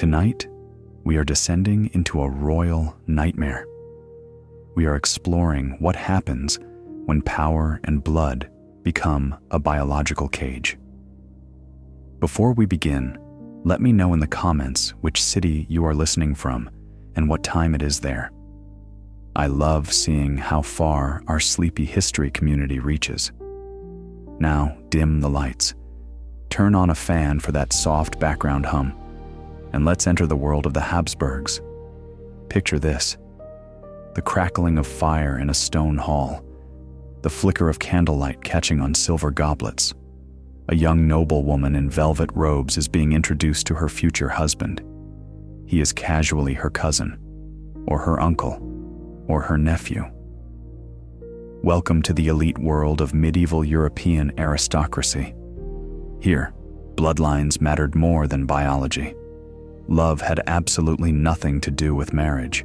Tonight, we are descending into a royal nightmare. We are exploring what happens when power and blood become a biological cage. Before we begin, let me know in the comments which city you are listening from and what time it is there. I love seeing how far our sleepy history community reaches. Now, dim the lights. Turn on a fan for that soft background hum, and let's enter the world of the Habsburgs. Picture this: the crackling of fire in a stone hall, the flicker of candlelight catching on silver goblets. A young noblewoman in velvet robes is being introduced to her future husband. He is casually her cousin, or her uncle, or her nephew. Welcome to the elite world of medieval European aristocracy. Here, bloodlines mattered more than biology. Love had absolutely nothing to do with marriage.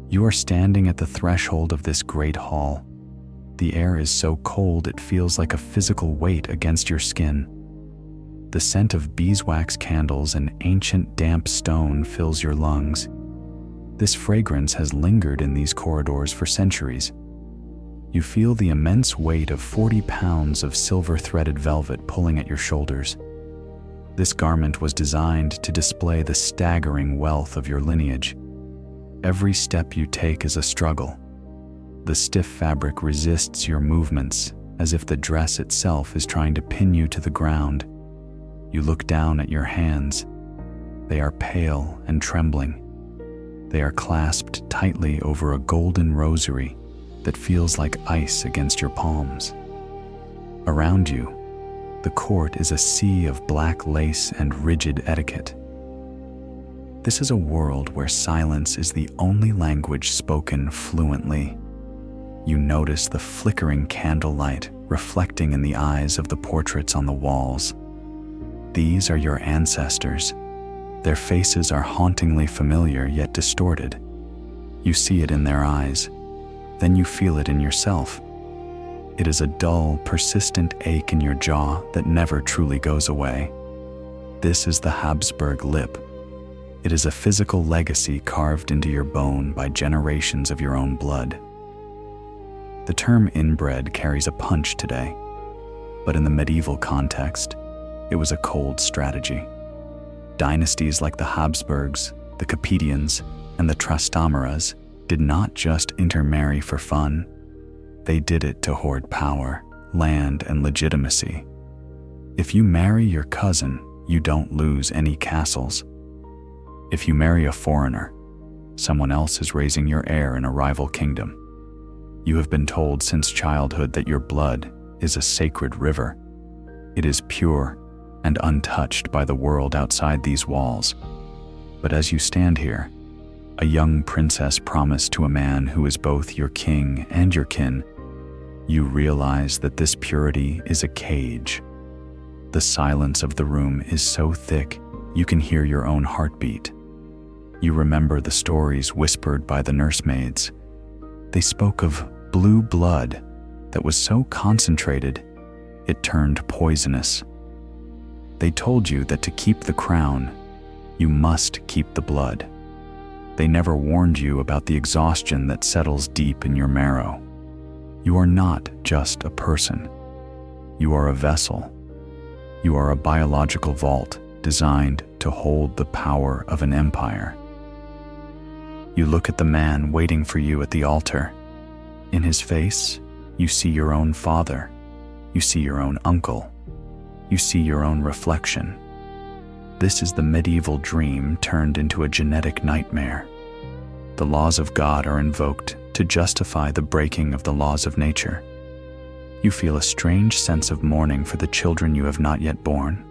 You are standing at the threshold of this great hall. The air is so cold it feels like a physical weight against your skin. The scent of beeswax candles and ancient damp stone fills your lungs. This fragrance has lingered in these corridors for centuries. You feel the immense weight of 40 pounds of silver-threaded velvet pulling at your shoulders. This garment was designed to display the staggering wealth of your lineage. Every step you take is a struggle. The stiff fabric resists your movements, as if the dress itself is trying to pin you to the ground. You look down at your hands. They are pale and trembling. They are clasped tightly over a golden rosary that feels like ice against your palms. Around you, the court is a sea of black lace and rigid etiquette. This is a world where silence is the only language spoken fluently. You notice the flickering candlelight reflecting in the eyes of the portraits on the walls. These are your ancestors. Their faces are hauntingly familiar yet distorted. You see it in their eyes, then you feel it in yourself. It is a dull, persistent ache in your jaw that never truly goes away. This is the Habsburg lip. It is a physical legacy carved into your bone by generations of your own blood. The term inbred carries a punch today, but in the medieval context, it was a cold strategy. Dynasties like the Habsburgs, the Capetians, and the Trastámaras did not just intermarry for fun. They did it to hoard power, land, and legitimacy. If you marry your cousin, you don't lose any castles. If you marry a foreigner, someone else is raising your heir in a rival kingdom. You have been told since childhood that your blood is a sacred river. It is pure and untouched by the world outside these walls. But as you stand here, a young princess promised to a man who is both your king and your kin, you realize that this purity is a cage. The silence of the room is so thick you can hear your own heartbeat. You remember the stories whispered by the nursemaids. They spoke of blue blood that was so concentrated it turned poisonous. They told you that to keep the crown, you must keep the blood. They never warned you about the exhaustion that settles deep in your marrow. You are not just a person. You are a vessel. You are a biological vault designed to hold the power of an empire. You look at the man waiting for you at the altar. In his face, you see your own father. You see your own uncle. You see your own reflection. This is the medieval dream turned into a genetic nightmare. The laws of God are invoked to justify the breaking of the laws of nature. You feel a strange sense of mourning for the children you have not yet born.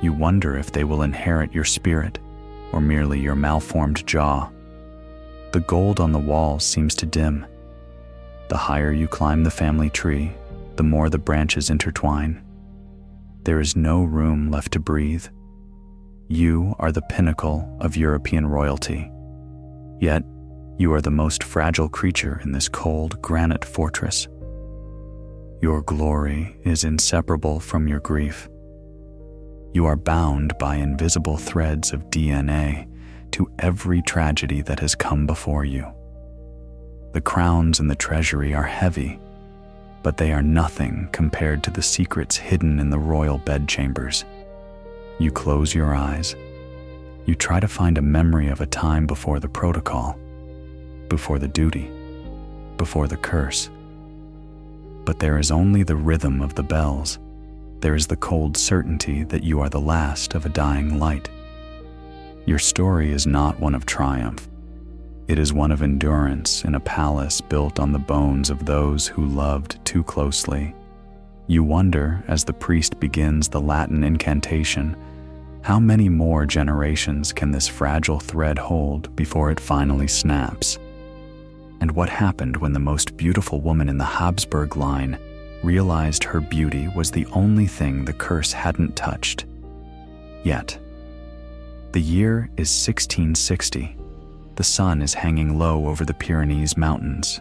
You wonder if they will inherit your spirit or merely your malformed jaw. The gold on the wall seems to dim. The higher you climb the family tree, the more the branches intertwine. There is no room left to breathe. You are the pinnacle of European royalty. Yet, you are the most fragile creature in this cold granite fortress. Your glory is inseparable from your grief. You are bound by invisible threads of DNA to every tragedy that has come before you. The crowns in the treasury are heavy, but they are nothing compared to the secrets hidden in the royal bedchambers. You close your eyes. You try to find a memory of a time before the protocol, before the duty, before the curse. But there is only the rhythm of the bells. There is the cold certainty that you are the last of a dying light. Your story is not one of triumph. It is one of endurance in a palace built on the bones of those who loved too closely. You wonder, as the priest begins the Latin incantation, how many more generations can this fragile thread hold before it finally snaps? And what happened when the most beautiful woman in the Habsburg line realized her beauty was the only thing the curse hadn't touched? Yet, the year is 1660. The sun is hanging low over the Pyrenees mountains,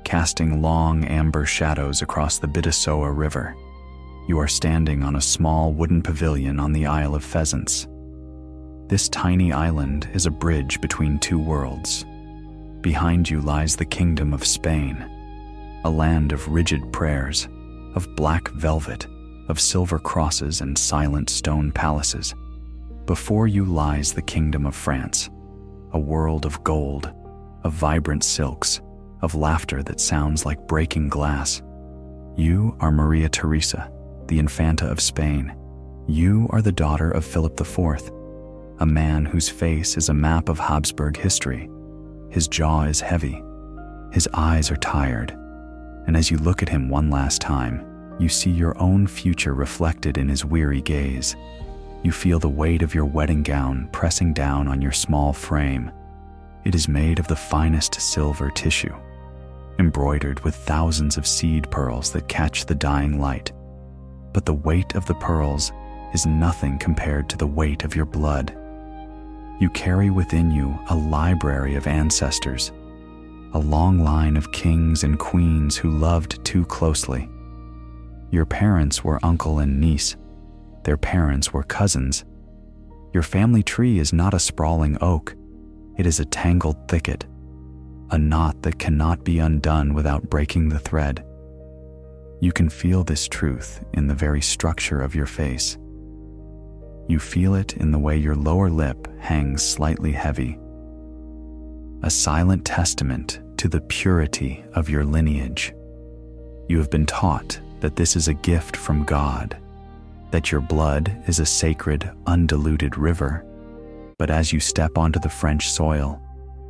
casting long amber shadows across the Bidassoa River. You are standing on a small wooden pavilion on the Isle of Pheasants. This tiny island is a bridge between two worlds. Behind you lies the kingdom of Spain, a land of rigid prayers, of black velvet, of silver crosses and silent stone palaces. Before you lies the kingdom of France, a world of gold, of vibrant silks, of laughter that sounds like breaking glass. You are Maria Theresa, the Infanta of Spain. You are the daughter of Philip IV, a man whose face is a map of Habsburg history. His jaw is heavy, his eyes are tired, and as you look at him one last time, you see your own future reflected in his weary gaze. You feel the weight of your wedding gown pressing down on your small frame. It is made of the finest silver tissue, embroidered with thousands of seed pearls that catch the dying light. But the weight of the pearls is nothing compared to the weight of your blood. You carry within you a library of ancestors, a long line of kings and queens who loved too closely. Your parents were uncle and niece. Their parents were cousins. Your family tree is not a sprawling oak. It is a tangled thicket, a knot that cannot be undone without breaking the thread. You can feel this truth in the very structure of your face. You feel it in the way your lower lip hangs slightly heavy, a silent testament to the purity of your lineage. You have been taught that this is a gift from God, that your blood is a sacred, undiluted river. But as you step onto the French soil,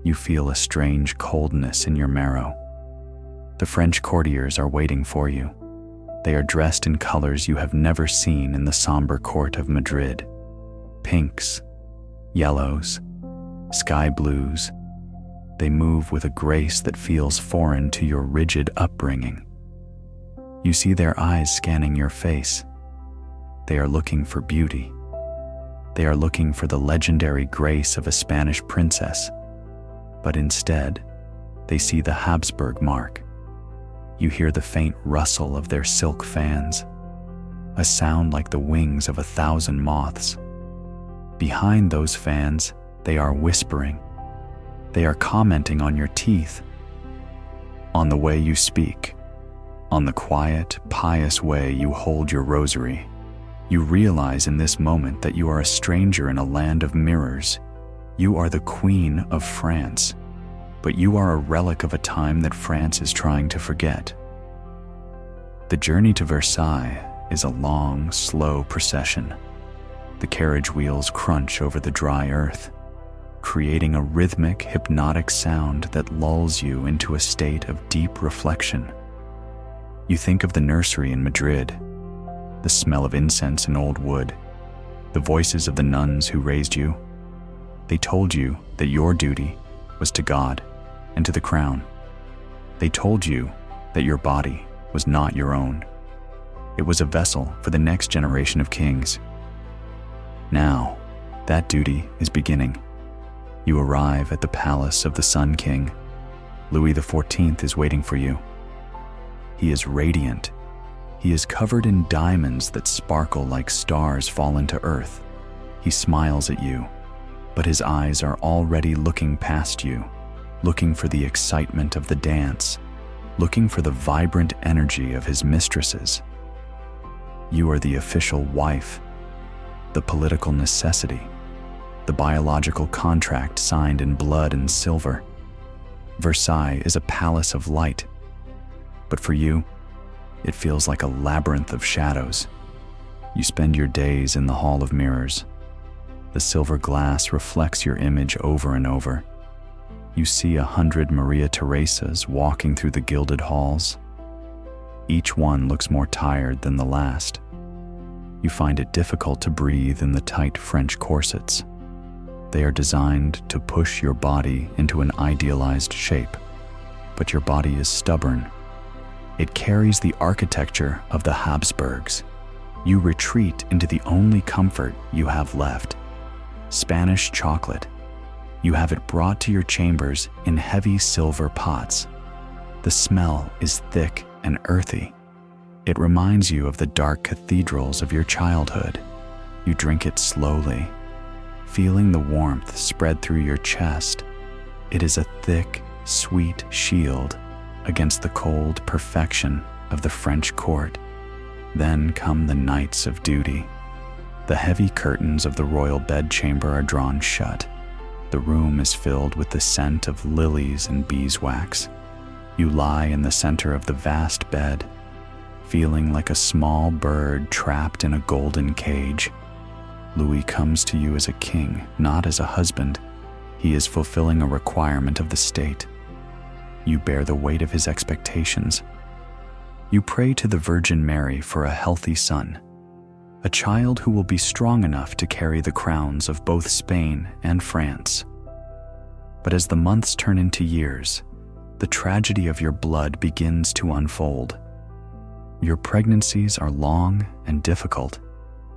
you feel a strange coldness in your marrow. The French courtiers are waiting for you. They are dressed in colors you have never seen in the somber court of Madrid. Pinks, yellows, sky blues. They move with a grace that feels foreign to your rigid upbringing. You see their eyes scanning your face. They are looking for beauty. They are looking for the legendary grace of a Spanish princess. But instead, they see the Habsburg mark. You hear the faint rustle of their silk fans, a sound like the wings of 1,000 moths. Behind those fans, they are whispering. They are commenting on your teeth, on the way you speak, on the quiet, pious way you hold your rosary. You realize in this moment that you are a stranger in a land of mirrors. You are the Queen of France, but you are a relic of a time that France is trying to forget. The journey to Versailles is a long, slow procession. The carriage wheels crunch over the dry earth, creating a rhythmic, hypnotic sound that lulls you into a state of deep reflection. You think of the nursery in Madrid, the smell of incense and old wood, the voices of the nuns who raised you. They told you that your duty was to God and to the crown. They told you that your body was not your own. It was a vessel for the next generation of kings. Now, that duty is beginning. You arrive at the palace of the Sun King. Louis XIV is waiting for you. He is radiant. He is covered in diamonds that sparkle like stars fallen to earth. He smiles at you, but his eyes are already looking past you, looking for the excitement of the dance, looking for the vibrant energy of his mistresses. You are the official wife, the political necessity, the biological contract signed in blood and silver. Versailles is a palace of light, but for you, it feels like a labyrinth of shadows. You spend your days in the Hall of Mirrors. The silver glass reflects your image over and over. You see 100 Maria Theresas walking through the gilded halls. Each one looks more tired than the last. You find it difficult to breathe in the tight French corsets. They are designed to push your body into an idealized shape, but your body is stubborn. It carries the architecture of the Habsburgs. You retreat into the only comfort you have left: Spanish chocolate. You have it brought to your chambers in heavy silver pots. The smell is thick and earthy. It reminds you of the dark cathedrals of your childhood. You drink it slowly, feeling the warmth spread through your chest. It is a thick, sweet shield against the cold perfection of the French court. Then come the nights of duty. The heavy curtains of the royal bedchamber are drawn shut. The room is filled with the scent of lilies and beeswax. You lie in the center of the vast bed, feeling like a small bird trapped in a golden cage. Louis comes to you as a king, not as a husband. He is fulfilling a requirement of the state. You bear the weight of his expectations. You pray to the Virgin Mary for a healthy son, a child who will be strong enough to carry the crowns of both Spain and France. But as the months turn into years, the tragedy of your blood begins to unfold. Your pregnancies are long and difficult.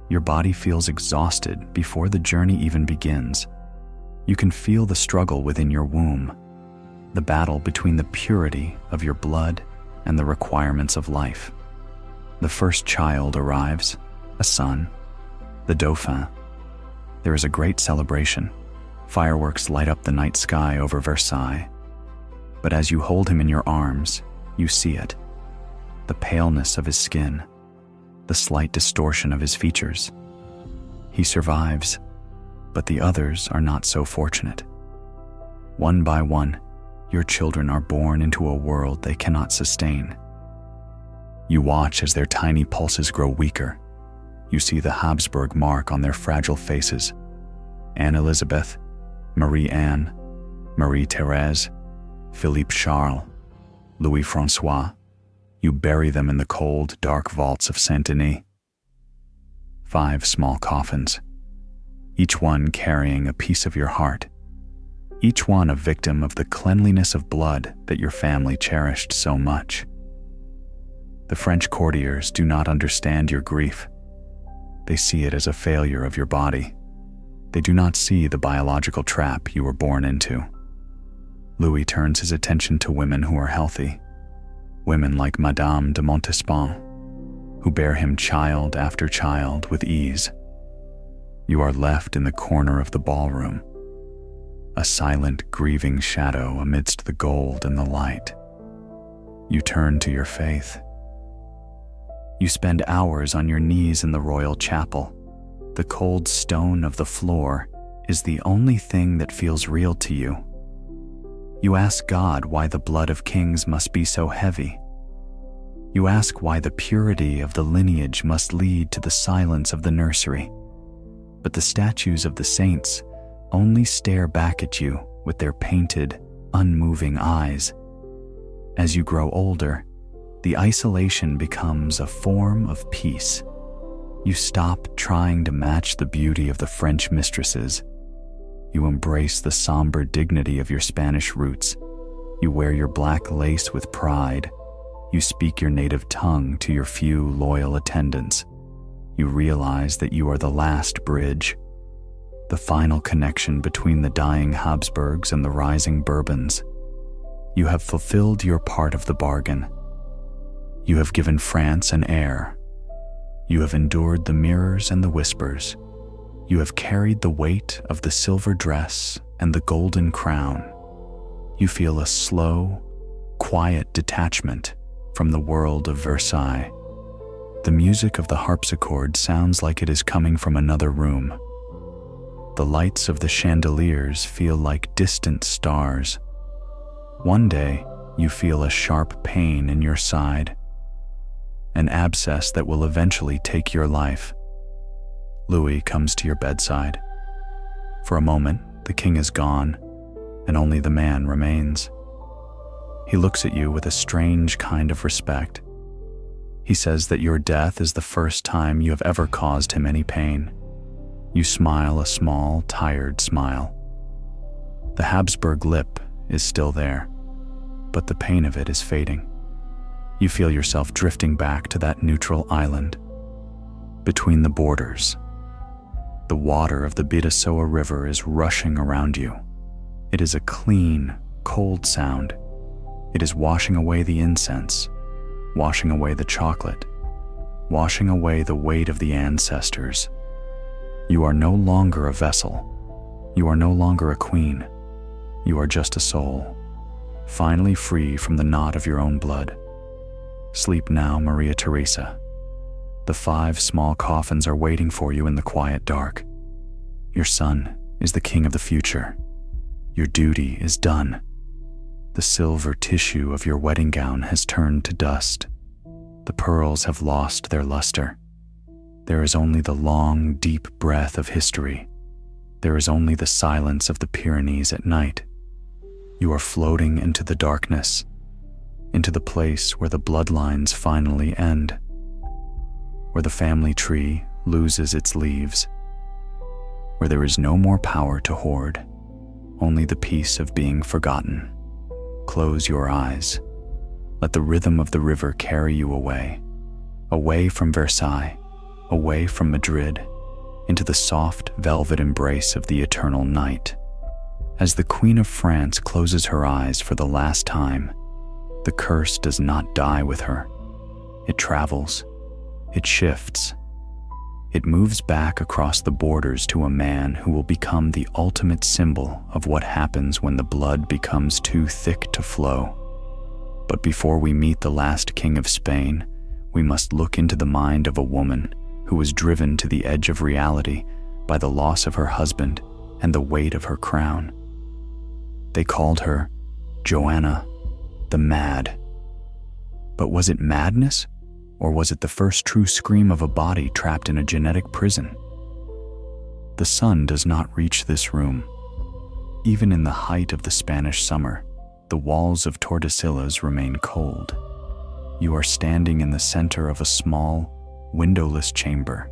Your body feels exhausted before the journey even begins. You can feel the struggle within your womb, the battle between the purity of your blood and the requirements of life. The first child arrives, a son, the Dauphin. There is a great celebration. Fireworks light up the night sky over Versailles. But as you hold him in your arms, you see it: the paleness of his skin, the slight distortion of his features. He survives, but the others are not so fortunate. One by one, your children are born into a world they cannot sustain. You watch as their tiny pulses grow weaker. You see the Habsburg mark on their fragile faces: Anne Elizabeth, Marie Anne, Marie Therese, Philippe Charles, Louis Francois. You bury them in the cold, dark vaults of Saint-Denis. 5 small coffins, each one carrying a piece of your heart, each one a victim of the cleanliness of blood that your family cherished so much. The French courtiers do not understand your grief. They see it as a failure of your body. They do not see the biological trap you were born into. Louis turns his attention to women who are healthy, women like Madame de Montespan, who bear him child after child with ease. You are left in the corner of the ballroom, a silent, grieving shadow amidst the gold and the light. You turn to your faith. You spend hours on your knees in the royal chapel. The cold stone of the floor is the only thing that feels real to you. You ask God why the blood of kings must be so heavy. You ask why the purity of the lineage must lead to the silence of the nursery. But the statues of the saints only stare back at you with their painted, unmoving eyes. As you grow older, the isolation becomes a form of peace. You stop trying to match the beauty of the French mistresses. You embrace the somber dignity of your Spanish roots. You wear your black lace with pride. You speak your native tongue to your few loyal attendants. You realize that you are the last bridge, the final connection between the dying Habsburgs and the rising Bourbons. You have fulfilled your part of the bargain. You have given France an heir. You have endured the mirrors and the whispers. You have carried the weight of the silver dress and the golden crown. You feel a slow, quiet detachment from the world of Versailles. The music of the harpsichord sounds like it is coming from another room. The lights of the chandeliers feel like distant stars. One day, you feel a sharp pain in your side, an abscess that will eventually take your life. Louis comes to your bedside. For a moment, the king is gone, and only the man remains. He looks at you with a strange kind of respect. He says that your death is the first time you have ever caused him any pain. You smile a small, tired smile. The Habsburg lip is still there, but the pain of it is fading. You feel yourself drifting back to that neutral island. Between the borders, the water of the Bidassoa River is rushing around you. It is a clean, cold sound. It is washing away the incense, washing away the chocolate, washing away the weight of the ancestors. You are no longer a vessel. You are no longer a queen. You are just a soul, finally free from the knot of your own blood. Sleep now, Maria Theresa. The 5 small coffins are waiting for you in the quiet dark. Your son is the king of the future. Your duty is done. The silver tissue of your wedding gown has turned to dust. The pearls have lost their luster. There is only the long, deep breath of history. There is only the silence of the Pyrenees at night. You are floating into the darkness, into the place where the bloodlines finally end, where the family tree loses its leaves, where there is no more power to hoard, only the peace of being forgotten. Close your eyes. Let the rhythm of the river carry you away, away from Versailles, away from Madrid, into the soft velvet embrace of the eternal night. As the Queen of France closes her eyes for the last time, the curse does not die with her. It travels. It shifts. It moves back across the borders to a man who will become the ultimate symbol of what happens when the blood becomes too thick to flow. But before we meet the last king of Spain, we must look into the mind of a woman who was driven to the edge of reality by the loss of her husband and the weight of her crown. They called her Joanna the Mad. But was it madness, or was it the first true scream of a body trapped in a genetic prison? The sun does not reach this room. Even in the height of the Spanish summer, the walls of Tordesillas remain cold. You are standing in the center of a small, windowless chamber.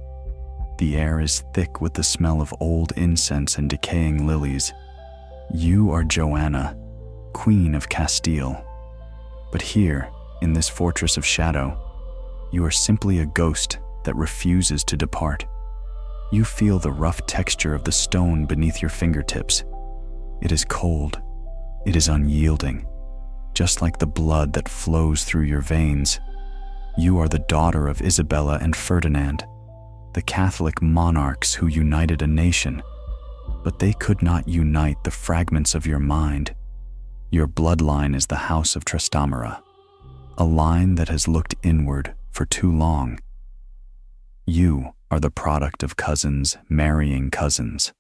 The air is thick with the smell of old incense and decaying lilies. You are Joanna, Queen of Castile. But here, in this fortress of shadow, you are simply a ghost that refuses to depart. You feel the rough texture of the stone beneath your fingertips. It is cold. It is unyielding, just like the blood that flows through your veins. You are the daughter of Isabella and Ferdinand, the Catholic monarchs who united a nation, but they could not unite the fragments of your mind. Your bloodline is the house of Trastámara, a line that has looked inward for too long. You are the product of cousins marrying cousins,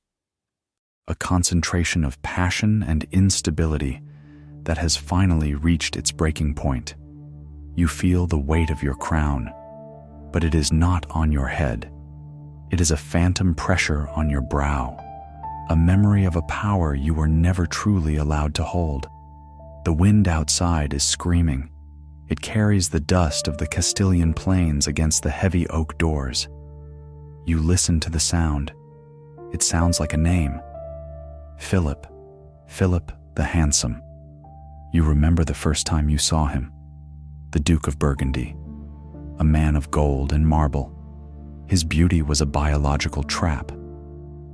a concentration of passion and instability that has finally reached its breaking point. You feel the weight of your crown, but it is not on your head. It is a phantom pressure on your brow, a memory of a power you were never truly allowed to hold. The wind outside is screaming. It carries the dust of the Castilian plains against the heavy oak doors. You listen to the sound. It sounds like a name. Philip. Philip the Handsome. You remember the first time you saw him. The Duke of Burgundy, a man of gold and marble. His beauty was a biological trap.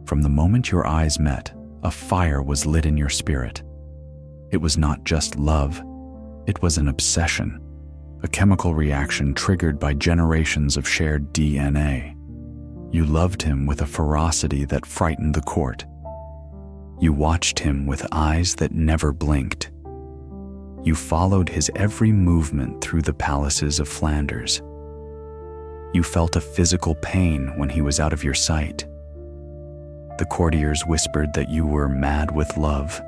From the moment your eyes met, a fire was lit in your spirit. It was not just love, it was an obsession. a chemical reaction triggered by generations of shared DNA. You loved him with a ferocity that frightened the court. You watched him with eyes that never blinked. You followed his every movement through the palaces of Flanders. You felt a physical pain when he was out of your sight. The courtiers whispered that you were mad with love.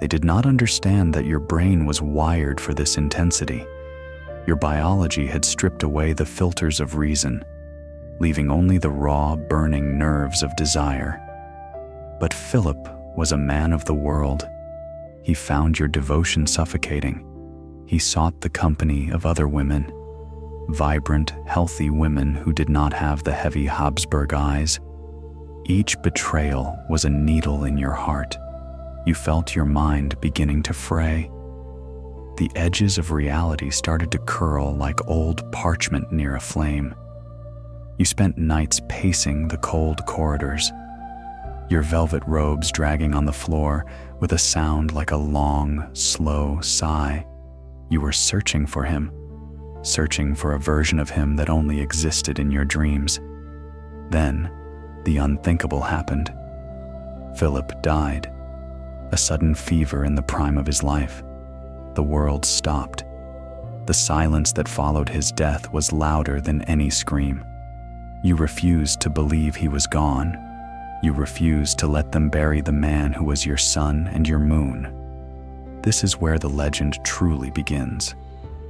They did not understand that your brain was wired for this intensity. Your biology had stripped away the filters of reason, leaving only the raw, burning nerves of desire. But Philip was a man of the world. He found your devotion suffocating. He sought the company of other women, vibrant, healthy women who did not have the heavy Habsburg eyes. Each betrayal was a needle in your heart. You felt your mind beginning to fray. The edges of reality started to curl like old parchment near a flame. You spent nights pacing the cold corridors, your velvet robes dragging on the floor with a sound like a long, slow sigh. You were searching for him, searching for a version of him that only existed in your dreams. Then, the unthinkable happened. Philip died. A sudden fever in the prime of his life. The world stopped. The silence that followed his death was louder than any scream. You refused to believe he was gone. You refused to let them bury the man who was your sun and your moon. This is where the legend truly begins,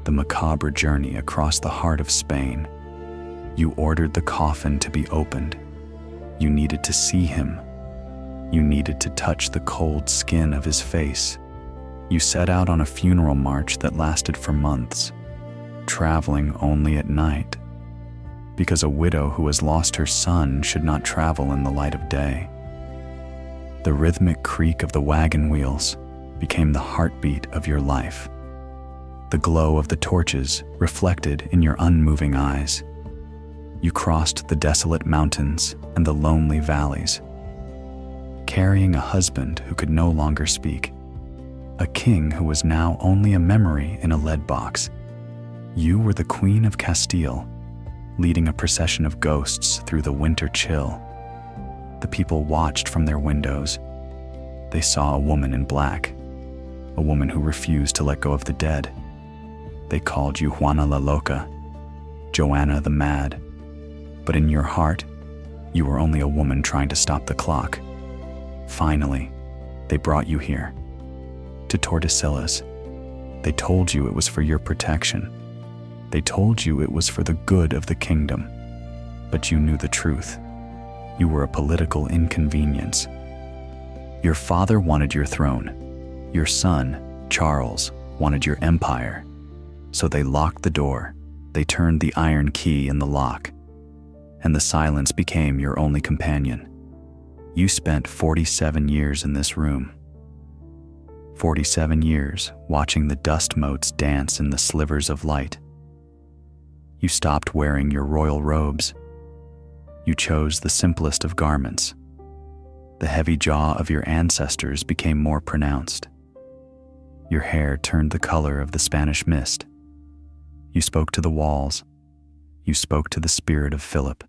the macabre journey across the heart of Spain. You ordered the coffin to be opened. You needed to see him. You needed to touch the cold skin of his face. You set out on a funeral march that lasted for months, traveling only at night, because a widow who has lost her son should not travel in the light of day. The rhythmic creak of the wagon wheels became the heartbeat of your life. The glow of the torches reflected in your unmoving eyes. You crossed the desolate mountains and the lonely valleys, carrying a husband who could no longer speak, a king who was now only a memory in a lead box. You were the Queen of Castile, leading a procession of ghosts through the winter chill. The people watched from their windows. They saw a woman in black, a woman who refused to let go of the dead. They called you Juana la Loca, Joanna the Mad. But in your heart, you were only a woman trying to stop the clock. Finally, they brought you here, to Tordesillas. They told you it was for your protection. They told you it was for the good of the kingdom. But you knew the truth. You were a political inconvenience. Your father wanted your throne. Your son, Charles, wanted your empire. So they locked the door. They turned the iron key in the lock. And the silence became your only companion. You spent 47 years in this room. 47 years watching the dust motes dance in the slivers of light. You stopped wearing your royal robes. You chose the simplest of garments. The heavy jaw of your ancestors became more pronounced. Your hair turned the color of the Spanish mist. You spoke to the walls. You spoke to the spirit of Philip.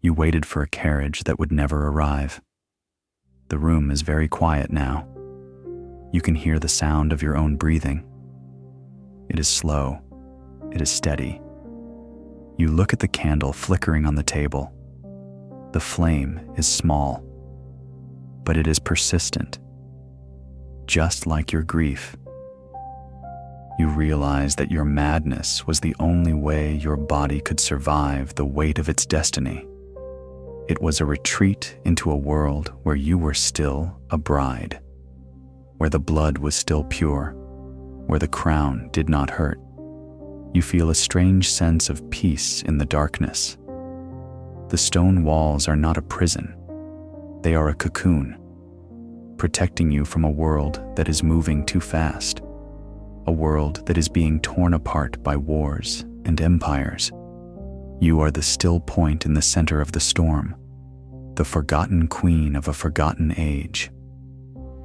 You waited for a carriage that would never arrive. The room is very quiet now. You can hear the sound of your own breathing. It is slow. It is steady. You look at the candle flickering on the table. The flame is small, but it is persistent, just like your grief. You realize that your madness was the only way your body could survive the weight of its destiny. It was a retreat into a world where you were still a bride, where the blood was still pure, where the crown did not hurt. You feel a strange sense of peace in the darkness. The stone walls are not a prison. They are a cocoon, protecting you from a world that is moving too fast, a world that is being torn apart by wars and empires. You are the still point in the center of the storm, the forgotten queen of a forgotten age.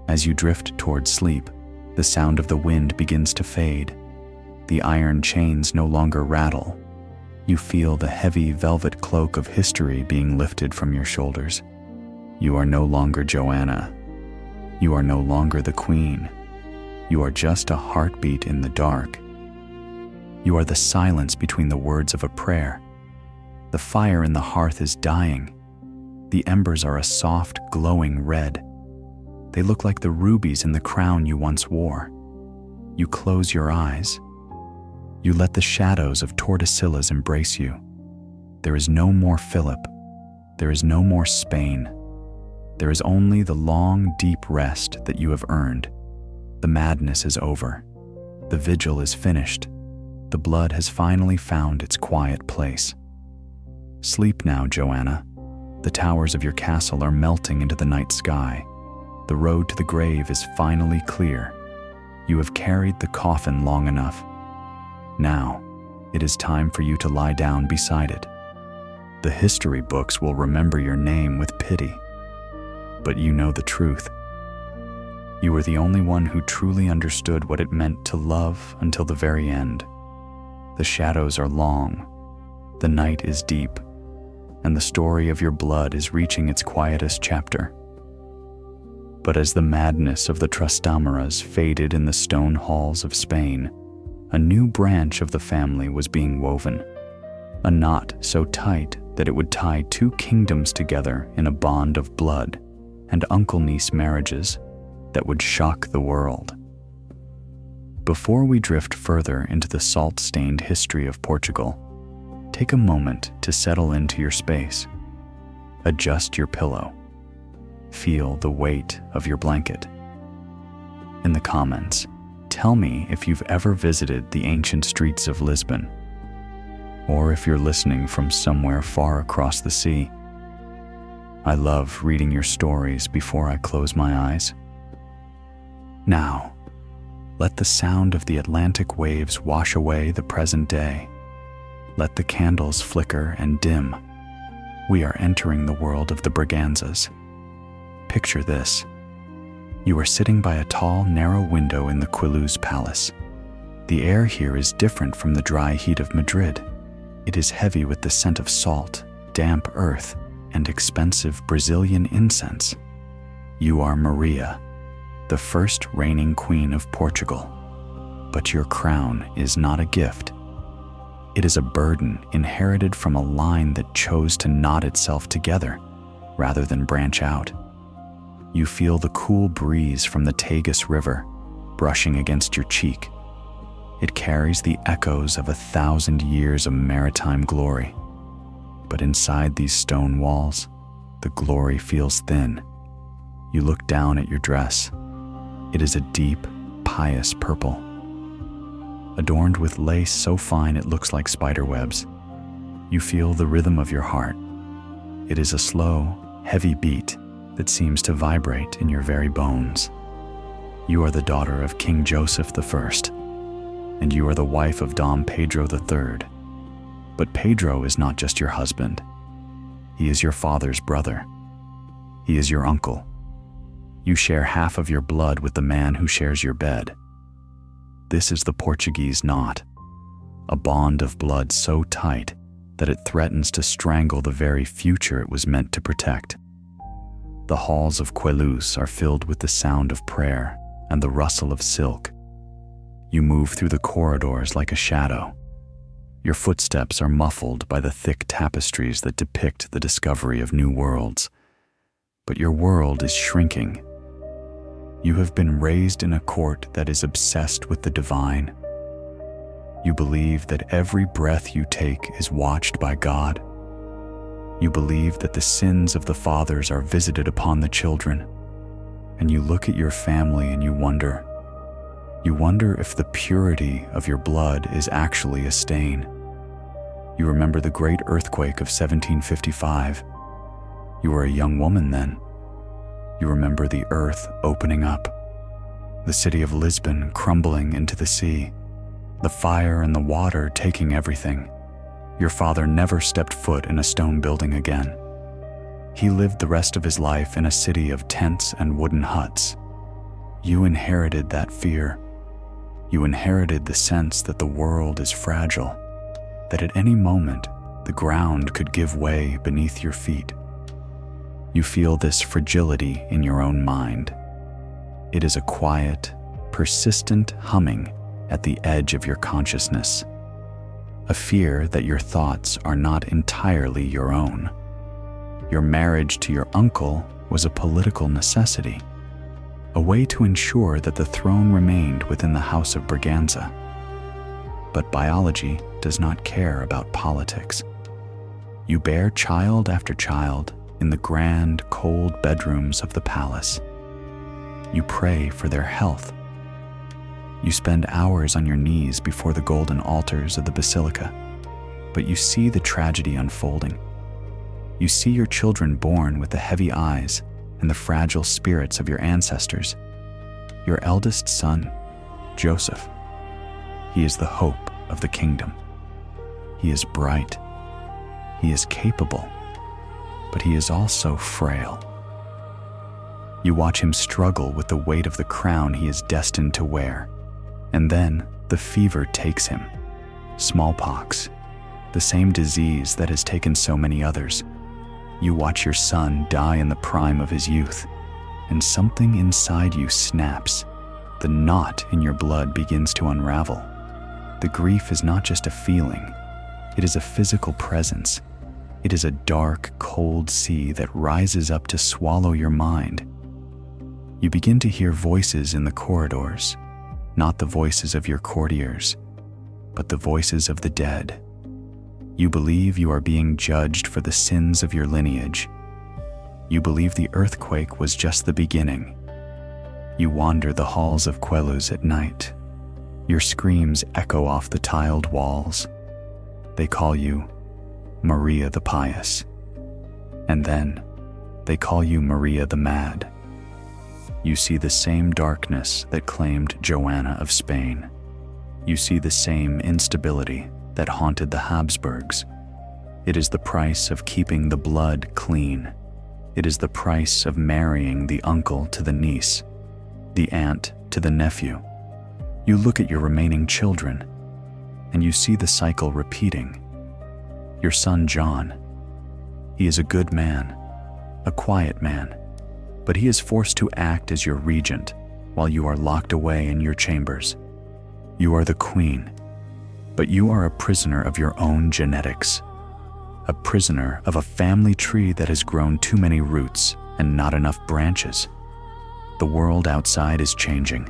As you drift toward sleep, the sound of the wind begins to fade. The iron chains no longer rattle. You feel the heavy velvet cloak of history being lifted from your shoulders. You are no longer Joanna. You are no longer the queen. You are just a heartbeat in the dark. You are the silence between the words of a prayer. The fire in the hearth is dying. The embers are a soft, glowing red. They look like the rubies in the crown you once wore. You close your eyes. You let the shadows of Tordesillas embrace you. There is no more Philip. There is no more Spain. There is only the long, deep rest that you have earned. The madness is over. The vigil is finished. The blood has finally found its quiet place. Sleep now, Joanna. The towers of your castle are melting into the night sky. The road to the grave is finally clear. You have carried the coffin long enough. Now, it is time for you to lie down beside it. The history books will remember your name with pity. But you know the truth. You were the only one who truly understood what it meant to love until the very end. The shadows are long, the night is deep, and the story of your blood is reaching its quietest chapter. But as the madness of the Trastámaras faded in the stone halls of Spain, a new branch of the family was being woven, a knot so tight that it would tie two kingdoms together in a bond of blood and uncle-niece marriages that would shock the world. Before we drift further into the salt-stained history of Portugal, take a moment to settle into your space. Adjust your pillow. Feel the weight of your blanket. In the comments, tell me if you've ever visited the ancient streets of Lisbon, or if you're listening from somewhere far across the sea. I love reading your stories before I close my eyes. Now, let the sound of the Atlantic waves wash away the present day. Let the candles flicker and dim. We are entering the world of the Braganzas. Picture this. You are sitting by a tall, narrow window in the Quiluz Palace. The air here is different from the dry heat of Madrid. It is heavy with the scent of salt, damp earth, and expensive Brazilian incense. You are Maria, the first reigning queen of Portugal. But your crown is not a gift. It is a burden inherited from a line that chose to knot itself together rather than branch out. You feel the cool breeze from the Tagus River brushing against your cheek. It carries the echoes of 1,000 years of maritime glory. But inside these stone walls, the glory feels thin. You look down at your dress. It is a deep, pious purple, adorned with lace so fine it looks like spider webs. You feel the rhythm of your heart. It is a slow, heavy beat that seems to vibrate in your very bones. You are the daughter of King Joseph I, and you are the wife of Dom Pedro III. But Pedro is not just your husband. He is your father's brother. He is your uncle. You share half of your blood with the man who shares your bed. This is the Portuguese knot, a bond of blood so tight that it threatens to strangle the very future it was meant to protect. The halls of Quiluz are filled with the sound of prayer and the rustle of silk. You move through the corridors like a shadow. Your footsteps are muffled by the thick tapestries that depict the discovery of new worlds. But your world is shrinking. You have been raised in a court that is obsessed with the divine. You believe that every breath you take is watched by God. You believe that the sins of the fathers are visited upon the children. And you look at your family and you wonder if the purity of your blood is actually a stain. You remember the great earthquake of 1755. You were a young woman then. You remember the earth opening up, the city of Lisbon crumbling into the sea, the fire and the water taking everything. Your father never stepped foot in a stone building again. He lived the rest of his life in a city of tents and wooden huts. You inherited that fear. You inherited the sense that the world is fragile, that at any moment the ground could give way beneath your feet. You feel this fragility in your own mind. It is a quiet, persistent humming at the edge of your consciousness, a fear that your thoughts are not entirely your own. Your marriage to your uncle was a political necessity, a way to ensure that the throne remained within the House of Braganza. But biology does not care about politics. You bear child after child in the grand, cold bedrooms of the palace. You pray for their health. You spend hours on your knees before the golden altars of the basilica, but you see the tragedy unfolding. You see your children born with the heavy eyes and the fragile spirits of your ancestors. Your eldest son, Joseph, he is the hope of the kingdom. He is bright. He is capable, but he is also frail. You watch him struggle with the weight of the crown he is destined to wear, and then the fever takes him. Smallpox, the same disease that has taken so many others. You watch your son die in the prime of his youth, and something inside you snaps. The knot in your blood begins to unravel. The grief is not just a feeling, it is a physical presence. It is a dark, cold sea that rises up to swallow your mind. You begin to hear voices in the corridors, not the voices of your courtiers, but the voices of the dead. You believe you are being judged for the sins of your lineage. You believe the earthquake was just the beginning. You wander the halls of Queluz at night. Your screams echo off the tiled walls. They call you Maria the Pious. And then they call you Maria the Mad. You see the same darkness that claimed Joanna of Spain. You see the same instability that haunted the Habsburgs. It is the price of keeping the blood clean. It is the price of marrying the uncle to the niece, the aunt to the nephew. You look at your remaining children, and you see the cycle repeating. Your son John, he is a good man, a quiet man, but he is forced to act as your regent while you are locked away in your chambers. You are the queen, but you are a prisoner of your own genetics, a prisoner of a family tree that has grown too many roots and not enough branches. The world outside is changing.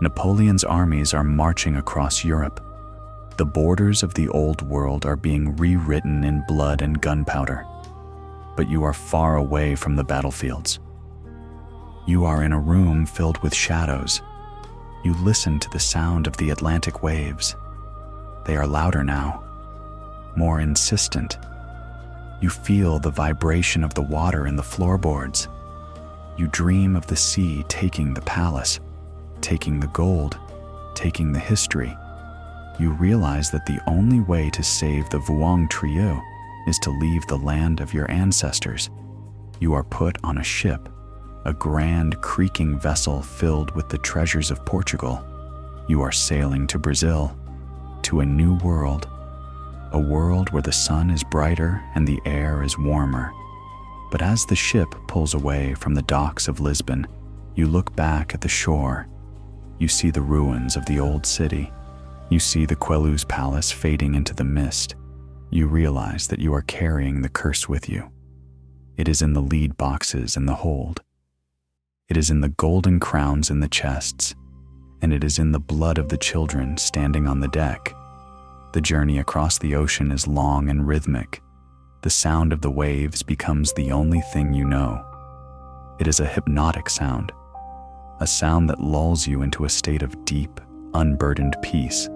Napoleon's armies are marching across Europe. The borders of the old world are being rewritten in blood and gunpowder, but you are far away from the battlefields. You are in a room filled with shadows. You listen to the sound of the Atlantic waves. They are louder now, more insistent. You feel the vibration of the water in the floorboards. You dream of the sea taking the palace, taking the gold, taking the history. You realize that the only way to save the Vuong trio is to leave the land of your ancestors. You are put on a ship, a grand creaking vessel filled with the treasures of Portugal. You are sailing to Brazil, to a new world, a world where the sun is brighter and the air is warmer. But as the ship pulls away from the docks of Lisbon, you look back at the shore. You see the ruins of the old city. You see the Queluz palace fading into the mist. You realize that you are carrying the curse with you. It is in the lead boxes in the hold. It is in the golden crowns in the chests, and it is in the blood of the children standing on the deck. The journey across the ocean is long and rhythmic. The sound of the waves becomes the only thing you know. It is a hypnotic sound, a sound that lulls you into a state of deep, unburdened peace.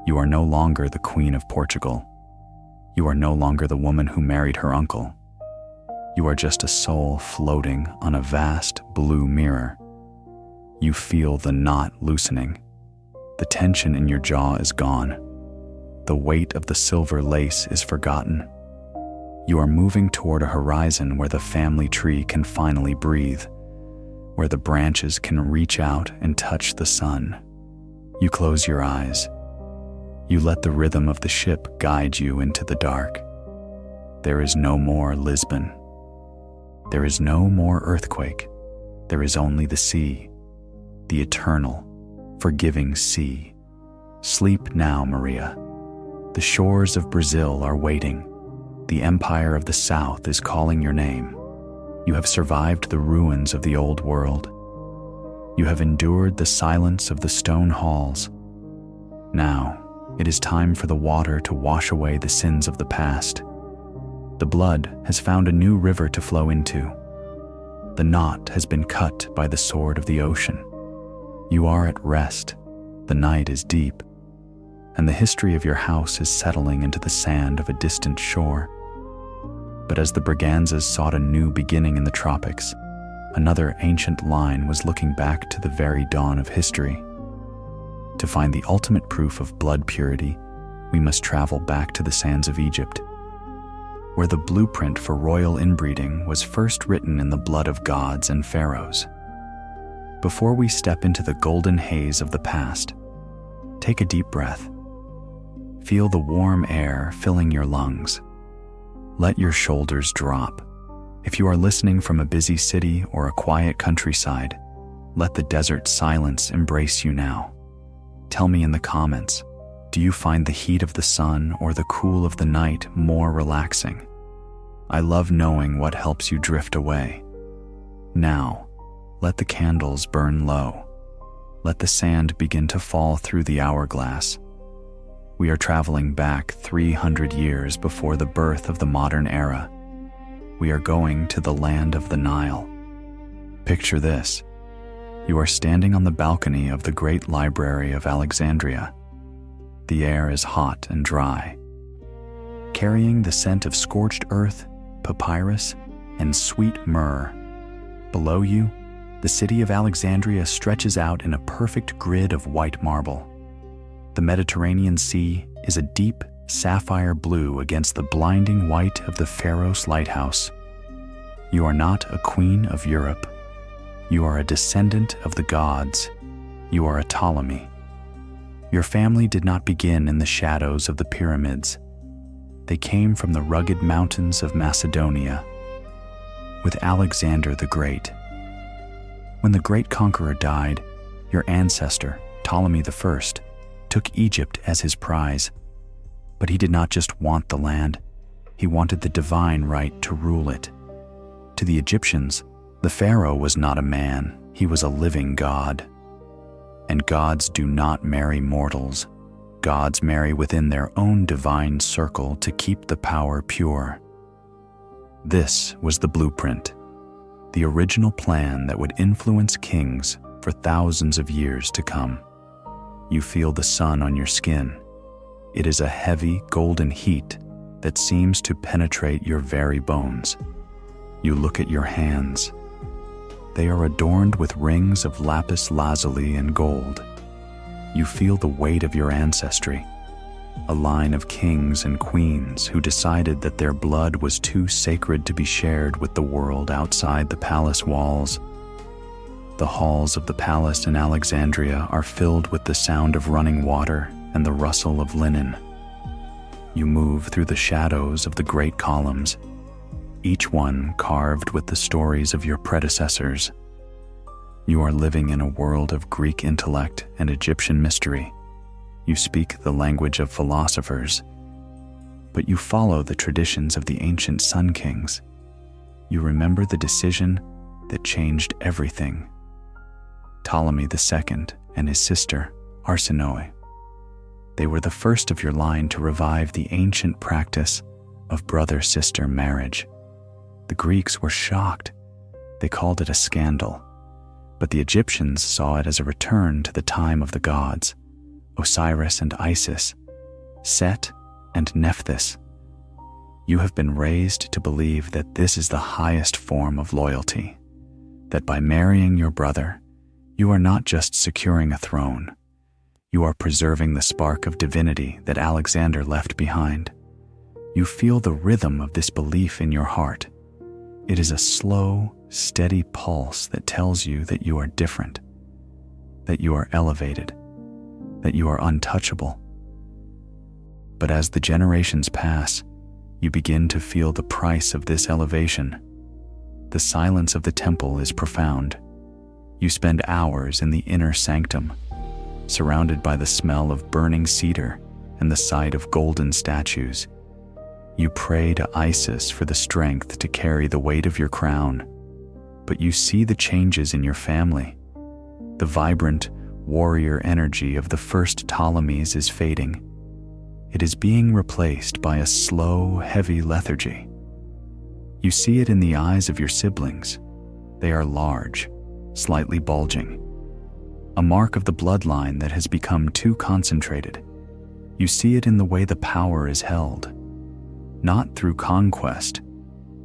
You are no longer the Queen of Portugal. You are no longer the woman who married her uncle. You are just a soul floating on a vast blue mirror. You feel the knot loosening. The tension in your jaw is gone. The weight of the silver lace is forgotten. You are moving toward a horizon where the family tree can finally breathe, where the branches can reach out and touch the sun. You close your eyes. You let the rhythm of the ship guide you into the dark. There is no more Lisbon. There is no more earthquake. There is only the sea, the eternal, forgiving sea. Sleep now, Maria. The shores of Brazil are waiting. The empire of the south is calling your name. You have survived the ruins of the old world. You have endured the silence of the stone halls. Now, it is time for the water to wash away the sins of the past. The blood has found a new river to flow into. The knot has been cut by the sword of the ocean. You are at rest. The night is deep, and the history of your house is settling into the sand of a distant shore. But as the Braganzas sought a new beginning in the tropics, another ancient line was looking back to the very dawn of history. To find the ultimate proof of blood purity, we must travel back to the sands of Egypt, where the blueprint for royal inbreeding was first written in the blood of gods and pharaohs. Before we step into the golden haze of the past, take a deep breath. Feel the warm air filling your lungs. Let your shoulders drop. If you are listening from a busy city or a quiet countryside, let the desert silence embrace you now. Tell me in the comments, do you find the heat of the sun or the cool of the night more relaxing? I love knowing what helps you drift away. Now, let the candles burn low. Let the sand begin to fall through the hourglass. We are traveling back 300 years before the birth of the modern era. We are going to the land of the Nile. Picture this. You are standing on the balcony of the great library of Alexandria. The air is hot and dry, carrying the scent of scorched earth, papyrus, and sweet myrrh. Below you, the city of Alexandria stretches out in a perfect grid of white marble. The Mediterranean Sea is a deep sapphire blue against the blinding white of the Pharos lighthouse. You are not a queen of Europe. You are a descendant of the gods. You are a Ptolemy. Your family did not begin in the shadows of the pyramids. They came from the rugged mountains of Macedonia, with Alexander the Great. When the great conqueror died, your ancestor, Ptolemy I, took Egypt as his prize. But he did not just want the land, he wanted the divine right to rule it. To the Egyptians, the pharaoh was not a man, he was a living god. And gods do not marry mortals. Gods marry within their own divine circle to keep the power pure. This was the blueprint, the original plan that would influence kings for thousands of years to come. You feel the sun on your skin. It is a heavy golden heat that seems to penetrate your very bones. You look at your hands. They are adorned with rings of lapis lazuli and gold. You feel the weight of your ancestry, a line of kings and queens who decided that their blood was too sacred to be shared with the world outside the palace walls. The halls of the palace in Alexandria are filled with the sound of running water and the rustle of linen. You move through the shadows of the great columns, each one carved with the stories of your predecessors. You are living in a world of Greek intellect and Egyptian mystery. You speak the language of philosophers, but you follow the traditions of the ancient Sun Kings. You remember the decision that changed everything. Ptolemy II and his sister, Arsinoe. They were the first of your line to revive the ancient practice of brother-sister marriage. The Greeks were shocked. They called it a scandal. But the Egyptians saw it as a return to the time of the gods, Osiris and Isis, Set and Nephthys. You have been raised to believe that this is the highest form of loyalty, that by marrying your brother, you are not just securing a throne, you are preserving the spark of divinity that Alexander left behind. You feel the rhythm of this belief in your heart. It is a slow, steady pulse that tells you that you are different, that you are elevated, that you are untouchable. But as the generations pass, you begin to feel the price of this elevation. The silence of the temple is profound. You spend hours in the inner sanctum, surrounded by the smell of burning cedar and the sight of golden statues. You pray to Isis for the strength to carry the weight of your crown, but you see the changes in your family. The vibrant warrior energy of the first Ptolemies is fading. It is being replaced by a slow, heavy lethargy. You see it in the eyes of your siblings. They are large, slightly bulging, a mark of the bloodline that has become too concentrated. You see it in the way the power is held, not through conquest,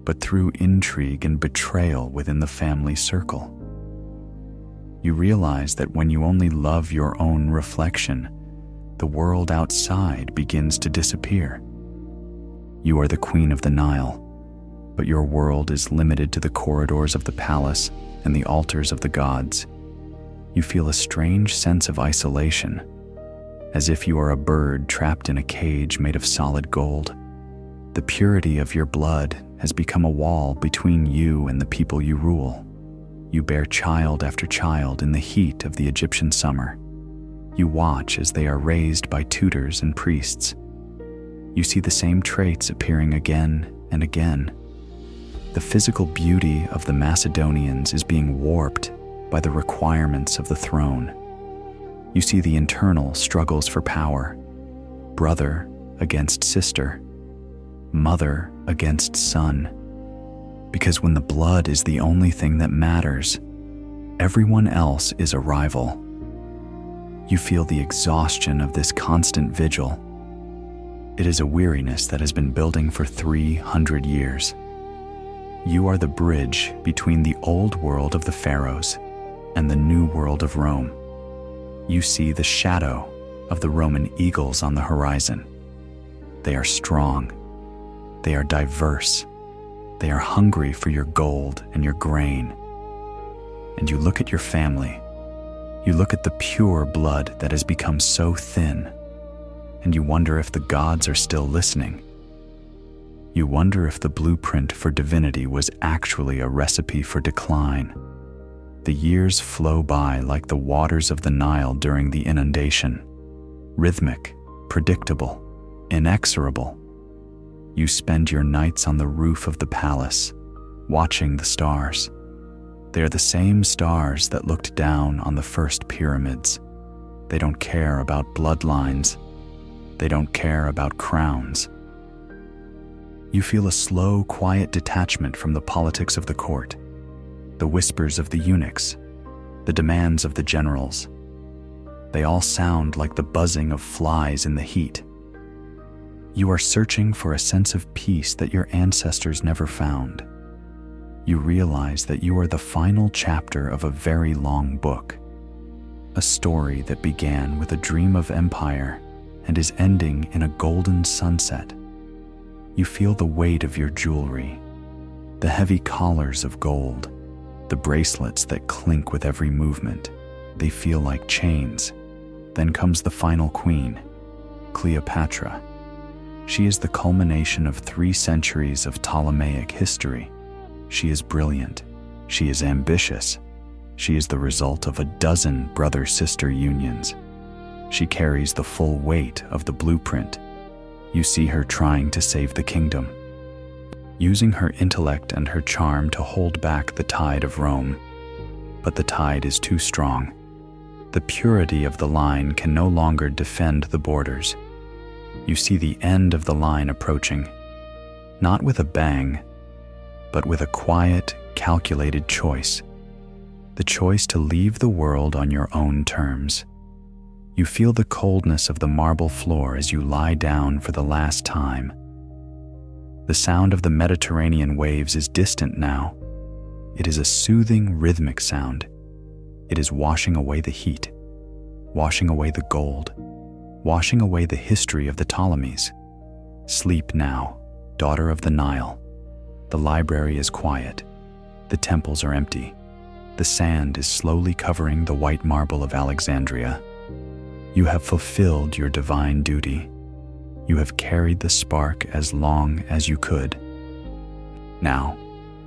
but through intrigue and betrayal within the family circle. You realize that when you only love your own reflection, the world outside begins to disappear. You are the queen of the Nile, but your world is limited to the corridors of the palace and the altars of the gods. You feel a strange sense of isolation, as if you are a bird trapped in a cage made of solid gold. The purity of your blood has become a wall between you and the people you rule. You bear child after child in the heat of the Egyptian summer. You watch as they are raised by tutors and priests. You see the same traits appearing again and again. The physical beauty of the Macedonians is being warped by the requirements of the throne. You see the internal struggles for power, brother against sister, mother against son. Because when the blood is the only thing that matters, everyone else is a rival. You feel the exhaustion of this constant vigil. It is a weariness that has been building for 300 years. You are the bridge between the old world of the pharaohs and the new world of Rome. You see the shadow of the Roman eagles on the horizon. They are strong. They are diverse. They are hungry for your gold and your grain. And you look at your family. You look at the pure blood that has become so thin, and you wonder if the gods are still listening. You wonder if the blueprint for divinity was actually a recipe for decline. The years flow by like the waters of the Nile during the inundation, rhythmic, predictable, inexorable. You spend your nights on the roof of the palace, watching the stars. They are the same stars that looked down on the first pyramids. They don't care about bloodlines. They don't care about crowns. You feel a slow, quiet detachment from the politics of the court, the whispers of the eunuchs, the demands of the generals. They all sound like the buzzing of flies in the heat. You are searching for a sense of peace that your ancestors never found. You realize that you are the final chapter of a very long book, a story that began with a dream of empire and is ending in a golden sunset. You feel the weight of your jewelry, the heavy collars of gold, the bracelets that clink with every movement. They feel like chains. Then comes the final queen, Cleopatra. She is the culmination of 3 centuries of Ptolemaic history. She is brilliant. She is ambitious. She is the result of a dozen brother-sister unions. She carries the full weight of the blueprint. You see her trying to save the kingdom, using her intellect and her charm to hold back the tide of Rome. But the tide is too strong. The purity of the line can no longer defend the borders. You see the end of the line approaching, not with a bang, but with a quiet, calculated choice. The choice to leave the world on your own terms. You feel the coldness of the marble floor as you lie down for the last time. The sound of the Mediterranean waves is distant now. It is a soothing, rhythmic sound. It is washing away the heat, washing away the gold, washing away the history of the Ptolemies. Sleep now, daughter of the Nile. The library is quiet. The temples are empty. The sand is slowly covering the white marble of Alexandria. You have fulfilled your divine duty. You have carried the spark as long as you could. Now,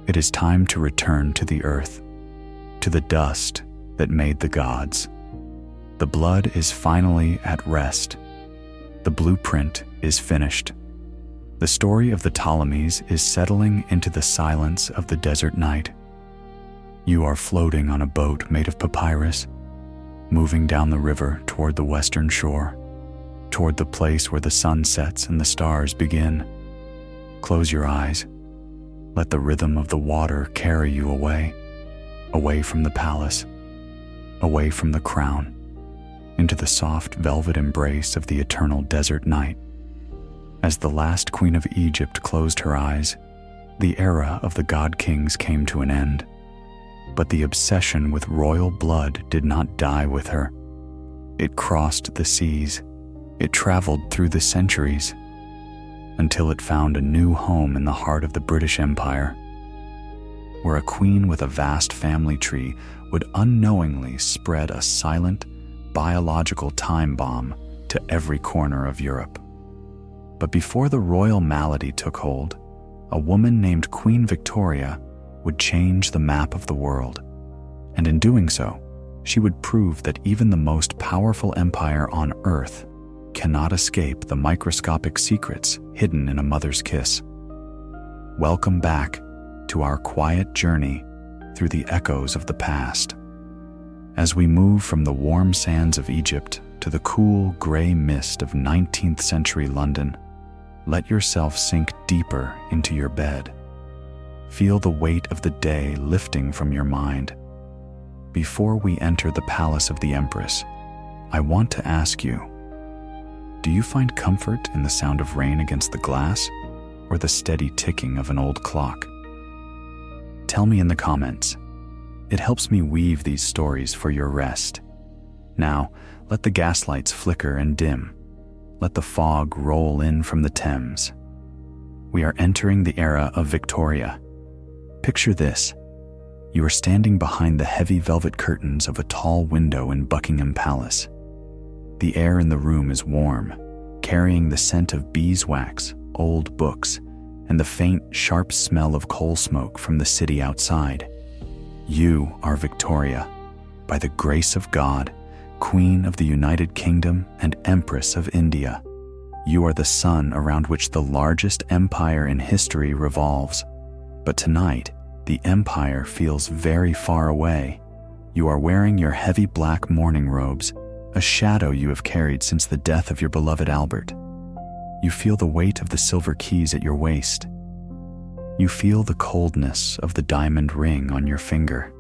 it is time to return to the earth, to the dust that made the gods. The blood is finally at rest. The blueprint is finished. The story of the Ptolemies is settling into the silence of the desert night. You are floating on a boat made of papyrus, moving down the river toward the western shore, toward the place where the sun sets and the stars begin. Close your eyes. Let the rhythm of the water carry you away, away from the palace, away from the crown, into the soft velvet embrace of the eternal desert night. As the last queen of Egypt closed her eyes, the era of the god-kings came to an end. But the obsession with royal blood did not die with her. It crossed the seas. It traveled through the centuries, until it found a new home in the heart of the British Empire, where a queen with a vast family tree would unknowingly spread a silent, biological time bomb to every corner of Europe. But before the royal malady took hold, a woman named Queen Victoria would change the map of the world, and in doing so, she would prove that even the most powerful empire on earth cannot escape the microscopic secrets hidden in a mother's kiss. Welcome back to our quiet journey through the echoes of the past. As we move from the warm sands of Egypt to the cool gray mist of 19th century London, let yourself sink deeper into your bed. Feel the weight of the day lifting from your mind. Before we enter the palace of the Empress, I want to ask you, do you find comfort in the sound of rain against the glass or the steady ticking of an old clock? Tell me in the comments. It helps me weave these stories for your rest. Now, let the gaslights flicker and dim. Let the fog roll in from the Thames. We are entering the era of Victoria. Picture this. You are standing behind the heavy velvet curtains of a tall window in Buckingham Palace. The air in the room is warm, carrying the scent of beeswax, old books, and the faint, sharp smell of coal smoke from the city outside. You are Victoria, by the grace of God, Queen of the United Kingdom and Empress of India. You are the sun around which the largest empire in history revolves. But tonight, the empire feels very far away. You are wearing your heavy black mourning robes, a shadow you have carried since the death of your beloved Albert. You feel the weight of the silver keys at your waist. You feel the coldness of the diamond ring on your finger.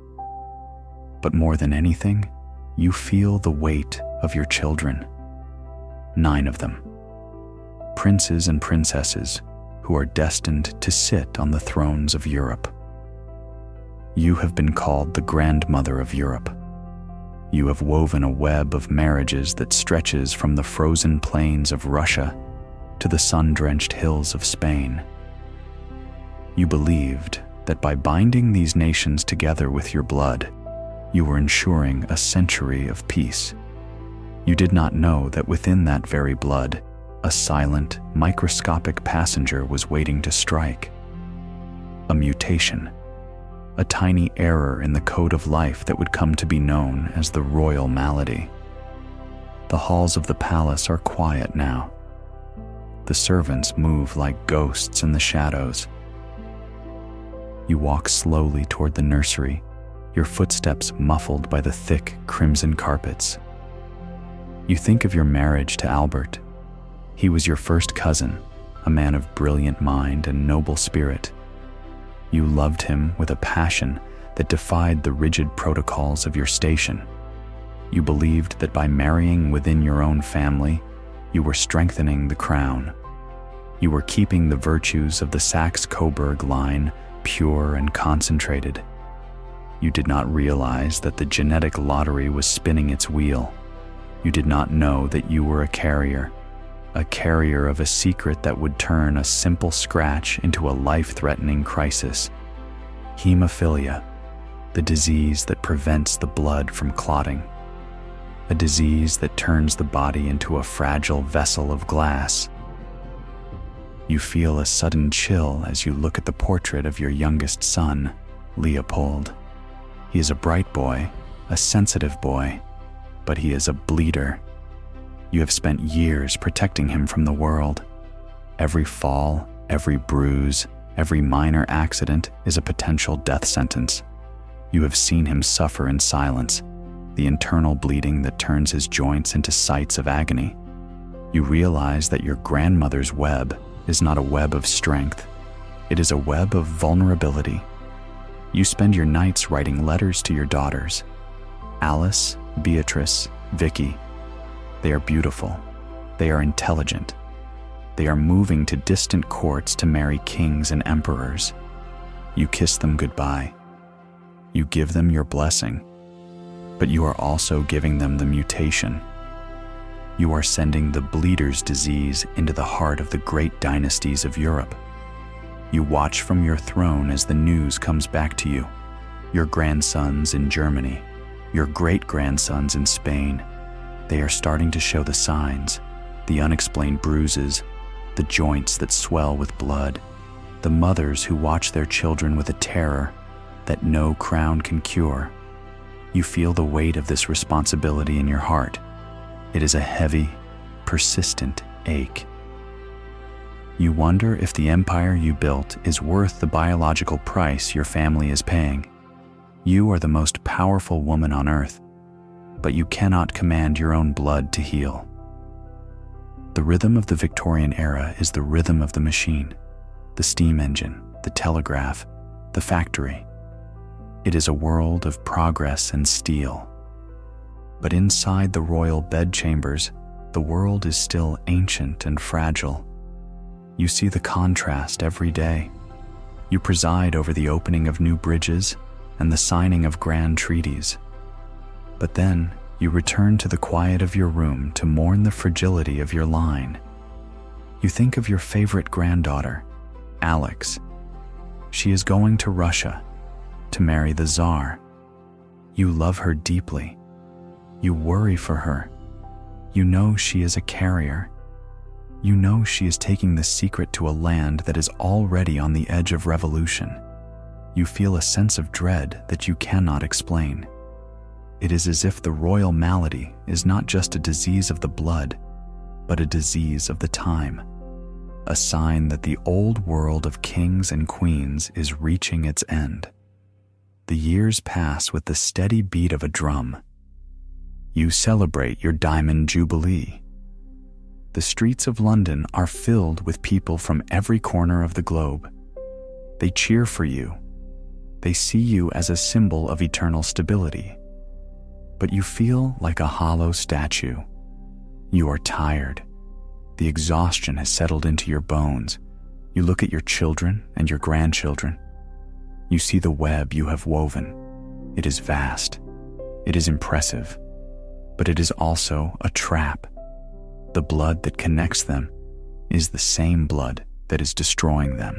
But more than anything, you feel the weight of your children. 9 of them. Princes and princesses who are destined to sit on the thrones of Europe. You have been called the grandmother of Europe. You have woven a web of marriages that stretches from the frozen plains of Russia to the sun-drenched hills of Spain. You believed that by binding these nations together with your blood, you were ensuring a century of peace. You did not know that within that very blood, a silent, microscopic passenger was waiting to strike. A mutation. A tiny error in the code of life that would come to be known as the royal malady. The halls of the palace are quiet now. The servants move like ghosts in the shadows. You walk slowly toward the nursery, your footsteps muffled by the thick crimson carpets. You think of your marriage to Albert. He was your first cousin, a man of brilliant mind and noble spirit. You loved him with a passion that defied the rigid protocols of your station. You believed that by marrying within your own family, you were strengthening the crown. You were keeping the virtues of the Saxe-Coburg line pure and concentrated. You did not realize that the genetic lottery was spinning its wheel. You did not know that you were a carrier of a secret that would turn a simple scratch into a life-threatening crisis. Hemophilia, the disease that prevents the blood from clotting. a disease that turns the body into a fragile vessel of glass. You feel a sudden chill as you look at the portrait of your youngest son, Leopold. He is a bright boy, a sensitive boy, but he is a bleeder. You have spent years protecting him from the world. Every fall, every bruise, every minor accident is a potential death sentence. You have seen him suffer in silence, the internal bleeding that turns his joints into sites of agony. You realize that your grandmother's web is not a web of strength. It is a web of vulnerability. You spend your nights writing letters to your daughters, Alice, Beatrice, Vicky. They are beautiful. They are intelligent. They are moving to distant courts to marry kings and emperors. You kiss them goodbye. You give them your blessing, but you are also giving them the mutation. You are sending the bleeder's disease into the heart of the great dynasties of Europe. You watch from your throne as the news comes back to you. Your grandsons in Germany, your great-grandsons in Spain, they are starting to show the signs, the unexplained bruises, the joints that swell with blood, the mothers who watch their children with a terror that no crown can cure. You feel the weight of this responsibility in your heart. It is a heavy, persistent ache. You wonder if the empire you built is worth the biological price your family is paying. You are the most powerful woman on earth, but you cannot command your own blood to heal. The rhythm of the Victorian era is the rhythm of the machine, the steam engine, the telegraph, the factory. It is a world of progress and steel. But inside the royal bedchambers, the world is still ancient and fragile. You see the contrast every day. You preside over the opening of new bridges and the signing of grand treaties. But then you return to the quiet of your room to mourn the fragility of your line. You think of your favorite granddaughter, Alex. She is going to Russia to marry the Tsar. You love her deeply. You worry for her. You know she is a carrier. You know she is taking the secret to a land that is already on the edge of revolution. You feel a sense of dread that you cannot explain. It is as if the royal malady is not just a disease of the blood, but a disease of the time, a sign that the old world of kings and queens is reaching its end. The years pass with the steady beat of a drum. You celebrate your diamond jubilee. The streets of London are filled with people from every corner of the globe. They cheer for you. They see you as a symbol of eternal stability. But you feel like a hollow statue. You are tired. The exhaustion has settled into your bones. You look at your children and your grandchildren. You see the web you have woven. It is vast. It is impressive. But it is also a trap. The blood that connects them is the same blood that is destroying them.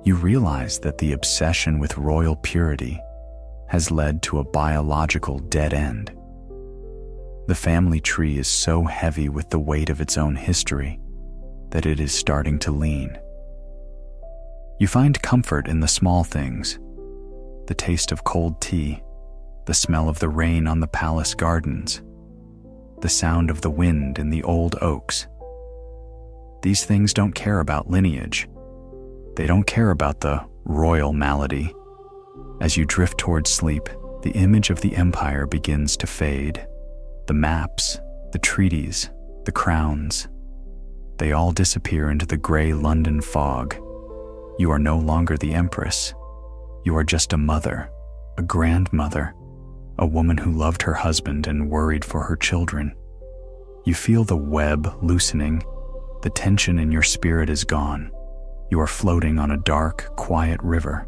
You realize that the obsession with royal purity has led to a biological dead end. The family tree is so heavy with the weight of its own history that it is starting to lean. You find comfort in the small things, the taste of cold tea, the smell of the rain on the palace gardens, the sound of the wind in the old oaks. These things don't care about lineage. They don't care about the royal malady. As you drift toward sleep, the image of the empire begins to fade. The maps, the treaties, the crowns, they all disappear into the gray London fog. You are no longer the empress. You are just a mother, a grandmother, a woman who loved her husband and worried for her children. You feel the web loosening. The tension in your spirit is gone. You are floating on a dark, quiet river.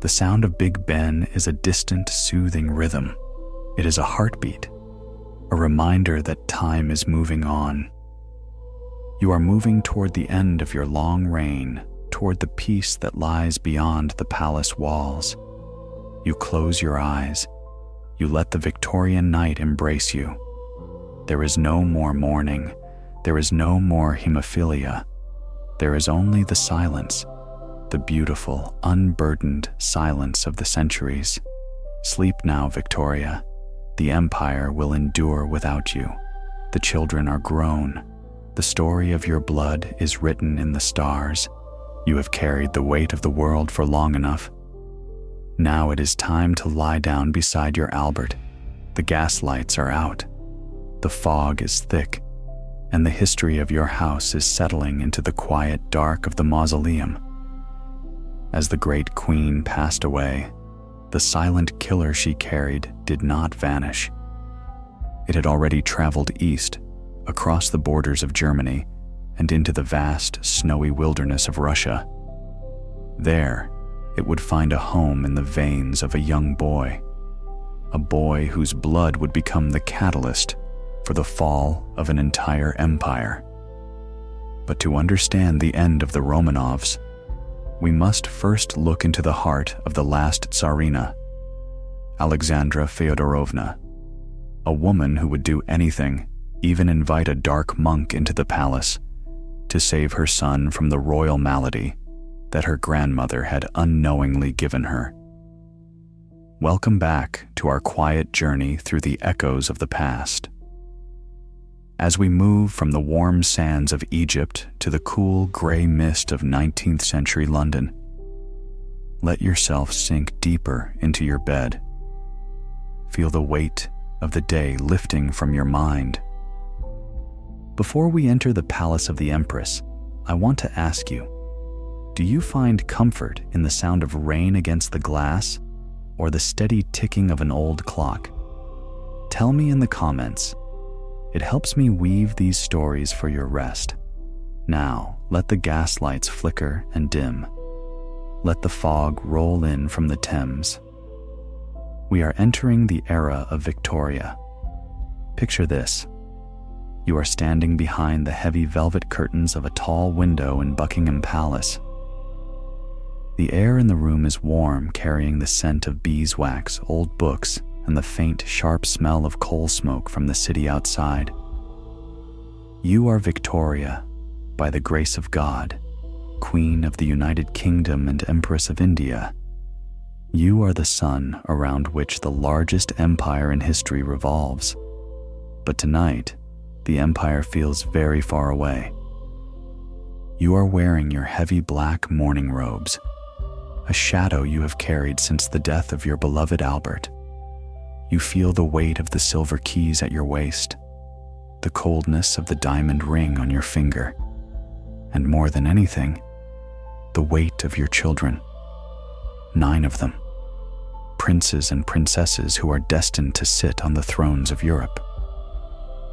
The sound of Big Ben is a distant, soothing rhythm. It is a heartbeat, a reminder that time is moving on. You are moving toward the end of your long reign, toward the peace that lies beyond the palace walls. You close your eyes. you let the Victorian night embrace you. There is no more mourning. There is no more hemophilia. There is only the silence, the beautiful, unburdened silence of the centuries. Sleep now, Victoria. The empire will endure without you. The children are grown. The story of your blood is written in the stars. You have carried the weight of the world for long enough. Now it is time to lie down beside your Albert. The gas lights are out. The fog is thick, and the history of your house is settling into the quiet dark of the mausoleum. As the great queen passed away, the silent killer she carried did not vanish. It had already traveled east, across the borders of Germany, and into the vast, snowy wilderness of Russia. There, it would find a home in the veins of a young boy, a boy whose blood would become the catalyst for the fall of an entire empire. But to understand the end of the Romanovs, we must first look into the heart of the last Tsarina, Alexandra Feodorovna, a woman who would do anything, even invite a dark monk into the palace, to save her son from the royal malady that her grandmother had unknowingly given her. Welcome back to our quiet journey through the echoes of the past. As we move from the warm sands of Egypt to the cool gray mist of 19th century London, let yourself sink deeper into your bed. Feel the weight of the day lifting from your mind. Before we enter the palace of the Empress, I want to ask you, do you find comfort in the sound of rain against the glass or the steady ticking of an old clock? Tell me in the comments. It helps me weave these stories for your rest. Now, let the gas lights flicker and dim. Let the fog roll in from the Thames. We are entering the era of Victoria. Picture this. You are standing behind the heavy velvet curtains of a tall window in Buckingham Palace. The air in the room is warm, carrying the scent of beeswax, old books, and the faint, sharp smell of coal smoke from the city outside. You are Victoria, by the grace of God, Queen of the United Kingdom and Empress of India. You are the sun around which the largest empire in history revolves. But tonight, the empire feels very far away. You are wearing your heavy black mourning robes, a shadow you have carried since the death of your beloved Albert. You feel the weight of the silver keys at your waist, the coldness of the diamond ring on your finger, and more than anything, the weight of your children. 9 of them, princes and princesses who are destined to sit on the thrones of Europe.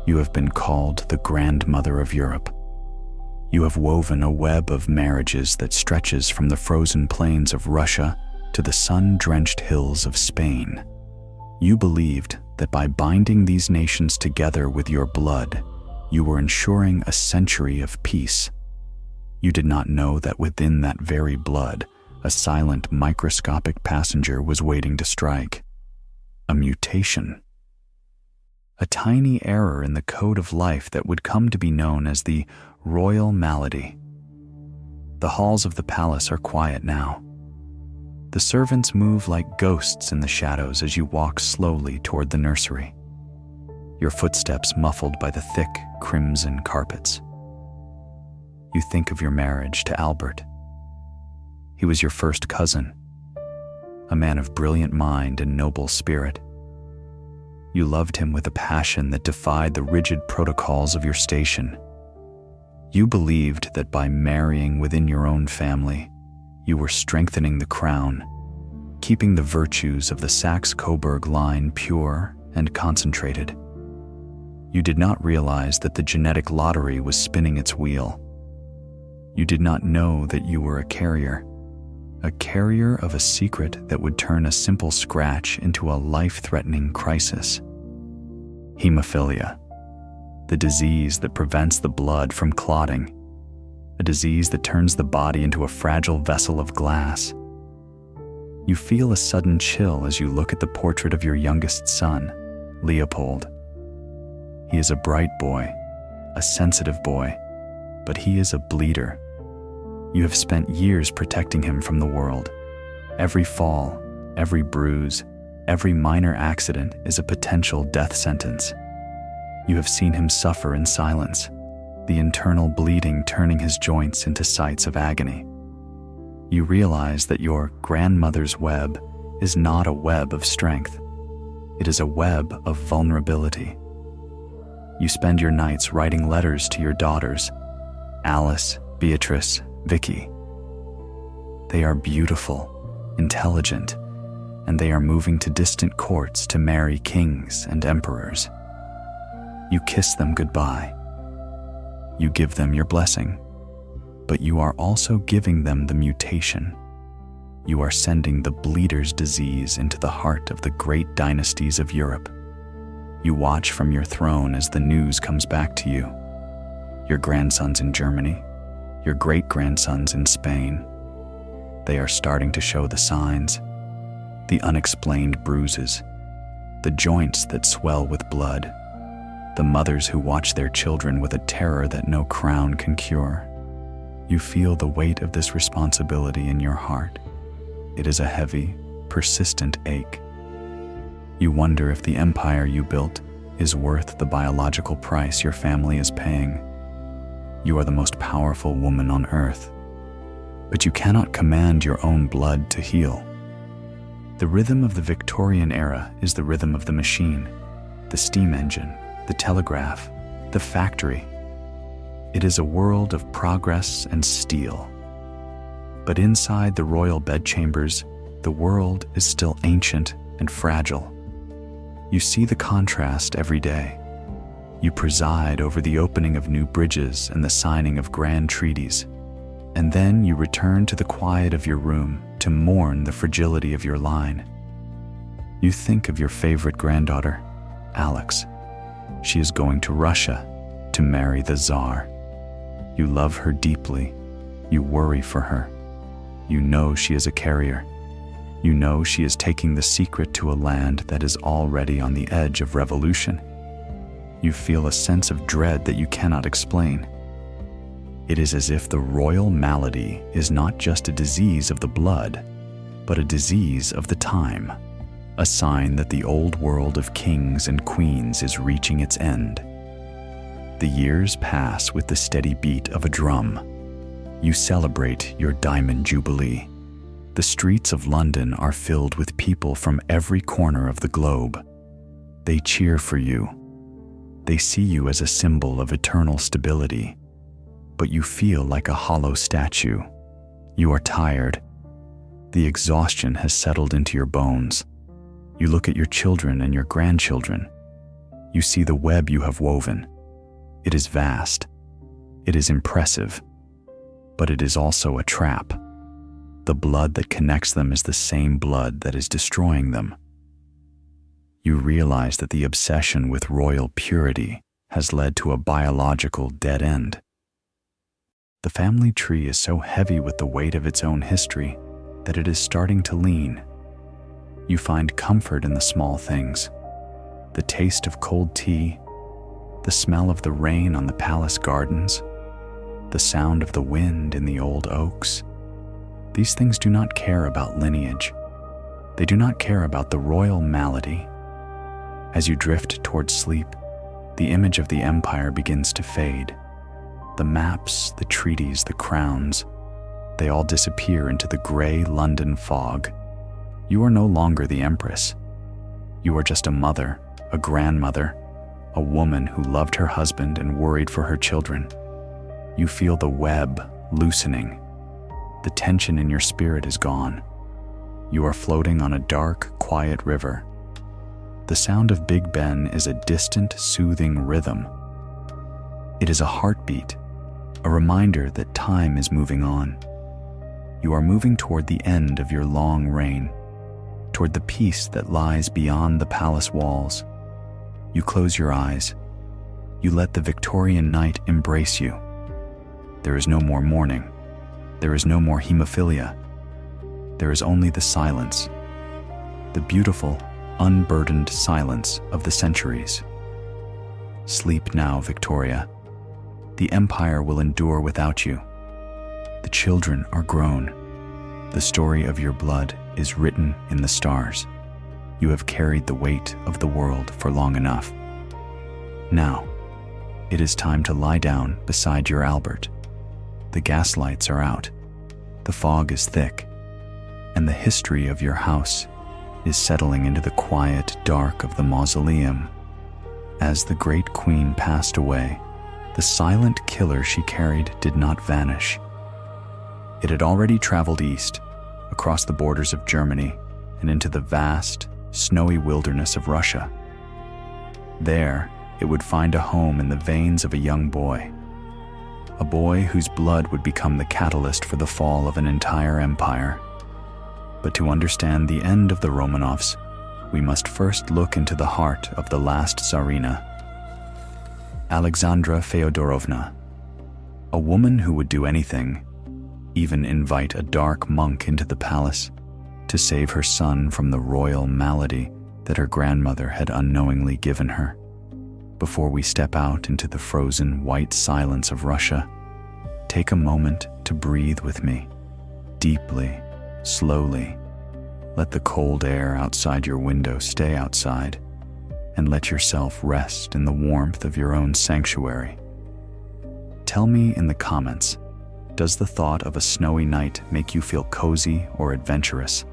You have been called the grandmother of Europe. You have woven a web of marriages that stretches from the frozen plains of Russia to the sun-drenched hills of Spain. You believed that by binding these nations together with your blood, you were ensuring a century of peace. You did not know that within that very blood, a silent microscopic passenger was waiting to strike. A mutation. A tiny error in the code of life that would come to be known as the Royal Malady. The halls of the palace are quiet now. The servants move like ghosts in the shadows as you walk slowly toward the nursery, your footsteps muffled by the thick, crimson carpets. You think of your marriage to Albert. He was your first cousin, a man of brilliant mind and noble spirit. You loved him with a passion that defied the rigid protocols of your station. You believed that by marrying within your own family, you were strengthening the crown, keeping the virtues of the Saxe-Coburg line pure and concentrated. You did not realize that the genetic lottery was spinning its wheel. You did not know that you were a carrier of a secret that would turn a simple scratch into a life-threatening crisis. Hemophilia, the disease that prevents the blood from clotting, a disease that turns the body into a fragile vessel of glass. You feel a sudden chill as you look at the portrait of your youngest son, Leopold. He is a bright boy, a sensitive boy, but he is a bleeder. You have spent years protecting him from the world. Every fall, every bruise, every minor accident is a potential death sentence. You have seen him suffer in silence, the internal bleeding turning his joints into sites of agony. You realize that your grandmother's web is not a web of strength. It is a web of vulnerability. You spend your nights writing letters to your daughters, Alice, Beatrice, Vicky. They are beautiful, intelligent, and they are moving to distant courts to marry kings and emperors. You kiss them goodbye. You give them your blessing, but you are also giving them the mutation. You are sending the bleeder's disease into the heart of the great dynasties of Europe. You watch from your throne as the news comes back to you. Your grandsons in Germany, your great-grandsons in Spain. They are starting to show the signs, the unexplained bruises, the joints that swell with blood, the mothers who watch their children with a terror that no crown can cure. You feel the weight of this responsibility in your heart. It is a heavy, persistent ache. You wonder if the empire you built is worth the biological price your family is paying. You are the most powerful woman on earth, but you cannot command your own blood to heal. The rhythm of the Victorian era is the rhythm of the machine, the steam engine, the telegraph, the factory. It is a world of progress and steel. But inside the royal bedchambers, the world is still ancient and fragile. You see the contrast every day. You preside over the opening of new bridges and the signing of grand treaties. And then you return to the quiet of your room to mourn the fragility of your line. You think of your favorite granddaughter, Alex. She is going to Russia to marry the Tsar. You love her deeply. You worry for her. You know she is a carrier. You know she is taking the secret to a land that is already on the edge of revolution. You feel a sense of dread that you cannot explain. It is as if the royal malady is not just a disease of the blood, but a disease of the time, a sign that the old world of kings and queens is reaching its end. The years pass with the steady beat of a drum. You celebrate your diamond jubilee. The streets of London are filled with people from every corner of the globe. They cheer for you. They see you as a symbol of eternal stability, but you feel like a hollow statue. You are tired. The exhaustion has settled into your bones. You look at your children and your grandchildren. You see the web you have woven. It is vast. It is impressive. But it is also a trap. The blood that connects them is the same blood that is destroying them. You realize that the obsession with royal purity has led to a biological dead end. The family tree is so heavy with the weight of its own history that it is starting to lean. You find comfort in the small things, the taste of cold tea, the smell of the rain on the palace gardens, the sound of the wind in the old oaks. These things do not care about lineage. They do not care about the royal malady. As you drift towards sleep, the image of the empire begins to fade. The maps, the treaties, the crowns, they all disappear into the gray London fog. You are no longer the empress. You are just a mother, a grandmother, a woman who loved her husband and worried for her children. You feel the web loosening. The tension in your spirit is gone. You are floating on a dark, quiet river. The sound of Big Ben is a distant, soothing rhythm. It is a heartbeat, a reminder that time is moving on. You are moving toward the end of your long reign, toward the peace that lies beyond the palace walls. You close your eyes. You let the Victorian night embrace you. There is no more mourning. There is no more hemophilia. there is only the silence, the beautiful, unburdened silence of the centuries. Sleep now, Victoria. The empire will endure without you. The children are grown. The story of your blood is written in the stars. You have carried the weight of the world for long enough. Now, it is time to lie down beside your Albert. The gas lights are out. The fog is thick, and the history of your house is settling into the quiet dark of the mausoleum. As the great queen passed away, the silent killer she carried did not vanish. It had already traveled east, across the borders of Germany, and into the vast, snowy wilderness of Russia. There, it would find a home in the veins of a young boy, a boy whose blood would become the catalyst for the fall of an entire empire. But to understand the end of the Romanovs, we must first look into the heart of the last Tsarina, Alexandra Feodorovna, a woman who would do anything, even invite a dark monk into the palace to save her son from the royal malady that her grandmother had unknowingly given her. Before we step out into the frozen white silence of Russia, take a moment to breathe with me, deeply, slowly. Let the cold air outside your window stay outside, and let yourself rest in the warmth of your own sanctuary. Tell me in the comments, does the thought of a snowy night make you feel cozy or adventurous?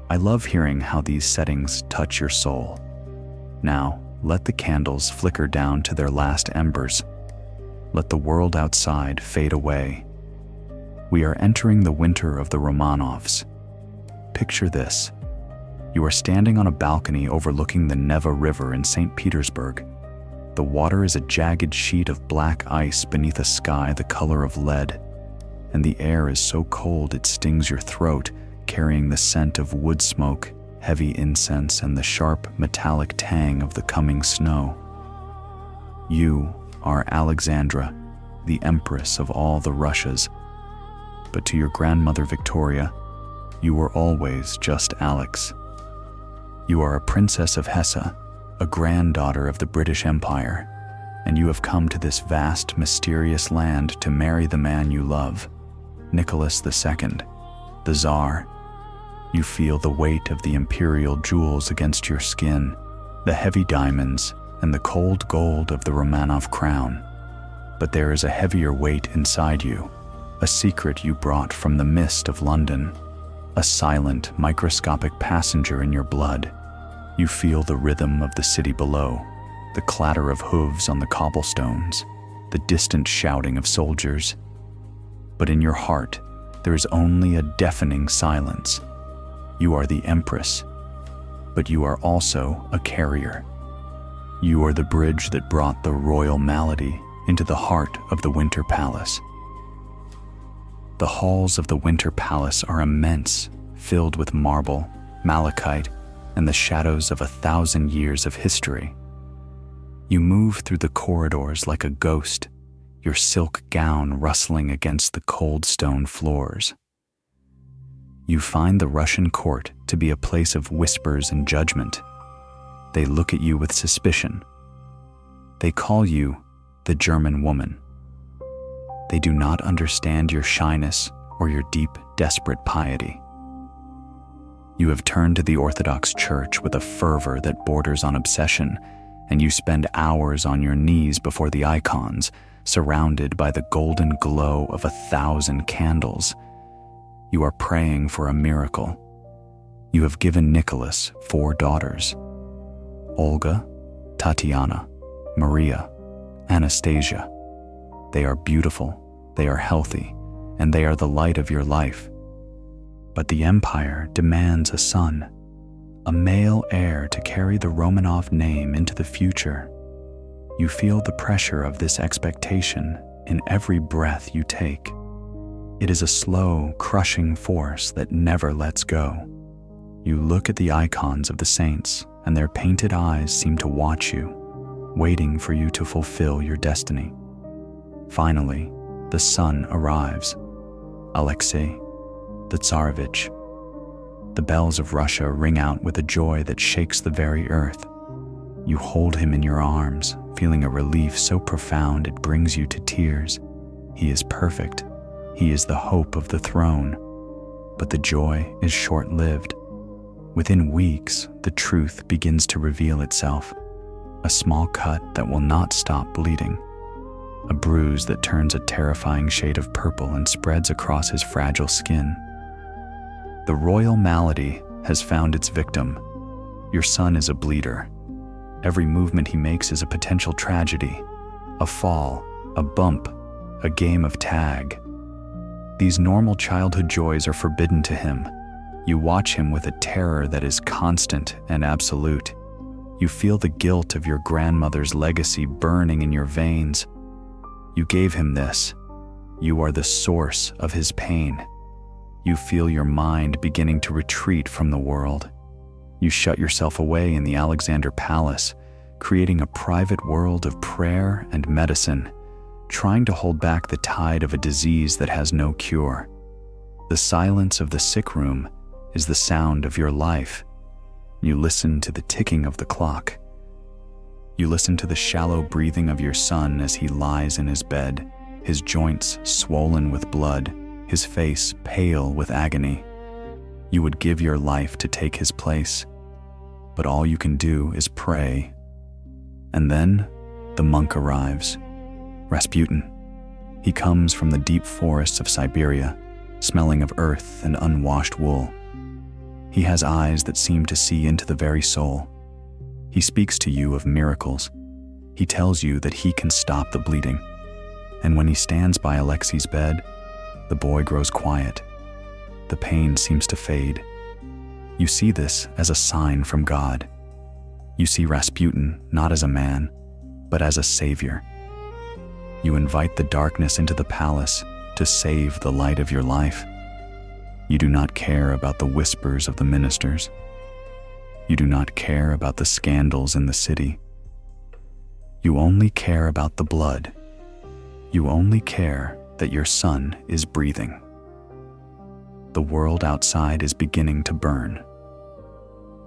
I love hearing how these settings touch your soul. Now, let the candles flicker down to their last embers. Let the world outside fade away. We are entering the winter of the Romanovs. Picture this. You are standing on a balcony overlooking the Neva River in St. Petersburg. The water is a jagged sheet of black ice beneath a sky the color of lead, and the air is so cold it stings your throat, carrying the scent of wood smoke, heavy incense, and the sharp, metallic tang of the coming snow. You are Alexandra, the empress of all the Russias. But to your grandmother Victoria, you were always just Alex. You are a princess of Hesse, a granddaughter of the British Empire, and you have come to this vast, mysterious land to marry the man you love, Nicholas II, the Tsar. You feel the weight of the imperial jewels against your skin, the heavy diamonds, and the cold gold of the Romanov crown. But there is a heavier weight inside you, a secret you brought from the mist of London, a silent, microscopic passenger in your blood. You feel the rhythm of the city below, the clatter of hooves on the cobblestones, the distant shouting of soldiers. But in your heart, there is only a deafening silence. You are the empress, but you are also a carrier. You are the bridge that brought the royal malady into the heart of the Winter Palace. The halls of the Winter Palace are immense, filled with marble, malachite, and the shadows of 1,000 years of history. You move through the corridors like a ghost, your silk gown rustling against the cold stone floors. You find the Russian court to be a place of whispers and judgment. They look at you with suspicion. They call you the German woman. They do not understand your shyness or your deep, desperate piety. You have turned to the Orthodox Church with a fervor that borders on obsession, and you spend hours on your knees before the icons, surrounded by the golden glow of 1,000 candles. You are praying for a miracle. You have given Nicholas 4 daughters: Olga, Tatiana, Maria, Anastasia. They are beautiful, they are healthy, and they are the light of your life. But the empire demands a son, a male heir to carry the Romanov name into the future. You feel the pressure of this expectation in every breath you take. It is a slow, crushing force that never lets go. You look at the icons of the saints, and their painted eyes seem to watch you, waiting for you to fulfill your destiny. Finally, the son arrives. Alexei, the Tsarevich. The bells of Russia ring out with a joy that shakes the very earth. You hold him in your arms, feeling a relief so profound it brings you to tears. He is perfect. He is the hope of the throne. But the joy is short-lived. Within weeks, the truth begins to reveal itself. A small cut that will not stop bleeding. A bruise that turns a terrifying shade of purple and spreads across his fragile skin. The royal malady has found its victim. Your son is a bleeder. Every movement he makes is a potential tragedy. A fall, a bump, a game of tag. These normal childhood joys are forbidden to him. You watch him with a terror that is constant and absolute. You feel the guilt of your grandmother's legacy burning in your veins. You gave him this. You are the source of his pain. You feel your mind beginning to retreat from the world. You shut yourself away in the Alexandra Palace, creating a private world of prayer and medicine, trying to hold back the tide of a disease that has no cure. The silence of the sick room is the sound of your life. You listen to the ticking of the clock. You listen to the shallow breathing of your son as he lies in his bed, his joints swollen with blood, his face pale with agony. You would give your life to take his place, but all you can do is pray. And then the monk arrives, Rasputin. He comes from the deep forests of Siberia, smelling of earth and unwashed wool. He has eyes that seem to see into the very soul. He speaks to you of miracles. He tells you that he can stop the bleeding. And when he stands by Alexei's bed, the boy grows quiet. The pain seems to fade. You see this as a sign from God. You see Rasputin not as a man, but as a savior. You invite the darkness into the palace to save the light of your life. You do not care about the whispers of the ministers. You do not care about the scandals in the city. You only care about the blood. You only care that your son is breathing. The world outside is beginning to burn.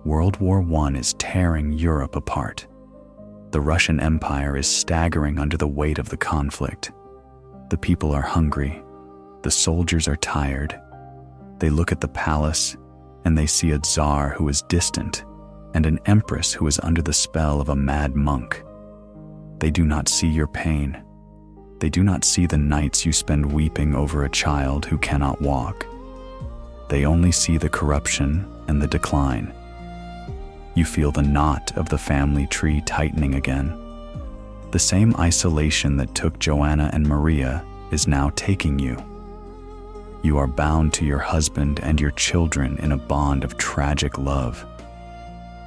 World War I is tearing Europe apart. The Russian Empire is staggering under the weight of the conflict. The people are hungry. The soldiers are tired. They look at the palace and they see a Tsar who is distant and an empress who is under the spell of a mad monk. They do not see your pain. They do not see the nights you spend weeping over a child who cannot walk. They only see the corruption and the decline. You feel the knot of the family tree tightening again. The same isolation that took Joanna and Maria is now taking you. You are bound to your husband and your children in a bond of tragic love.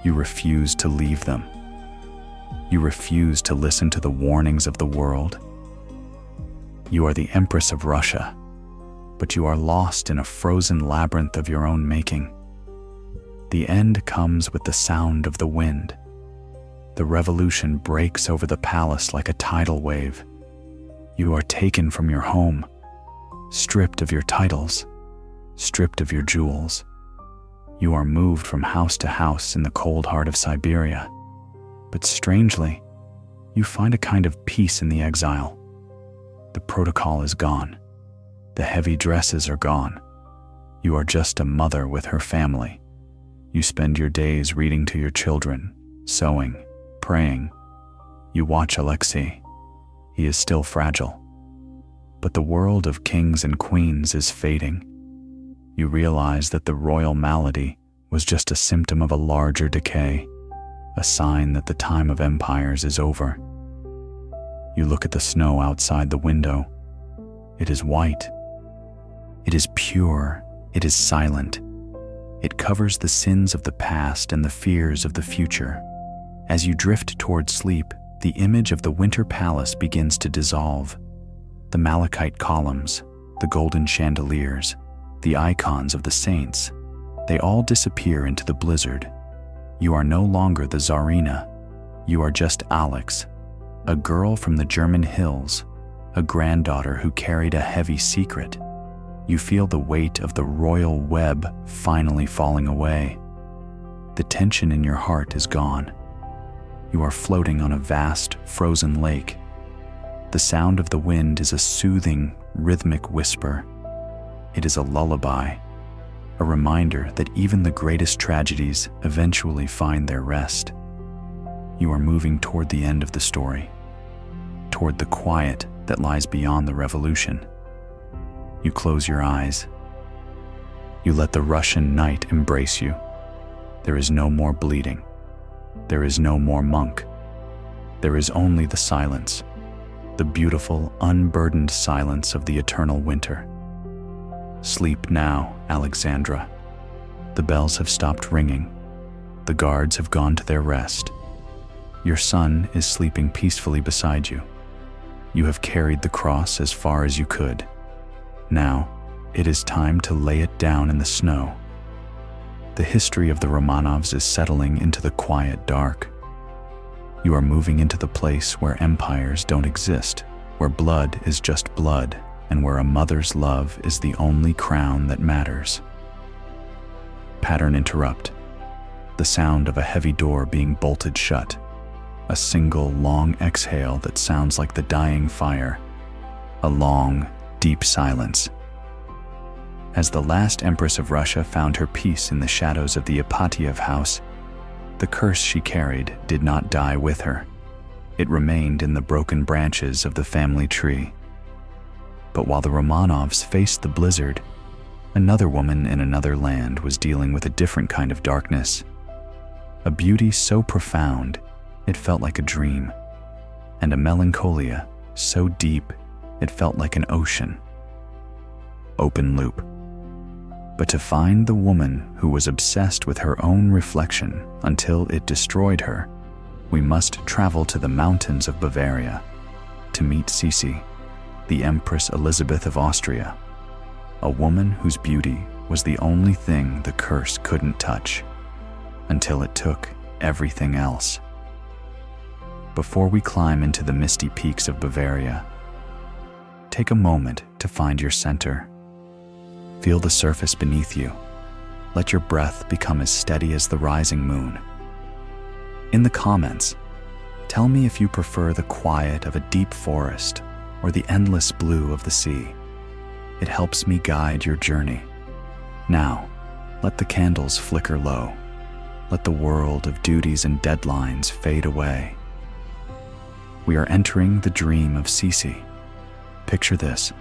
You refuse to leave them. You refuse to listen to the warnings of the world. You are the Empress of Russia, but you are lost in a frozen labyrinth of your own making. The end comes with the sound of the wind. The revolution breaks over the palace like a tidal wave. You are taken from your home, stripped of your titles, stripped of your jewels. You are moved from house to house in the cold heart of Siberia. But strangely, you find a kind of peace in the exile. The protocol is gone. The heavy dresses are gone. You are just a mother with her family. You spend your days reading to your children, sewing, praying. You watch Alexei. He is still fragile. But the world of kings and queens is fading. You realize that the royal malady was just a symptom of a larger decay, a sign that the time of empires is over. You look at the snow outside the window. It is white. It is pure. It is silent. It covers the sins of the past and the fears of the future. As you drift toward sleep, the image of the winter palace begins to dissolve. The malachite columns, the golden chandeliers, the icons of the saints, they all disappear into the blizzard. You are no longer the Tsarina. You are just Alex, a girl from the German hills, a granddaughter who carried a heavy secret. You feel the weight of the royal web finally falling away. The tension in your heart is gone. You are floating on a vast, frozen lake. The sound of the wind is a soothing, rhythmic whisper. It is a lullaby, a reminder that even the greatest tragedies eventually find their rest. You are moving toward the end of the story, toward the quiet that lies beyond the revolution. You close your eyes. You let the Russian night embrace you. There is no more bleeding. There is no more monk. There is only the silence, the beautiful, unburdened silence of the eternal winter. Sleep now, Alexandra. The bells have stopped ringing. The guards have gone to their rest. Your son is sleeping peacefully beside you. You have carried the cross as far as you could. Now, it is time to lay it down in the snow. The history of the Romanovs is settling into the quiet dark. You are moving into the place where empires don't exist, where blood is just blood, and where a mother's love is the only crown that matters. Pattern interrupt. The sound of a heavy door being bolted shut. A single long exhale that sounds like the dying fire. A long, deep silence. As the last Empress of Russia found her peace in the shadows of the Ipatiev house, the curse she carried did not die with her. It remained in the broken branches of the family tree. But while the Romanovs faced the blizzard, another woman in another land was dealing with a different kind of darkness. A beauty so profound, it felt like a dream, and a melancholia so deep, it felt like an ocean. Open loop. But to find the woman who was obsessed with her own reflection until it destroyed her, we must travel to the mountains of Bavaria to meet Sisi, the Empress Elizabeth of Austria, a woman whose beauty was the only thing the curse couldn't touch, until it took everything else. Before we climb into the misty peaks of Bavaria, take a moment to find your center. Feel the surface beneath you. Let your breath become as steady as the rising moon. In the comments, tell me if you prefer the quiet of a deep forest or the endless blue of the sea. It helps me guide your journey. Now, let the candles flicker low. Let the world of duties and deadlines fade away. We are entering the dream of Sisi. Picture this.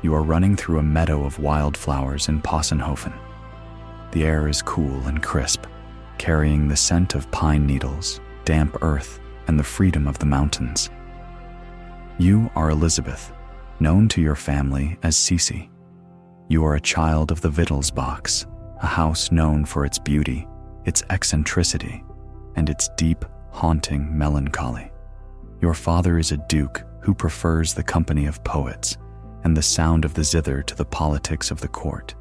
You are running through a meadow of wildflowers in Possenhofen. The air is cool and crisp, carrying the scent of pine needles, damp earth, and the freedom of the mountains. You are Elizabeth, known to your family as Sisi. You are a child of the Wittelsbachs, a house known for its beauty, its eccentricity, and its deep, haunting melancholy. Your father is a duke who prefers the company of poets and the sound of the zither to the politics of the court.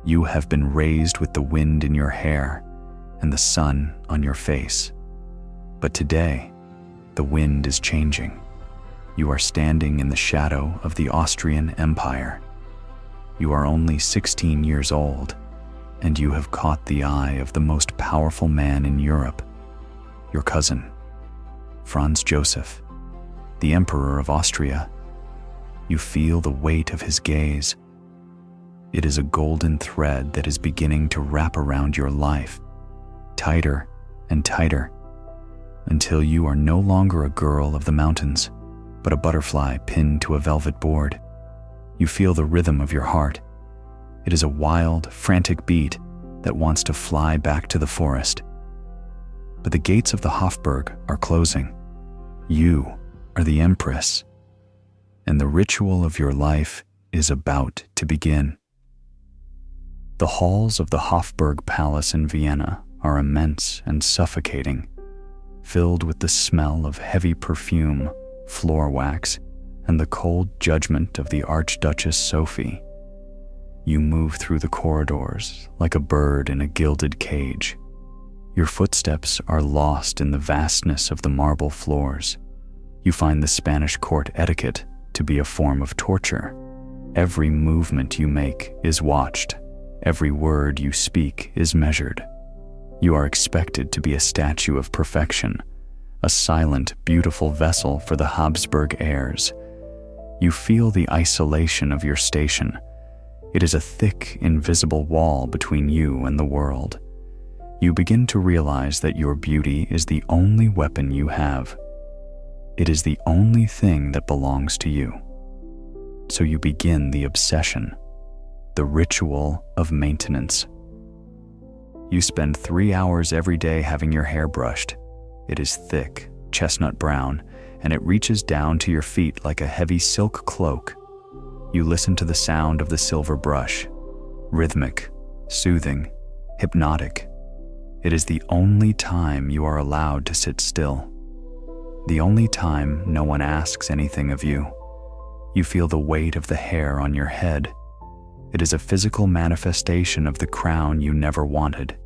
You have been raised with the wind in your hair and the sun on your face. But today, the wind is changing. You are standing in the shadow of the Austrian Empire. You are only 16 years old, and you have caught the eye of the most powerful man in Europe, your cousin, Franz Joseph, the Emperor of Austria. You feel the weight of his gaze. It is a golden thread that is beginning to wrap around your life, tighter and tighter, until you are no longer a girl of the mountains, but a butterfly pinned to a velvet board. You feel the rhythm of your heart. It is a wild, frantic beat that wants to fly back to the forest. But the gates of the Habsburg are closing. You are the Empress, and the ritual of your life is about to begin. The halls of the Hofburg Palace in Vienna are immense and suffocating, filled with the smell of heavy perfume, floor wax, and the cold judgment of the Archduchess Sophie. You move through the corridors like a bird in a gilded cage. Your footsteps are lost in the vastness of the marble floors. You find the Spanish court etiquette to be a form of torture. Every movement you make is watched. Every word you speak is measured. You are expected to be a statue of perfection, a silent, beautiful vessel for the Habsburg heirs. You feel the isolation of your station. It is a thick, invisible wall between you and the world. You begin to realize that your beauty is the only weapon you have. It is the only thing that belongs to you. So you begin the obsession, the ritual of maintenance. You spend 3 hours every day having your hair brushed. It is thick, chestnut brown, and it reaches down to your feet like a heavy silk cloak. You listen to the sound of the silver brush, rhythmic, soothing, hypnotic. It is the only time you are allowed to sit still. The only time no one asks anything of you. You feel the weight of the hair on your head. It is a physical manifestation of the crown you never wanted.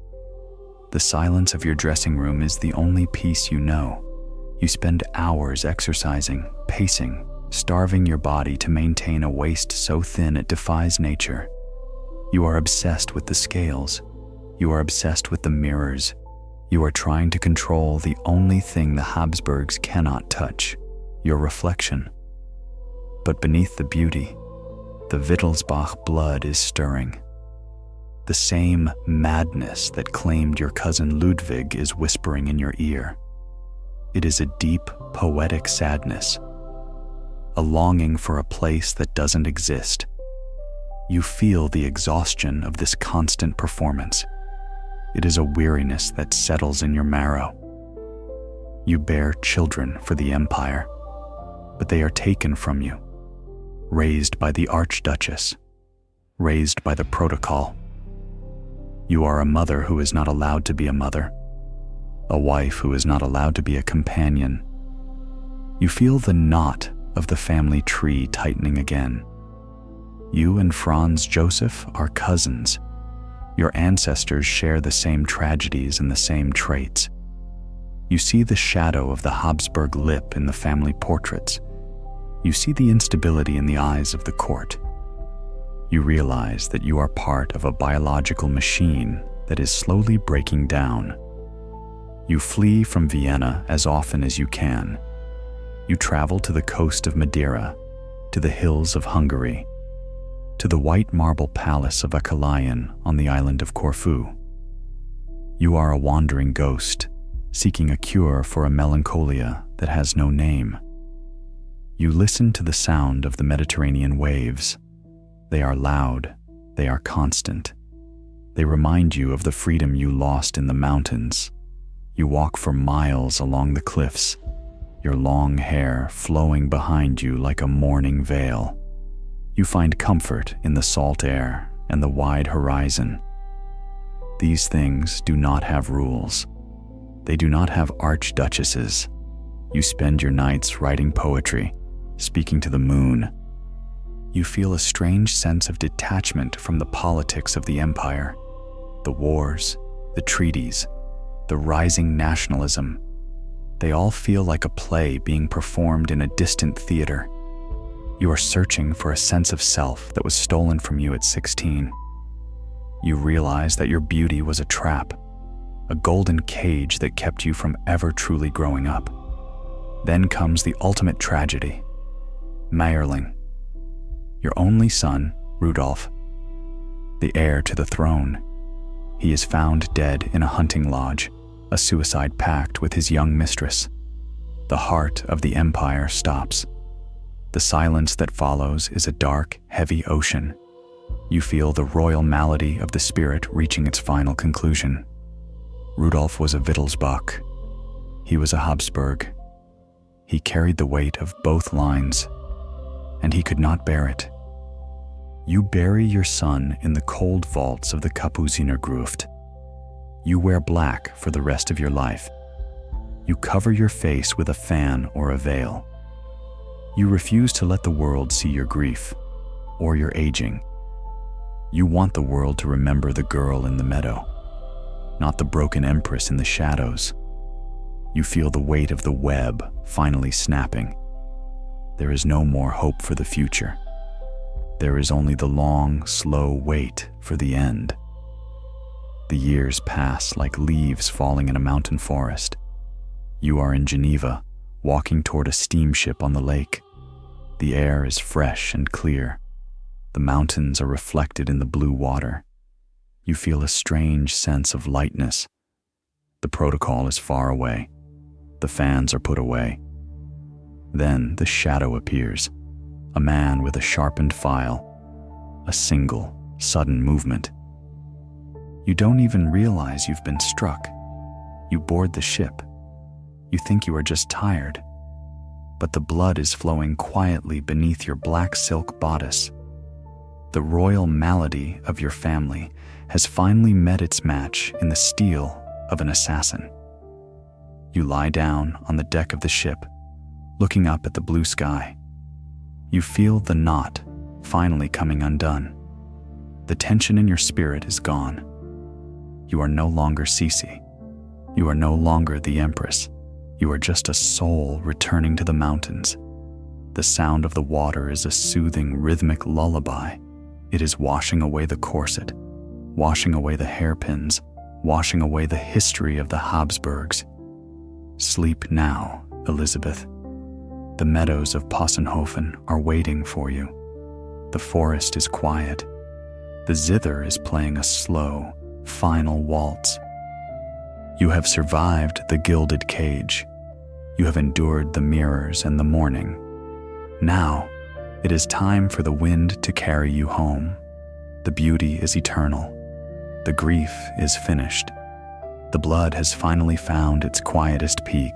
The silence of your dressing room is the only peace you know. You spend hours exercising, pacing, starving your body to maintain a waist so thin it defies nature. You are obsessed with the scales. You are obsessed with the mirrors. You are trying to control the only thing the Habsburgs cannot touch, your reflection. But beneath the beauty, the Wittelsbach blood is stirring. The same madness that claimed your cousin Ludwig is whispering in your ear. It is a deep, poetic sadness, a longing for a place that doesn't exist. You feel the exhaustion of this constant performance. It is a weariness that settles in your marrow. You bear children for the empire, but they are taken from you, raised by the Archduchess, raised by the protocol. You are a mother who is not allowed to be a mother, a wife who is not allowed to be a companion. You feel the knot of the family tree tightening again. You and Franz Joseph are cousins. Your ancestors share the same tragedies and the same traits. You see the shadow of the Habsburg lip in the family portraits. You see the instability in the eyes of the court. You realize that you are part of a biological machine that is slowly breaking down. You flee from Vienna as often as you can. You travel to the coast of Madeira, to the hills of Hungary, to the white marble palace of Akalayan on the island of Corfu. You are a wandering ghost, seeking a cure for a melancholia that has no name. You listen to the sound of the Mediterranean waves. They are loud, they are constant. They remind you of the freedom you lost in the mountains. You walk for miles along the cliffs, your long hair flowing behind you like a mourning veil. You find comfort in the salt air and the wide horizon. These things do not have rules. They do not have archduchesses. You spend your nights writing poetry, speaking to the moon. You feel a strange sense of detachment from the politics of the empire, the wars, the treaties, the rising nationalism. They all feel like a play being performed in a distant theater. You are searching for a sense of self that was stolen from you at 16. You realize that your beauty was a trap, a golden cage that kept you from ever truly growing up. Then comes the ultimate tragedy. Mayerling, your only son, Rudolf, the heir to the throne. He is found dead in a hunting lodge, a suicide pact with his young mistress. The heart of the empire stops. The silence that follows is a dark, heavy ocean. You feel the royal malady of the spirit reaching its final conclusion. Rudolf was a Wittelsbach. He was a Habsburg. He carried the weight of both lines, and he could not bear it. You bury your son in the cold vaults of the Kapuziner Gruft. You wear black for the rest of your life. You cover your face with a fan or a veil. You refuse to let the world see your grief or your aging. You want the world to remember the girl in the meadow, not the broken empress in the shadows. You feel the weight of the web finally snapping. There is no more hope for the future. There is only the long, slow wait for the end. The years pass like leaves falling in a mountain forest. You are in Geneva, walking toward a steamship on the lake. The air is fresh and clear. The mountains are reflected in the blue water. You feel a strange sense of lightness. The protocol is far away. The fans are put away. Then the shadow appears, a man with a sharpened file, a single, sudden movement. You don't even realize you've been struck. You board the ship. You think you are just tired, but the blood is flowing quietly beneath your black silk bodice. The royal malady of your family has finally met its match in the steel of an assassin. You lie down on the deck of the ship, looking up at the blue sky. You feel the knot finally coming undone. The tension in your spirit is gone. You are no longer Sisi. You are no longer the Empress. You are just a soul returning to the mountains. The sound of the water is a soothing, rhythmic lullaby. It is washing away the corset, washing away the hairpins, washing away the history of the Habsburgs. Sleep now, Elizabeth. The meadows of Possenhofen are waiting for you. The forest is quiet. The zither is playing a slow, final waltz. You have survived the gilded cage. You have endured the mirrors and the mourning. Now, it is time for the wind to carry you home. The beauty is eternal. The grief is finished. The blood has finally found its quietest peak.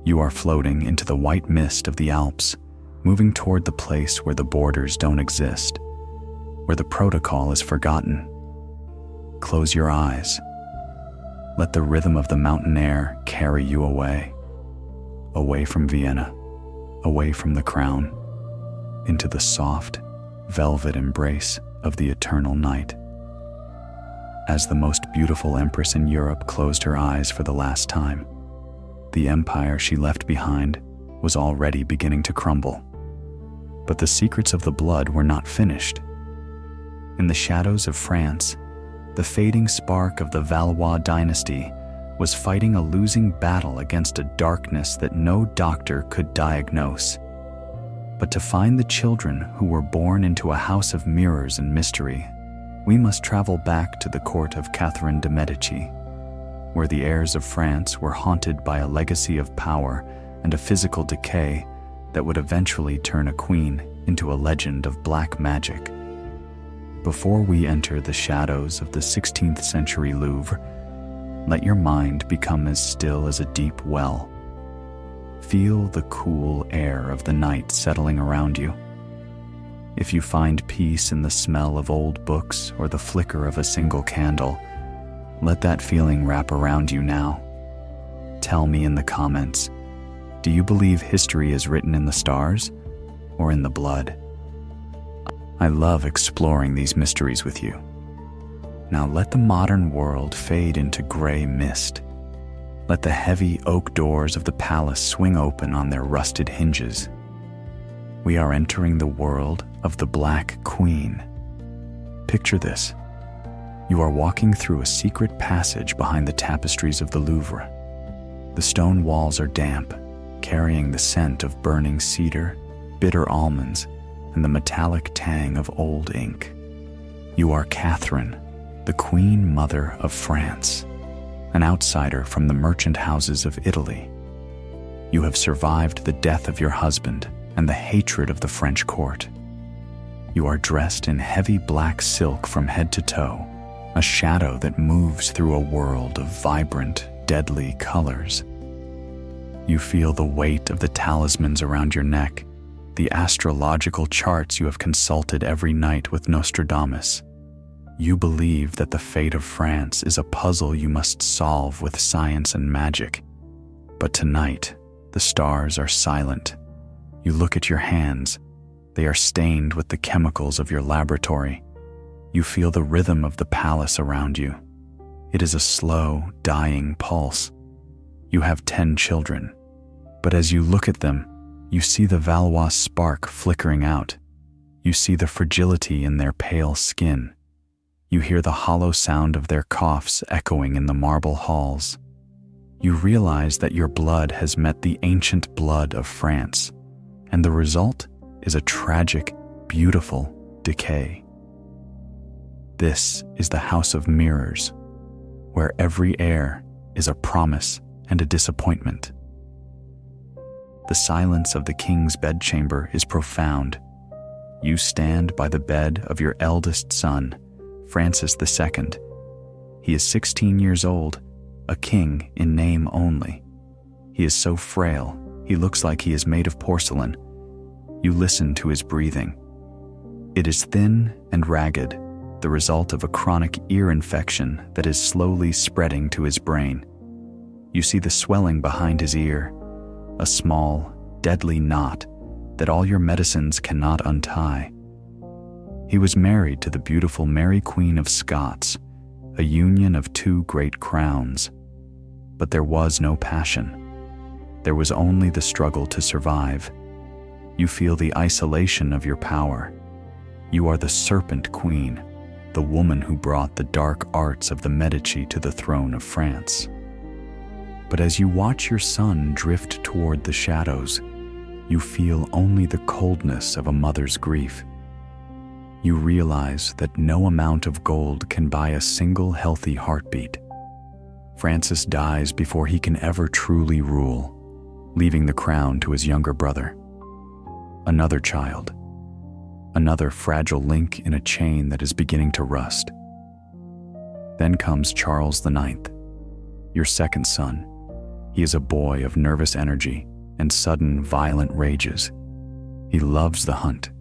You are floating into the white mist of the Alps, moving toward the place where the borders don't exist, where the protocol is forgotten. Close your eyes. Let the rhythm of the mountain air carry you away, away from Vienna, away from the crown, into the soft, velvet embrace of the eternal night. As the most beautiful empress in Europe closed her eyes for the last time, the empire she left behind was already beginning to crumble. But the secrets of the blood were not finished. In the shadows of France, the fading spark of the Valois dynasty was fighting a losing battle against a darkness that no doctor could diagnose. But to find the children who were born into a house of mirrors and mystery, we must travel back to the court of Catherine de' Medici, where the heirs of France were haunted by a legacy of power and a physical decay that would eventually turn a queen into a legend of black magic. Before we enter the shadows of the 16th century Louvre, let your mind become as still as a deep well. Feel the cool air of the night settling around you. If you find peace in the smell of old books or the flicker of a single candle, let that feeling wrap around you now. Tell me in the comments, do you believe history is written in the stars or in the blood? I love exploring these mysteries with you. Now let the modern world fade into gray mist. Let the heavy oak doors of the palace swing open on their rusted hinges. We are entering the world of the Black Queen. Picture this. You are walking through a secret passage behind the tapestries of the Louvre. The stone walls are damp, carrying the scent of burning cedar, bitter almonds, and the metallic tang of old ink. You are Catherine, the Queen Mother of France, an outsider from the merchant houses of Italy. You have survived the death of your husband and the hatred of the French court. You are dressed in heavy black silk from head to toe, a shadow that moves through a world of vibrant, deadly colors. You feel the weight of the talismans around your neck, the astrological charts you have consulted every night with Nostradamus. You believe that the fate of France is a puzzle you must solve with science and magic. But tonight, the stars are silent. You look at your hands. They are stained with the chemicals of your laboratory. You feel the rhythm of the palace around you. It is a slow, dying pulse. You have 10 children, but as you look at them, you see the Valois spark flickering out. You see the fragility in their pale skin. You hear the hollow sound of their coughs echoing in the marble halls. You realize that your blood has met the ancient blood of France, and the result is a tragic, beautiful decay. This is the House of Mirrors, where every heir is a promise and a disappointment. The silence of the king's bedchamber is profound. You stand by the bed of your eldest son, Francis II. He is 16 years old, a king in name only. He is so frail, he looks like he is made of porcelain. You listen to his breathing. It is thin and ragged, the result of a chronic ear infection that is slowly spreading to his brain. You see the swelling behind his ear, a small, deadly knot that all your medicines cannot untie. He was married to the beautiful Mary Queen of Scots, a union of two great crowns. But there was no passion. There was only the struggle to survive. You feel the isolation of your power. You are the Serpent Queen, the woman who brought the dark arts of the Medici to the throne of France. But as you watch your son drift toward the shadows, you feel only the coldness of a mother's grief. You realize that no amount of gold can buy a single healthy heartbeat. Francis dies before he can ever truly rule, leaving the crown to his younger brother. Another child, another fragile link in a chain that is beginning to rust. Then comes Charles IX, your second son. He is a boy of nervous energy and sudden violent rages. He loves the hunt.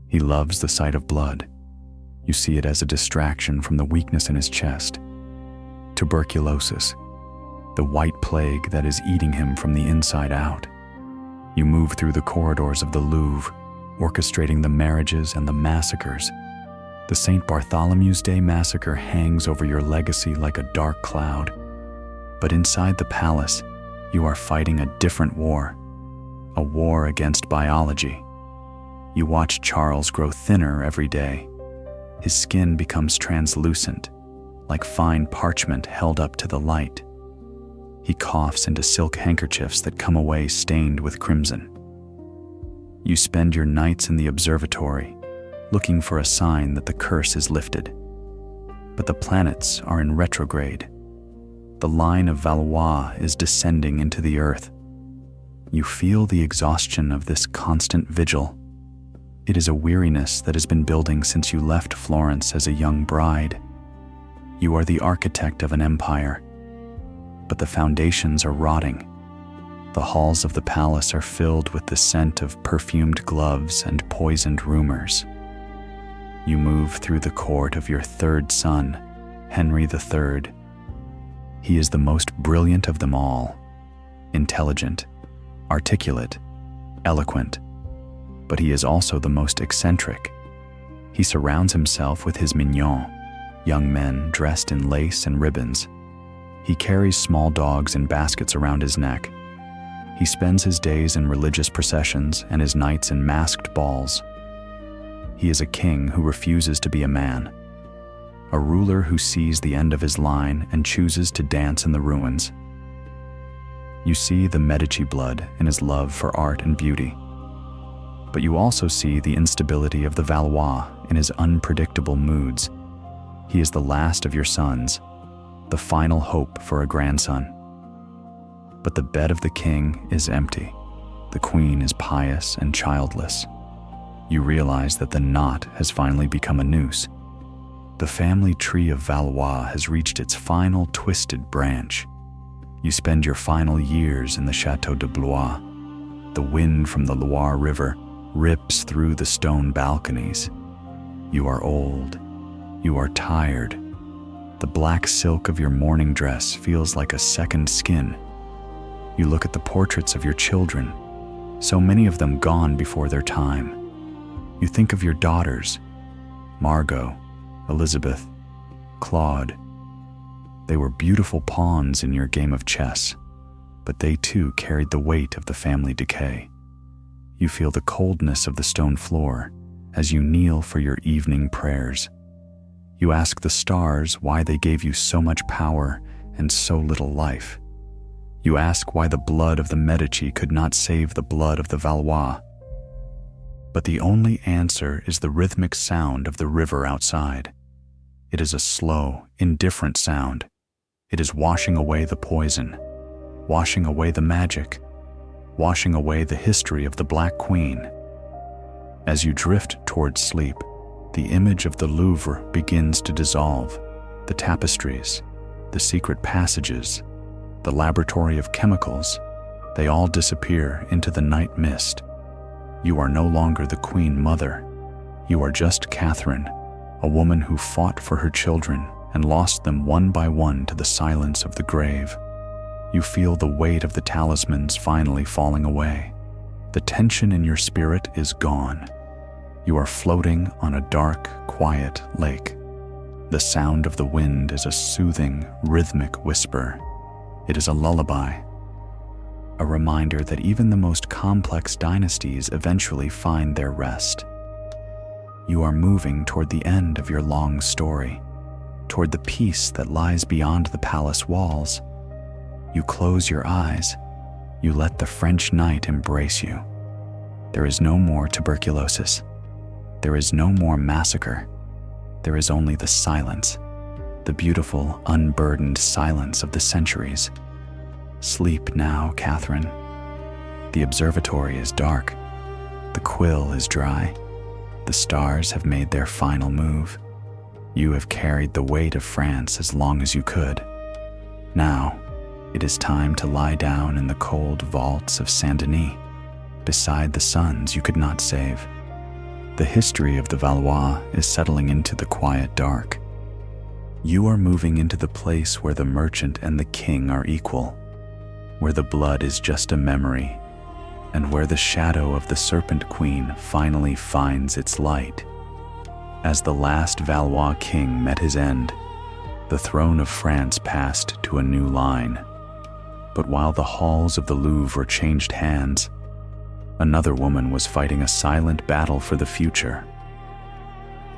He loves the sight of blood. You see it as a distraction from the weakness in his chest. Tuberculosis, the white plague that is eating him from the inside out. You move through the corridors of the Louvre, orchestrating the marriages and the massacres. The St. Bartholomew's Day massacre hangs over your legacy like a dark cloud. But inside the palace, you are fighting a different war, a war against biology. You watch Charles grow thinner every day. His skin becomes translucent, like fine parchment held up to the light. He coughs into silk handkerchiefs that come away stained with crimson. You spend your nights in the observatory, looking for a sign that the curse is lifted. But the planets are in retrograde. The line of Valois is descending into the earth. You feel the exhaustion of this constant vigil. It is a weariness that has been building since you left Florence as a young bride. You are the architect of an empire, but the foundations are rotting. The halls of the palace are filled with the scent of perfumed gloves and poisoned rumors. You move through the court of your third son, Henry III. He is the most brilliant of them all, intelligent, articulate, eloquent, but he is also the most eccentric. He surrounds himself with his mignons, young men dressed in lace and ribbons. He carries small dogs in baskets around his neck. He spends his days in religious processions and his nights in masked balls. He is a king who refuses to be a man, a ruler who sees the end of his line and chooses to dance in the ruins. You see the Medici blood in his love for art and beauty, but you also see the instability of the Valois in his unpredictable moods. He is the last of your sons, the final hope for a grandson. But the bed of the king is empty. The queen is pious and childless. You realize that the knot has finally become a noose. The family tree of Valois has reached its final twisted branch. You spend your final years in the Château de Blois. The wind from the Loire River rips through the stone balconies. You are old. You are tired. The black silk of your mourning dress feels like a second skin. You look at the portraits of your children, so many of them gone before their time. You think of your daughters, Margot, Elizabeth, Claude. They were beautiful pawns in your game of chess, but they too carried the weight of the family decay. You feel the coldness of the stone floor as you kneel for your evening prayers. You ask the stars why they gave you so much power and so little life. You ask why the blood of the Medici could not save the blood of the Valois. But the only answer is the rhythmic sound of the river outside. It is a slow, indifferent sound. It is washing away the poison, washing away the magic, washing away the history of the Black Queen. As you drift towards sleep, the image of the Louvre begins to dissolve. The tapestries, the secret passages, the laboratory of chemicals, they all disappear into the night mist. You are no longer the Queen Mother. You are just Catherine, a woman who fought for her children and lost them one by one to the silence of the grave. You feel the weight of the talismans finally falling away. The tension in your spirit is gone. You are floating on a dark, quiet lake. The sound of the wind is a soothing, rhythmic whisper. It is a lullaby, a reminder that even the most complex dynasties eventually find their rest. You are moving toward the end of your long story, toward the peace that lies beyond the palace walls. You close your eyes. You let the French night embrace you. There is no more tuberculosis. There is no more massacre. There is only the silence, the beautiful, unburdened silence of the centuries. Sleep now, Catherine. The observatory is dark. The quill is dry. The stars have made their final move. You have carried the weight of France as long as you could. Now, it is time to lie down in the cold vaults of Saint-Denis, beside the sons you could not save. The history of the Valois is settling into the quiet dark. You are moving into the place where the merchant and the king are equal, where the blood is just a memory, and where the shadow of the Serpent Queen finally finds its light. As the last Valois king met his end, the throne of France passed to a new line. But while the halls of the Louvre changed hands, another woman was fighting a silent battle for the future.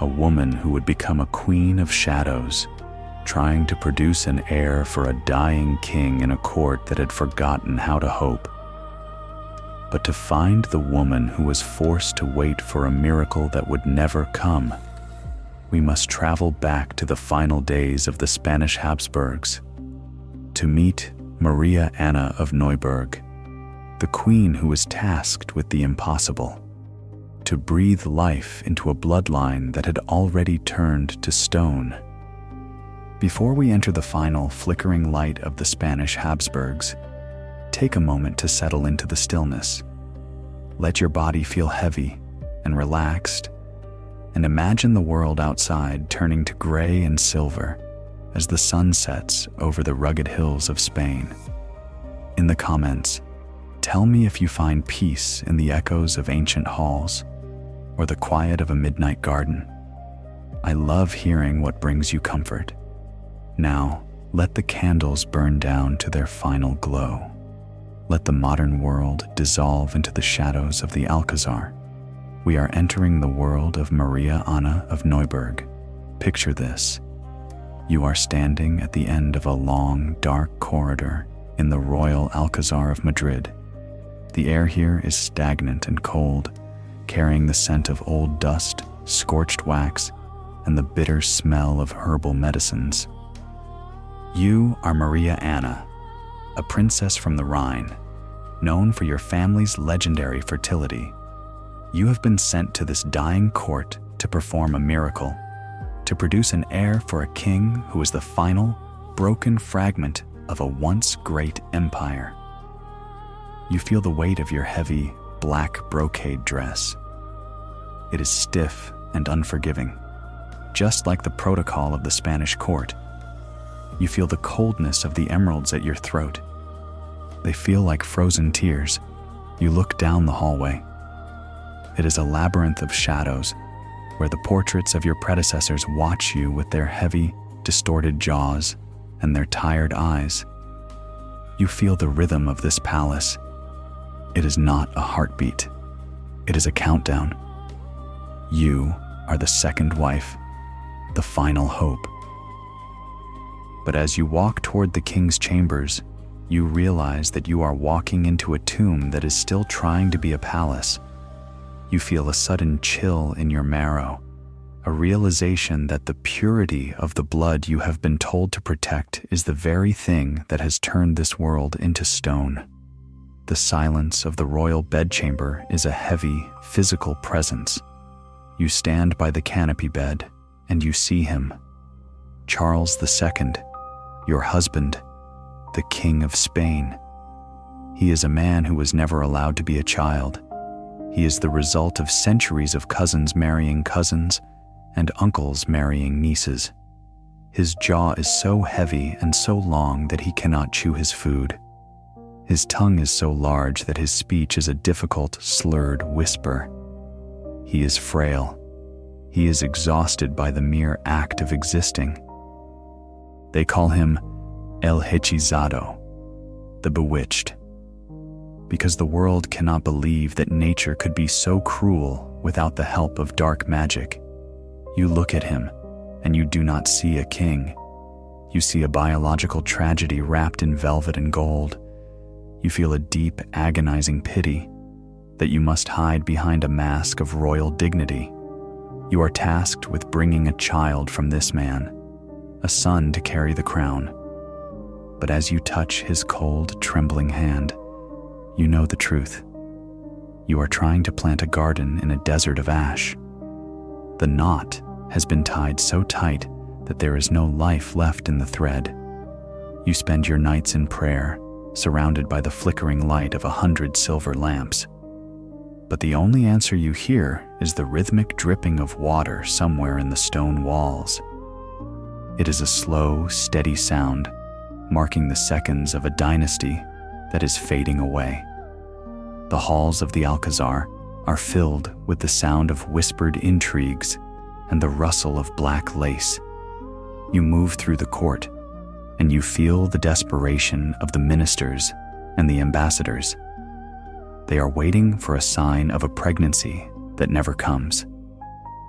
A woman who would become a queen of shadows, trying to produce an heir for a dying king in a court that had forgotten how to hope. But to find the woman who was forced to wait for a miracle that would never come, we must travel back to the final days of the Spanish Habsburgs, to meet Maria Anna of Neuburg, the queen who was tasked with the impossible, to breathe life into a bloodline that had already turned to stone. Before we enter the final flickering light of the Spanish Habsburgs, take a moment to settle into the stillness. Let your body feel heavy and relaxed, and imagine the world outside turning to gray and silver as the sun sets over the rugged hills of Spain. In the comments, tell me if you find peace in the echoes of ancient halls or the quiet of a midnight garden. I love hearing what brings you comfort. Now, let the candles burn down to their final glow. Let the modern world dissolve into the shadows of the Alcazar. We are entering the world of Maria Anna of Neuburg. Picture this. You are standing at the end of a long, dark corridor in the Royal Alcazar of Madrid. The air here is stagnant and cold, carrying the scent of old dust, scorched wax, and the bitter smell of herbal medicines. You are Maria Anna, a princess from the Rhine, known for your family's legendary fertility. You have been sent to this dying court to perform a miracle, to produce an heir for a king who is the final, broken fragment of a once great empire. You feel the weight of your heavy, black brocade dress. It is stiff and unforgiving, just like the protocol of the Spanish court. You feel the coldness of the emeralds at your throat. They feel like frozen tears. You look down the hallway. It is a labyrinth of shadows where the portraits of your predecessors watch you with their heavy, distorted jaws and their tired eyes. You feel the rhythm of this palace. It is not a heartbeat. It is a countdown. You are the second wife, the final hope. But as you walk toward the king's chambers, you realize that you are walking into a tomb that is still trying to be a palace. You feel a sudden chill in your marrow, a realization that the purity of the blood you have been told to protect is the very thing that has turned this world into stone. The silence of the royal bedchamber is a heavy, physical presence. You stand by the canopy bed, and you see him, Charles II, your husband, the King of Spain. He is a man who was never allowed to be a child. He is the result of centuries of cousins marrying cousins and uncles marrying nieces. His jaw is so heavy and so long that he cannot chew his food. His tongue is so large that his speech is a difficult, slurred whisper. He is frail. He is exhausted by the mere act of existing. They call him El Hechizado, the bewitched, because the world cannot believe that nature could be so cruel without the help of dark magic. You look at him, and you do not see a king. You see a biological tragedy wrapped in velvet and gold. You feel a deep, agonizing pity that you must hide behind a mask of royal dignity. You are tasked with bringing a child from this man, a son to carry the crown. But as you touch his cold, trembling hand, you know the truth. You are trying to plant a garden in a desert of ash. The knot has been tied so tight that there is no life left in the thread. You spend your nights in prayer, surrounded by the flickering light of 100 silver lamps. But the only answer you hear is the rhythmic dripping of water somewhere in the stone walls. It is a slow, steady sound, marking the seconds of a dynasty that is fading away. The halls of the Alcazar are filled with the sound of whispered intrigues and the rustle of black lace. You move through the court, and you feel the desperation of the ministers and the ambassadors. They are waiting for a sign of a pregnancy that never comes.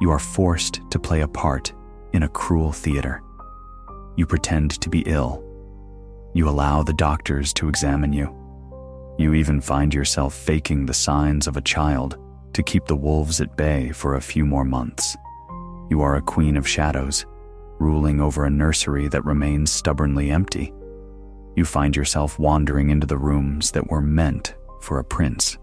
You are forced to play a part in a cruel theater. You pretend to be ill. You allow the doctors to examine you. You even find yourself faking the signs of a child to keep the wolves at bay for a few more months. You are a queen of shadows, ruling over a nursery that remains stubbornly empty. You find yourself wandering into the rooms that were meant for a prince.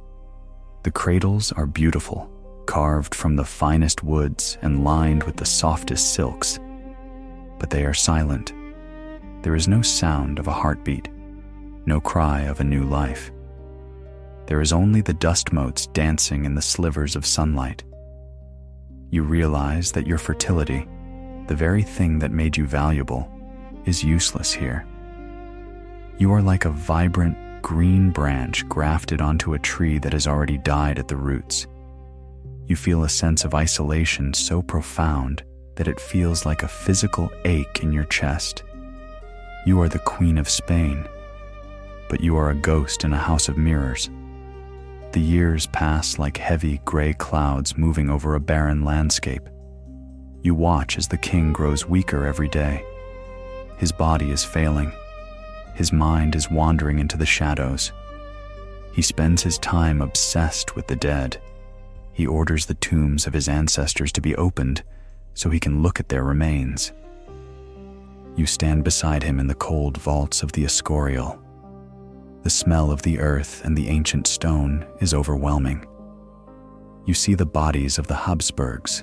The cradles are beautiful, carved from the finest woods and lined with the softest silks. But they are silent. There is no sound of a heartbeat, no cry of a new life. There is only the dust motes dancing in the slivers of sunlight. You realize that your fertility, the very thing that made you valuable, is useless here. You are like a vibrant, green branch grafted onto a tree that has already died at the roots. You feel a sense of isolation so profound that it feels like a physical ache in your chest. You are the Queen of Spain, but you are a ghost in a house of mirrors. The years pass like heavy gray clouds moving over a barren landscape. You watch as the king grows weaker every day. His body is failing. His mind is wandering into the shadows. He spends his time obsessed with the dead. He orders the tombs of his ancestors to be opened so he can look at their remains. You stand beside him in the cold vaults of the Escorial. The smell of the earth and the ancient stone is overwhelming. You see the bodies of the Habsburgs,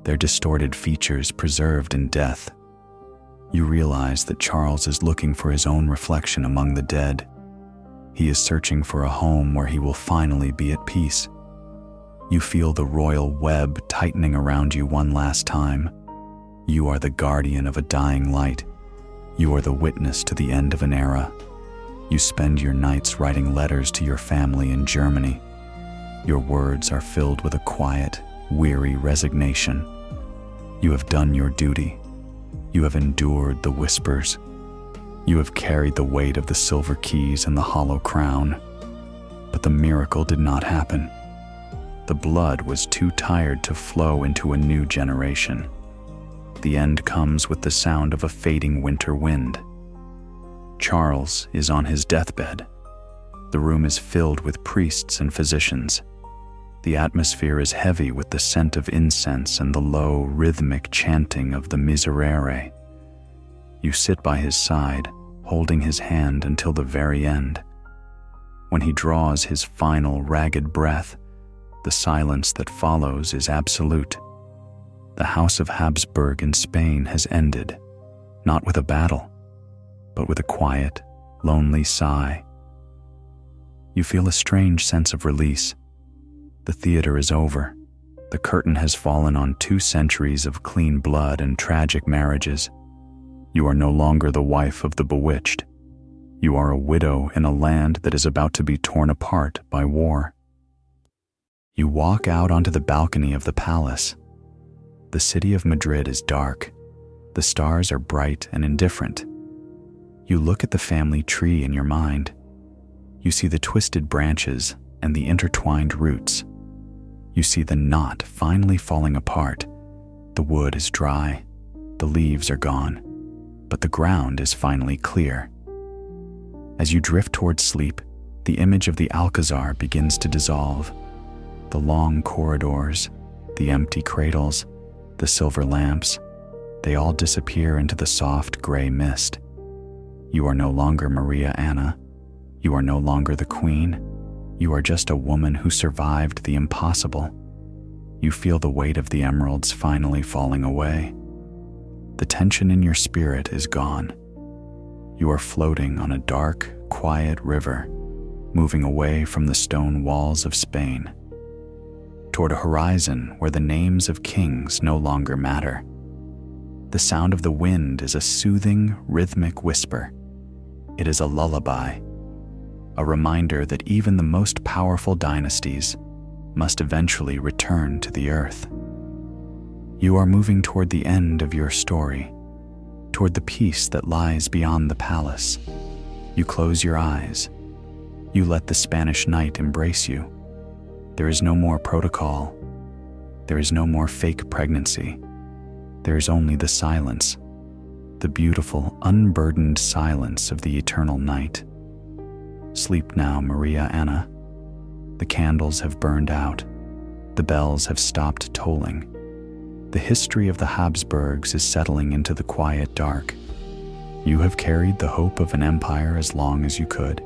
their distorted features preserved in death. You realize that Charles is looking for his own reflection among the dead. He is searching for a home where he will finally be at peace. You feel the royal web tightening around you one last time. You are the guardian of a dying light. You are the witness to the end of an era. You spend your nights writing letters to your family in Germany. Your words are filled with a quiet, weary resignation. You have done your duty. You have endured the whispers. You have carried the weight of the silver keys and the hollow crown. But the miracle did not happen. the blood was too tired to flow into a new generation. The end comes with the sound of a fading winter wind. Charles is on his deathbed. The room is filled with priests and physicians. The atmosphere is heavy with the scent of incense and the low, rhythmic chanting of the Miserere. You sit by his side, holding his hand until the very end. When he draws his final ragged breath, the silence that follows is absolute. The House of Habsburg in Spain has ended, not with a battle, but with a quiet, lonely sigh. You feel a strange sense of release. The theater is over. The curtain has fallen on 2 centuries of clean blood and tragic marriages. You are no longer the wife of the bewitched. You are a widow in a land that is about to be torn apart by war. You walk out onto the balcony of the palace. The city of Madrid is dark. The stars are bright and indifferent. You look at the family tree in your mind. You see the twisted branches and the intertwined roots. You see the knot finally falling apart. The wood is dry. The leaves are gone. But the ground is finally clear. As you drift towards sleep, the image of the Alcazar begins to dissolve. The long corridors, the empty cradles, the silver lamps, they all disappear into the soft gray mist. You are no longer Maria Anna. You are no longer the queen. You are just a woman who survived the impossible. You feel the weight of the emeralds finally falling away. The tension in your spirit is gone. You are floating on a dark, quiet river, moving away from the stone walls of Spain, toward a horizon where the names of kings no longer matter. The sound of the wind is a soothing, rhythmic whisper. It is a lullaby, a reminder that even the most powerful dynasties must eventually return to the earth. You are moving toward the end of your story, toward the peace that lies beyond the palace. You close your eyes. You let the Spanish night embrace you. There is no more protocol. There is no more fake pregnancy. There is only the silence, the beautiful, unburdened silence of the eternal night. Sleep now, Maria Anna. The candles have burned out. The bells have stopped tolling. The history of the Habsburgs is settling into the quiet dark. You have carried the hope of an empire as long as you could.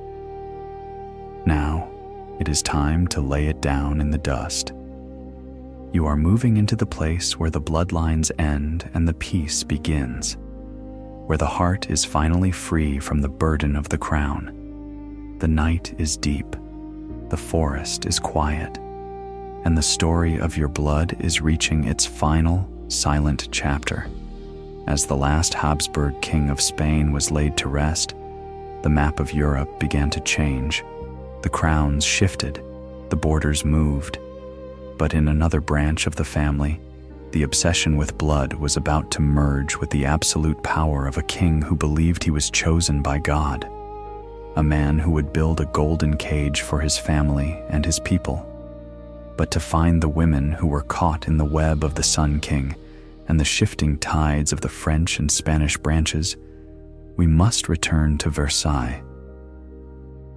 Now, it is time to lay it down in the dust. You are moving into the place where the bloodlines end and the peace begins, where the heart is finally free from the burden of the crown. The night is deep, the forest is quiet, and the story of your blood is reaching its final, silent chapter. As the last Habsburg king of Spain was laid to rest, the map of Europe began to change. The crowns shifted, the borders moved. But in another branch of the family, the obsession with blood was about to merge with the absolute power of a king who believed he was chosen by God, a man who would build a golden cage for his family and his people. But to find the women who were caught in the web of the Sun King and the shifting tides of the French and Spanish branches, we must return to Versailles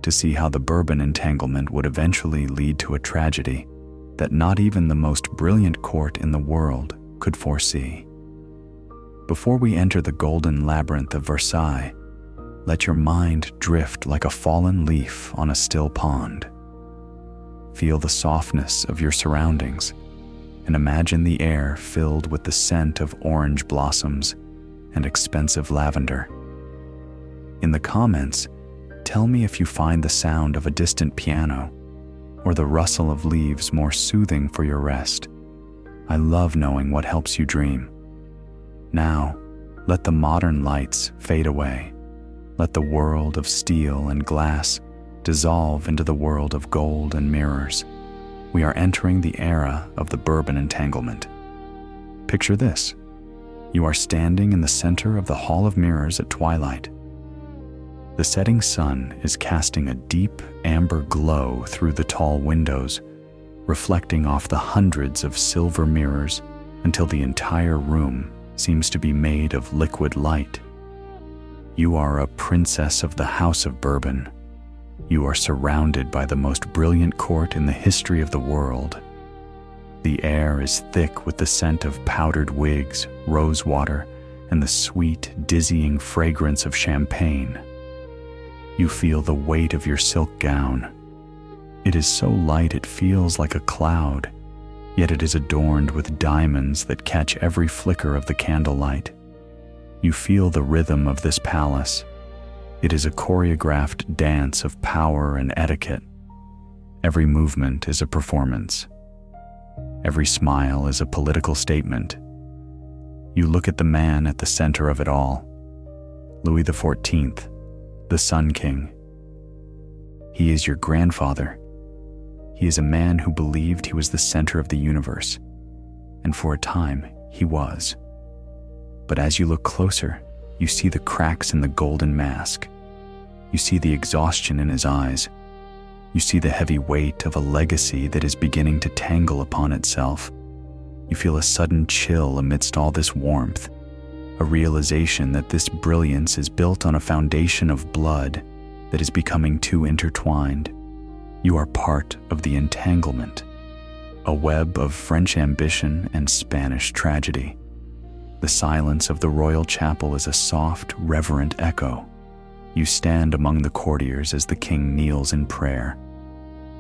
to see how the Bourbon entanglement would eventually lead to a tragedy that not even the most brilliant court in the world could foresee. Before we enter the golden labyrinth of Versailles, let your mind drift like a fallen leaf on a still pond. Feel the softness of your surroundings and imagine the air filled with the scent of orange blossoms and expensive lavender. In the comments, tell me if you find the sound of a distant piano or the rustle of leaves more soothing for your rest. I love knowing what helps you dream. Now, let the modern lights fade away. Let the world of steel and glass dissolve into the world of gold and mirrors. We are entering the era of the Bourbon entanglement. Picture this. You are standing in the center of the Hall of Mirrors at twilight. The setting sun is casting a deep amber glow through the tall windows, reflecting off the hundreds of silver mirrors until the entire room seems to be made of liquid light. You are a princess of the House of Bourbon. You are surrounded by the most brilliant court in the history of the world. The air is thick with the scent of powdered wigs, rose water, and the sweet, dizzying fragrance of champagne. You feel the weight of your silk gown. It is so light it feels like a cloud, yet it is adorned with diamonds that catch every flicker of the candlelight. You feel the rhythm of this palace. It is a choreographed dance of power and etiquette. Every movement is a performance. Every smile is a political statement. You look at the man at the center of it all, Louis XIV, the Sun King. He is your grandfather. He is a man who believed he was the center of the universe, and for a time he was. But as you look closer, you see the cracks in the golden mask. You see the exhaustion in his eyes. You see the heavy weight of a legacy that is beginning to tangle upon itself. You feel a sudden chill amidst all this warmth, a realization that this brilliance is built on a foundation of blood that is becoming too intertwined. You are part of the entanglement, a web of French ambition and Spanish tragedy. The silence of the royal chapel is a soft, reverent echo. You stand among the courtiers as the king kneels in prayer.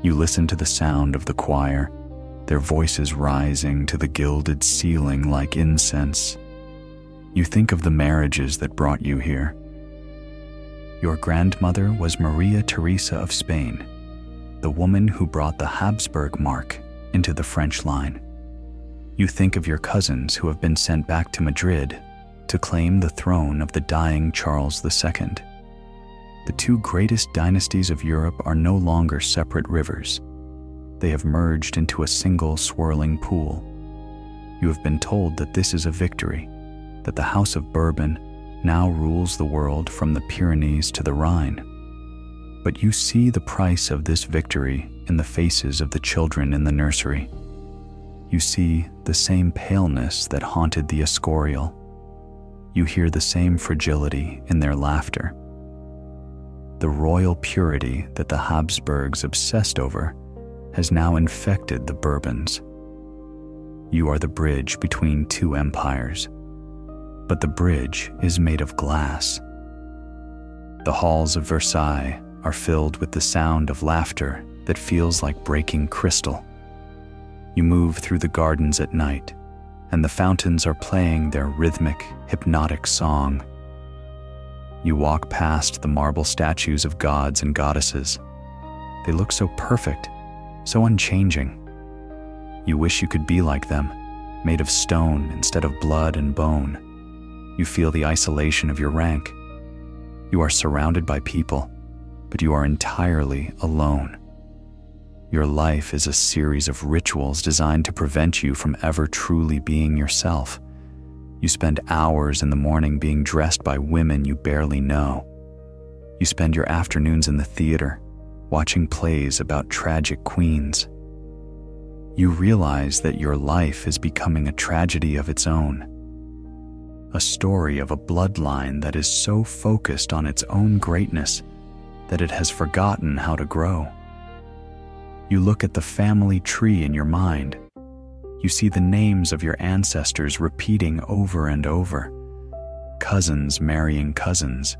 You listen to the sound of the choir, their voices rising to the gilded ceiling like incense. You think of the marriages that brought you here. Your grandmother was Maria Theresa of Spain, the woman who brought the Habsburg mark into the French line. You think of your cousins who have been sent back to Madrid to claim the throne of the dying Charles II. The two greatest dynasties of Europe are no longer separate rivers. They have merged into a single swirling pool. You have been told that this is a victory, that the House of Bourbon now rules the world from the Pyrenees to the Rhine. But you see the price of this victory in the faces of the children in the nursery. You see the same paleness that haunted the Escorial. You hear the same fragility in their laughter. The royal purity that the Habsburgs obsessed over has now infected the Bourbons. You are the bridge between two empires, but the bridge is made of glass. The halls of Versailles are filled with the sound of laughter that feels like breaking crystal. You move through the gardens at night, and the fountains are playing their rhythmic, hypnotic song. You walk past the marble statues of gods and goddesses. They look so perfect, so unchanging. You wish you could be like them, made of stone instead of blood and bone. You feel the isolation of your rank. You are surrounded by people, but you are entirely alone. Your life is a series of rituals designed to prevent you from ever truly being yourself. You spend hours in the morning being dressed by women you barely know. You spend your afternoons in the theater, watching plays about tragic queens. You realize that your life is becoming a tragedy of its own. A story of a bloodline that is so focused on its own greatness that it has forgotten how to grow. You look at the family tree in your mind. You see the names of your ancestors repeating over and over. Cousins marrying cousins,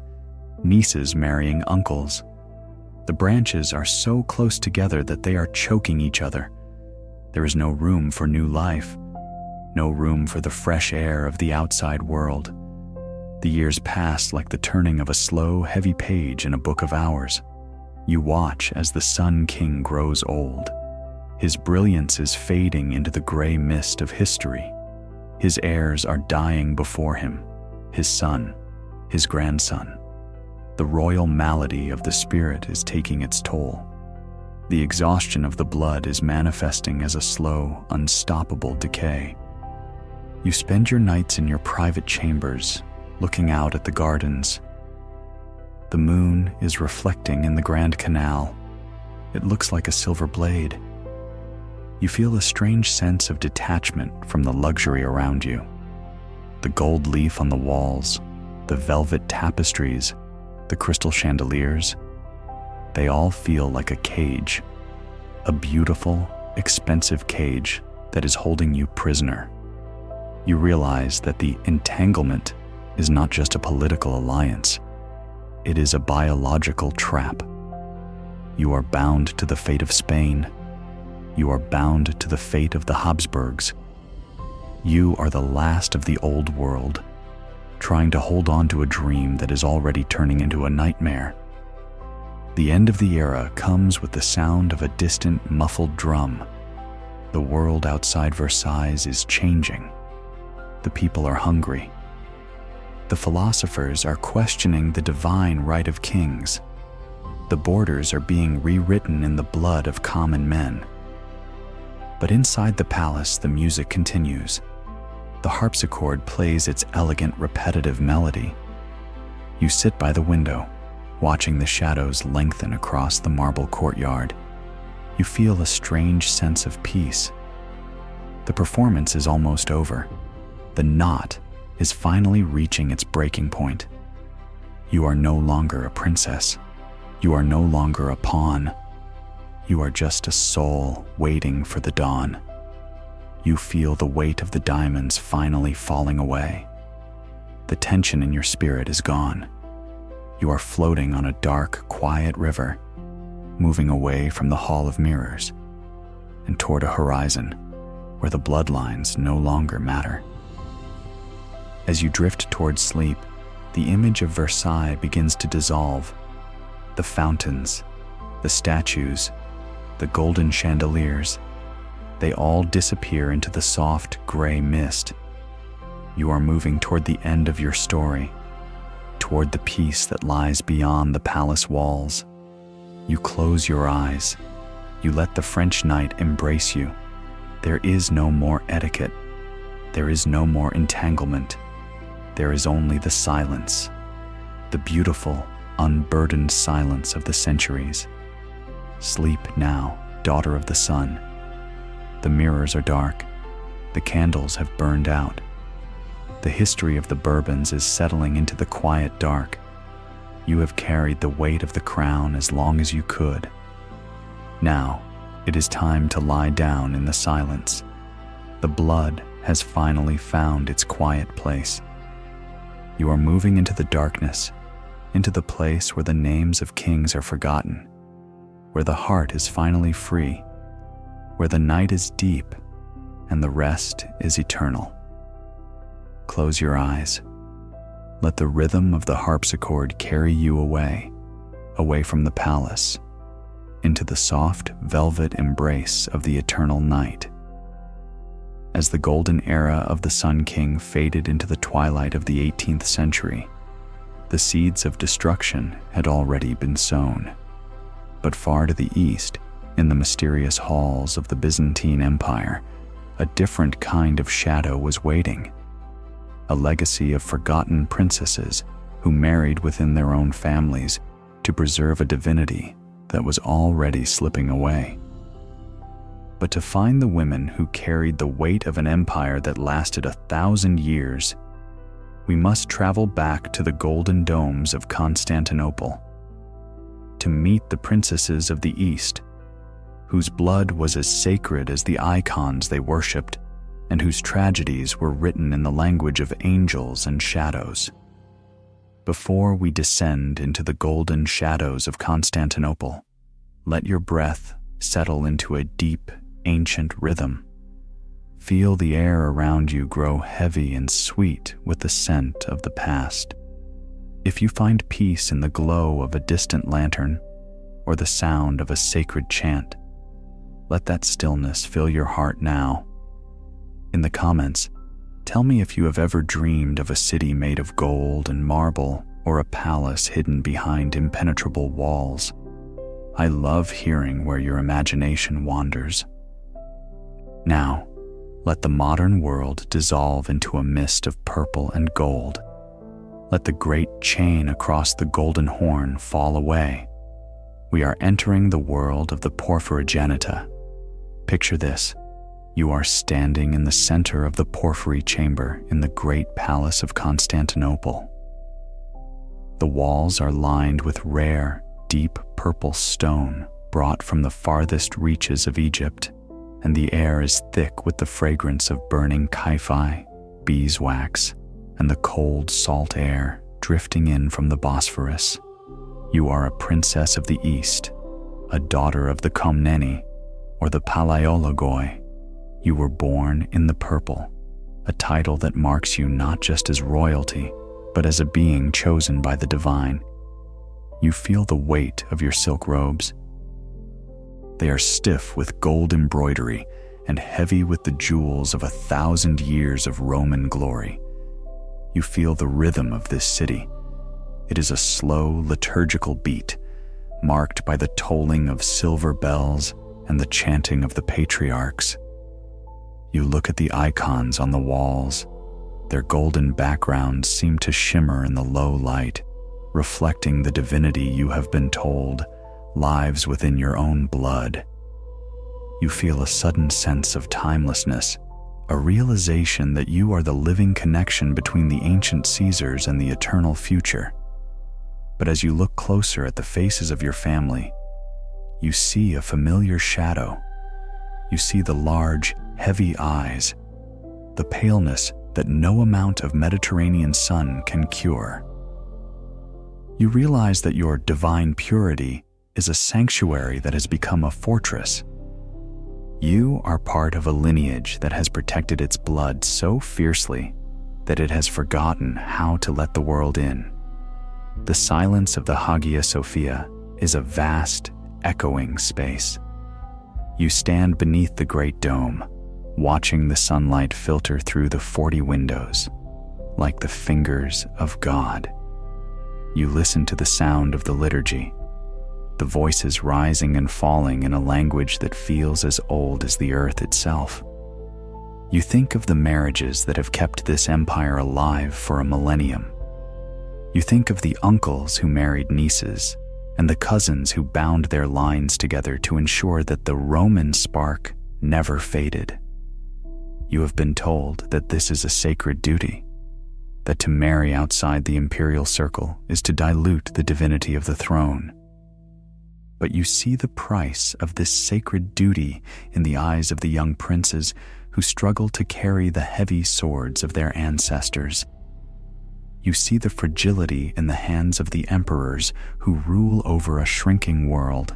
nieces marrying uncles. The branches are so close together that they are choking each other. There is no room for new life, no room for the fresh air of the outside world. The years pass like the turning of a slow, heavy page in a book of hours. You watch as the Sun King grows old. His brilliance is fading into the gray mist of history. His heirs are dying before him, his son, his grandson. The royal malady of the spirit is taking its toll. The exhaustion of the blood is manifesting as a slow, unstoppable decay. You spend your nights in your private chambers, looking out at the gardens. The moon is reflecting in the Grand Canal. It looks like a silver blade. you feel a strange sense of detachment from the luxury around you. The gold leaf on the walls, the velvet tapestries, the crystal chandeliers, they all feel like a cage, a beautiful, expensive cage that is holding you prisoner. You realize that the entanglement is not just a political alliance, it is a biological trap. You are bound to the fate of Spain. You are bound to the fate of the Habsburgs. You are the last of the old world, trying to hold on to a dream that is already turning into a nightmare. The end of the era comes with the sound of a distant, muffled drum. The world outside Versailles is changing. The people are hungry. The philosophers are questioning the divine right of kings. The borders are being rewritten in the blood of common men. But inside the palace, the music continues. The harpsichord plays its elegant, repetitive melody. You sit by the window, watching the shadows lengthen across the marble courtyard. You feel a strange sense of peace. The performance is almost over. The knot is finally reaching its breaking point. You are no longer a princess. You are no longer a pawn. You are just a soul waiting for the dawn. You feel the weight of the diamonds finally falling away. The tension in your spirit is gone. You are floating on a dark, quiet river, moving away from the Hall of Mirrors and toward a horizon where the bloodlines no longer matter. As you drift towards sleep, the image of Versailles begins to dissolve. The fountains, the statues, the golden chandeliers, they all disappear into the soft gray mist. You are moving toward the end of your story, toward the peace that lies beyond the palace walls. You close your eyes. You let the French night embrace you. There is no more etiquette. There is no more entanglement. There is only the silence, the beautiful, unburdened silence of the centuries. Sleep now, daughter of the sun. The mirrors are dark. The candles have burned out. The history of the Bourbons is settling into the quiet dark. You have carried the weight of the crown as long as you could. Now, it is time to lie down in the silence. The blood has finally found its quiet place. You are moving into the darkness, into the place where the names of kings are forgotten, where the heart is finally free, where the night is deep and the rest is eternal. Close your eyes. Let the rhythm of the harpsichord carry you away, away from the palace, into the soft velvet embrace of the eternal night. As the golden era of the Sun King faded into the twilight of the 18th century, the seeds of destruction had already been sown. But far to the east, in the mysterious halls of the Byzantine Empire, a different kind of shadow was waiting. A legacy of forgotten princesses who married within their own families to preserve a divinity that was already slipping away. But to find the women who carried the weight of an empire that lasted 1,000 years, we must travel back to the golden domes of Constantinople, to meet the princesses of the East, whose blood was as sacred as the icons they worshipped, and whose tragedies were written in the language of angels and shadows. Before we descend into the golden shadows of Constantinople, let your breath settle into a deep, ancient rhythm. Feel the air around you grow heavy and sweet with the scent of the past. If you find peace in the glow of a distant lantern or the sound of a sacred chant, let that stillness fill your heart now. In the comments, tell me if you have ever dreamed of a city made of gold and marble or a palace hidden behind impenetrable walls. I love hearing where your imagination wanders. Now, let the modern world dissolve into a mist of purple and gold. Let the great chain across the golden horn fall away. We are entering the world of the Porphyrogenita, Picture this. You are standing in the center of the porphyry chamber in the great palace of Constantinople. The walls are lined with rare, deep purple stone brought from the farthest reaches of Egypt, and the air is thick with the fragrance of burning kaifi, beeswax, and the cold salt air drifting in from the Bosphorus. You are a princess of the East, a daughter of the Komneni or the Palaiologoi. You were born in the purple, a title that marks you not just as royalty, but as a being chosen by the divine. You feel the weight of your silk robes. They are stiff with gold embroidery and heavy with the jewels of 1,000 years of Roman glory. You feel the rhythm of this city. It is a slow liturgical beat, marked by the tolling of silver bells and the chanting of the patriarchs. You look at the icons on the walls. Their golden backgrounds seem to shimmer in the low light, reflecting the divinity you have been told lives within your own blood. You feel a sudden sense of timelessness, a realization that you are the living connection between the ancient Caesars and the eternal future. But as you look closer at the faces of your family, you see a familiar shadow. You see the large, heavy eyes, the paleness that no amount of Mediterranean sun can cure. You realize that your divine purity is a sanctuary that has become a fortress. You are part of a lineage that has protected its blood so fiercely that it has forgotten how to let the world in. The silence of the Hagia Sophia is a vast, echoing space. You stand beneath the great dome, watching the sunlight filter through the 40 windows, like the fingers of God. You listen to the sound of the liturgy, the voices rising and falling in a language that feels as old as the earth itself. You think of the marriages that have kept this empire alive for a millennium. You think of the uncles who married nieces and the cousins who bound their lines together to ensure that the Roman spark never faded. You have been told that this is a sacred duty, that to marry outside the imperial circle is to dilute the divinity of the throne. But you see the price of this sacred duty in the eyes of the young princes who struggle to carry the heavy swords of their ancestors. You see the fragility in the hands of the emperors who rule over a shrinking world.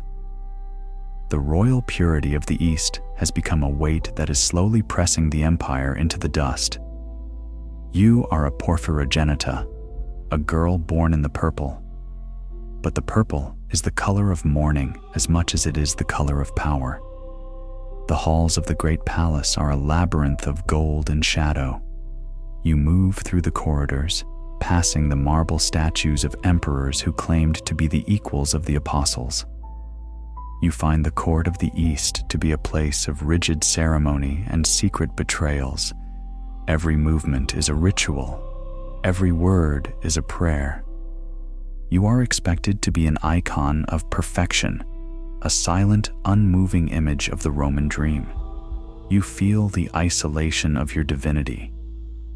The royal purity of the East has become a weight that is slowly pressing the empire into the dust. You are a porphyrogenita, a girl born in the purple. But the purple is the color of mourning as much as it is the color of power. The halls of the great palace are a labyrinth of gold and shadow. You move through the corridors, passing the marble statues of emperors who claimed to be the equals of the apostles. You find the court of the East to be a place of rigid ceremony and secret betrayals. Every movement is a ritual. Every word is a prayer. You are expected to be an icon of perfection, a silent, unmoving image of the Roman dream. You feel the isolation of your divinity.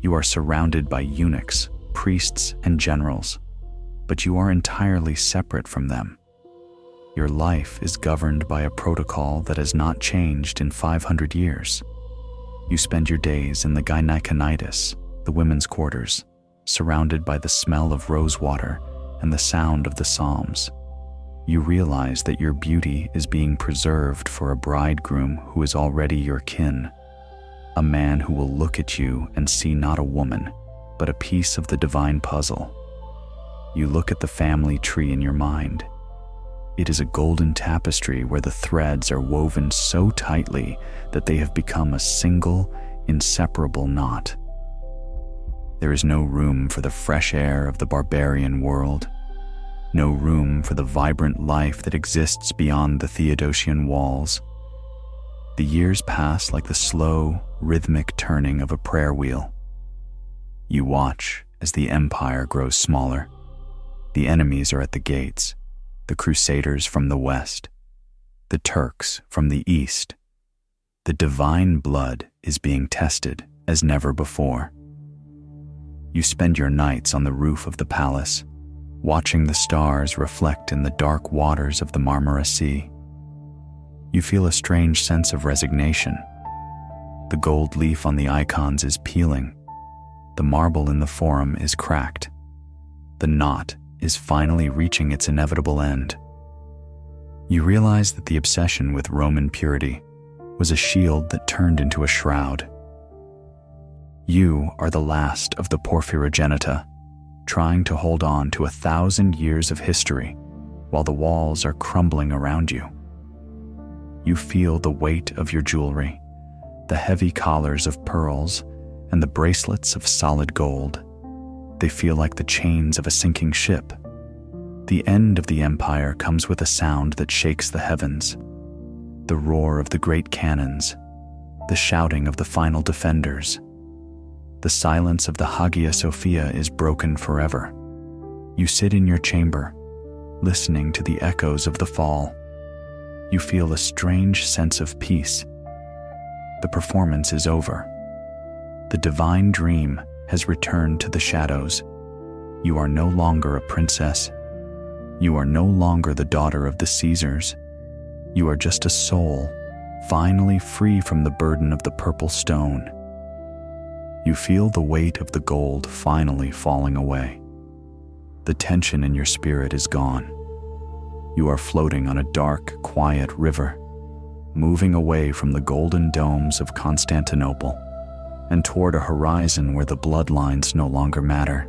You are surrounded by eunuchs, priests, and generals, but you are entirely separate from them. Your life is governed by a protocol that has not changed in 500 years. You spend your days in the gyneconitis, the women's quarters, surrounded by the smell of rosewater and the sound of the psalms. You realize that your beauty is being preserved for a bridegroom who is already your kin, a man who will look at you and see not a woman, but a piece of the divine puzzle. You look at the family tree in your mind. It is a golden tapestry where the threads are woven so tightly that they have become a single, inseparable knot. There is no room for the fresh air of the barbarian world, no room for the vibrant life that exists beyond the Theodosian walls. The years pass like the slow, rhythmic turning of a prayer wheel. You watch as the empire grows smaller. The enemies are at the gates, the Crusaders from the west, the Turks from the east. The divine blood is being tested as never before. You spend your nights on the roof of the palace, watching the stars reflect in the dark waters of the Marmara Sea. You feel a strange sense of resignation. The gold leaf on the icons is peeling. The marble in the forum is cracked. The knot is finally reaching its inevitable end. You realize that the obsession with Roman purity was a shield that turned into a shroud. You are the last of the Porphyrogenita, trying to hold on to 1,000 years of history while the walls are crumbling around you. You feel the weight of your jewelry, the heavy collars of pearls, and the bracelets of solid gold. They feel like the chains of a sinking ship. The end of the empire comes with a sound that shakes the heavens, the roar of the great cannons, the shouting of the final defenders. The silence of the Hagia Sophia is broken forever. You sit in your chamber, listening to the echoes of the fall. You feel a strange sense of peace. The performance is over. The divine dream has returned to the shadows. You are no longer a princess. You are no longer the daughter of the Caesars. You are just a soul, finally free from the burden of the purple stone. You feel the weight of the gold finally falling away. The tension in your spirit is gone. You are floating on a dark, quiet river, moving away from the golden domes of Constantinople and toward a horizon where the bloodlines no longer matter.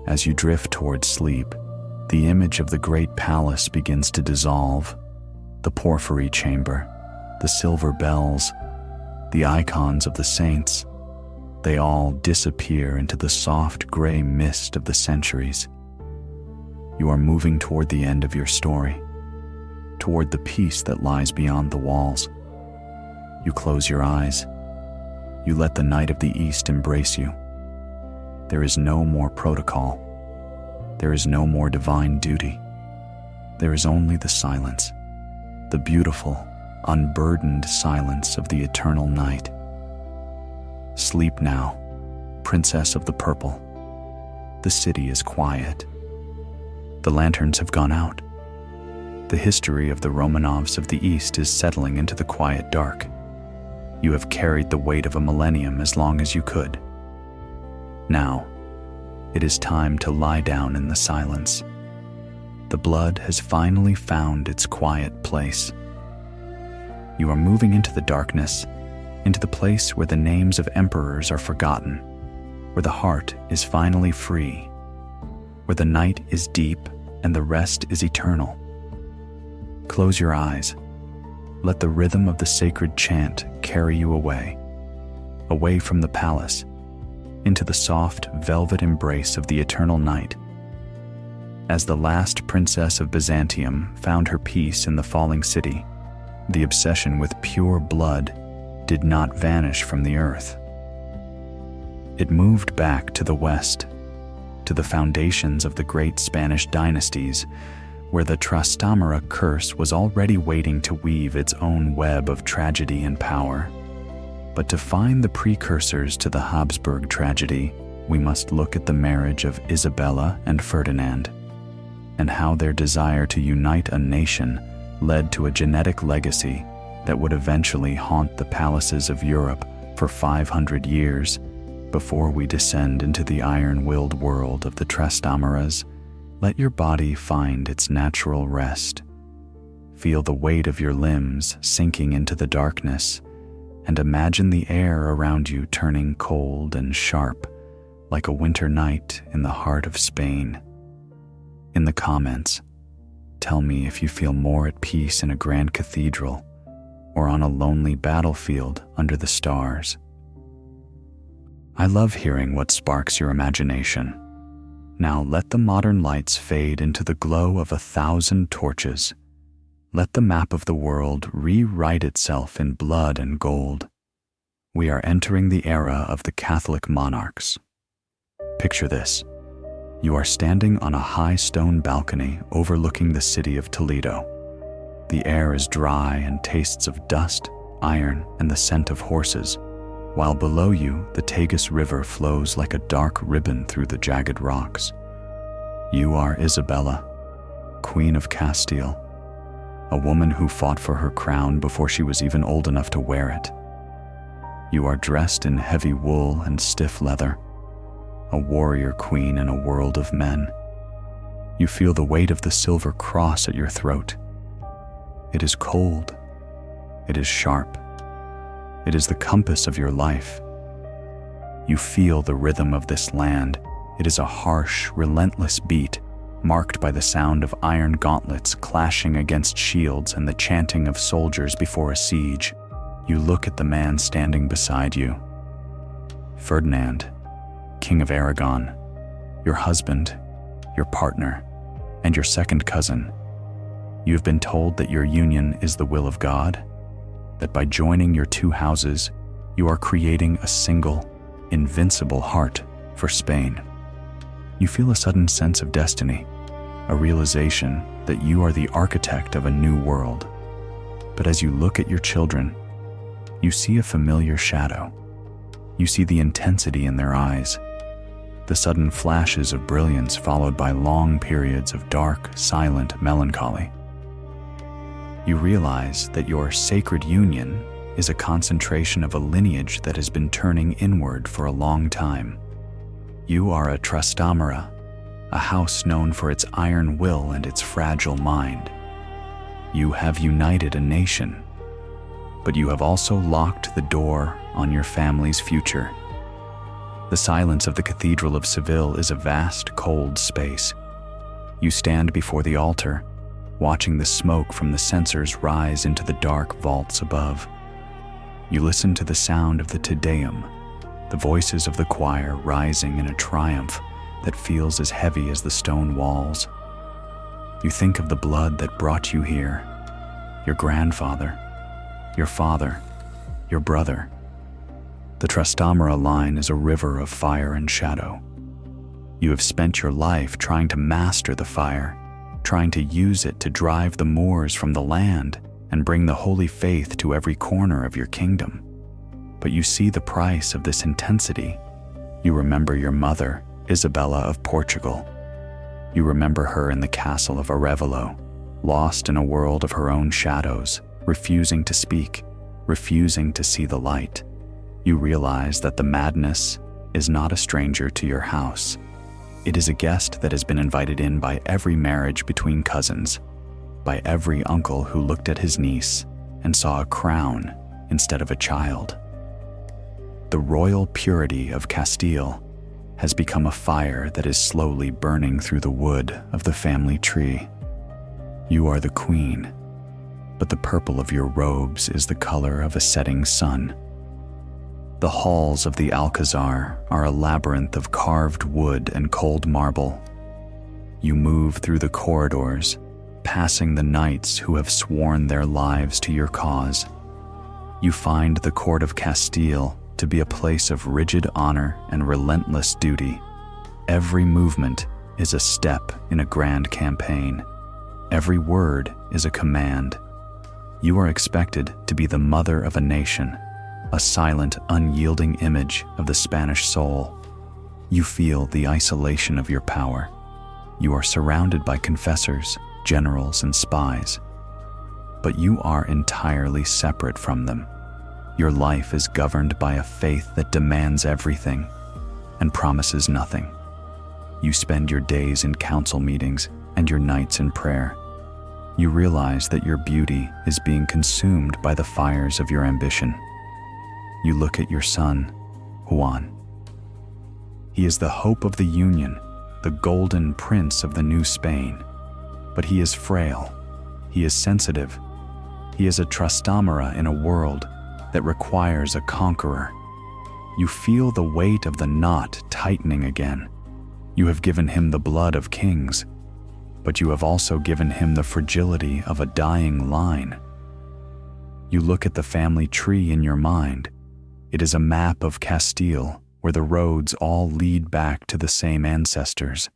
As you drift towards sleep, the image of the great palace begins to dissolve. The porphyry chamber, the silver bells, the icons of the saints, they all disappear into the soft gray mist of the centuries. You are moving toward the end of your story, toward the peace that lies beyond the walls. You close your eyes. You let the night of the East embrace you. There is no more protocol. There is no more divine duty. There is only the silence, the beautiful, unburdened silence of the eternal night. Sleep now, Princess of the Purple. The city is quiet. The lanterns have gone out. The history of the Romanovs of the East is settling into the quiet dark. You have carried the weight of a millennium as long as you could. Now, it is time to lie down in the silence. The blood has finally found its quiet place. You are moving into the darkness, into the place where the names of emperors are forgotten, where the heart is finally free, where the night is deep and the rest is eternal. Close your eyes. Let the rhythm of the sacred chant carry you away, away from the palace, into the soft velvet embrace of the eternal night. As the last princess of Byzantium found her peace in the falling city, the obsession with pure blood did not vanish from the earth. It moved back to the west, to the foundations of the great Spanish dynasties, where the Trastámara curse was already waiting to weave its own web of tragedy and power. But to find the precursors to the Habsburg tragedy, we must look at the marriage of Isabella and Ferdinand, and how their desire to unite a nation led to a genetic legacy that would eventually haunt the palaces of Europe for 500 years before we descend into the iron-willed world of the Trastámaras. Let your body find its natural rest. Feel the weight of your limbs sinking into the darkness, and imagine the air around you turning cold and sharp, like a winter night in the heart of Spain. In the comments, tell me if you feel more at peace in a grand cathedral or on a lonely battlefield under the stars. I love hearing what sparks your imagination. Now let the modern lights fade into the glow of 1,000 torches. Let the map of the world rewrite itself in blood and gold. We are entering the era of the Catholic monarchs. Picture this. You are standing on a high stone balcony overlooking the city of Toledo. The air is dry and tastes of dust, iron, and the scent of horses, while below you the Tagus River flows like a dark ribbon through the jagged rocks. You are Isabella, Queen of Castile, a woman who fought for her crown before she was even old enough to wear it. You are dressed in heavy wool and stiff leather, a warrior queen in a world of men. You feel the weight of the silver cross at your throat. It is cold. It is sharp. It is the compass of your life. You feel the rhythm of this land. It is a harsh, relentless beat, marked by the sound of iron gauntlets clashing against shields and the chanting of soldiers before a siege. You look at the man standing beside you. Ferdinand, King of Aragon, your husband, your partner, and your second cousin. You have been told that your union is the will of God, that by joining your two houses, you are creating a single, invincible heart for Spain. You feel a sudden sense of destiny, a realization that you are the architect of a new world. But as you look at your children, you see a familiar shadow. You see the intensity in their eyes, the sudden flashes of brilliance followed by long periods of dark, silent melancholy. You realize that your sacred union is a concentration of a lineage that has been turning inward for a long time. You are a Trastámara, a house known for its iron will and its fragile mind. You have united a nation, but you have also locked the door on your family's future. The silence of the Cathedral of Seville is a vast, cold space. You stand before the altar, watching the smoke from the censers rise into the dark vaults above. You listen to the sound of the Te Deum, the voices of the choir rising in a triumph that feels as heavy as the stone walls. You think of the blood that brought you here, your grandfather, your father, your brother. The Trastámara line is a river of fire and shadow. You have spent your life trying to master the fire, trying to use it to drive the Moors from the land and bring the holy faith to every corner of your kingdom. But you see the price of this intensity. You remember your mother, Isabella of Portugal. You remember her in the castle of Arevalo, lost in a world of her own shadows, refusing to speak, refusing to see the light. You realize that the madness is not a stranger to your house. It is a guest that has been invited in by every marriage between cousins, by every uncle who looked at his niece and saw a crown instead of a child. The royal purity of Castile has become a fire that is slowly burning through the wood of the family tree. You are the queen, but the purple of your robes is the color of a setting sun. The halls of the Alcazar are a labyrinth of carved wood and cold marble. You move through the corridors, passing the knights who have sworn their lives to your cause. You find the court of Castile to be a place of rigid honor and relentless duty. Every movement is a step in a grand campaign. Every word is a command. You are expected to be the mother of a nation, a silent, unyielding image of the Spanish soul. You feel the isolation of your power. You are surrounded by confessors, generals, and spies. But you are entirely separate from them. Your life is governed by a faith that demands everything and promises nothing. You spend your days in council meetings and your nights in prayer. You realize that your beauty is being consumed by the fires of your ambition. You look at your son, Juan. He is the hope of the Union, the golden prince of the new Spain. But he is frail. He is sensitive. He is a Trastámara in a world that requires a conqueror. You feel the weight of the knot tightening again. You have given him the blood of kings, but you have also given him the fragility of a dying line. You look at the family tree in your mind. It is a map of Castile where the roads all lead back to the same ancestors.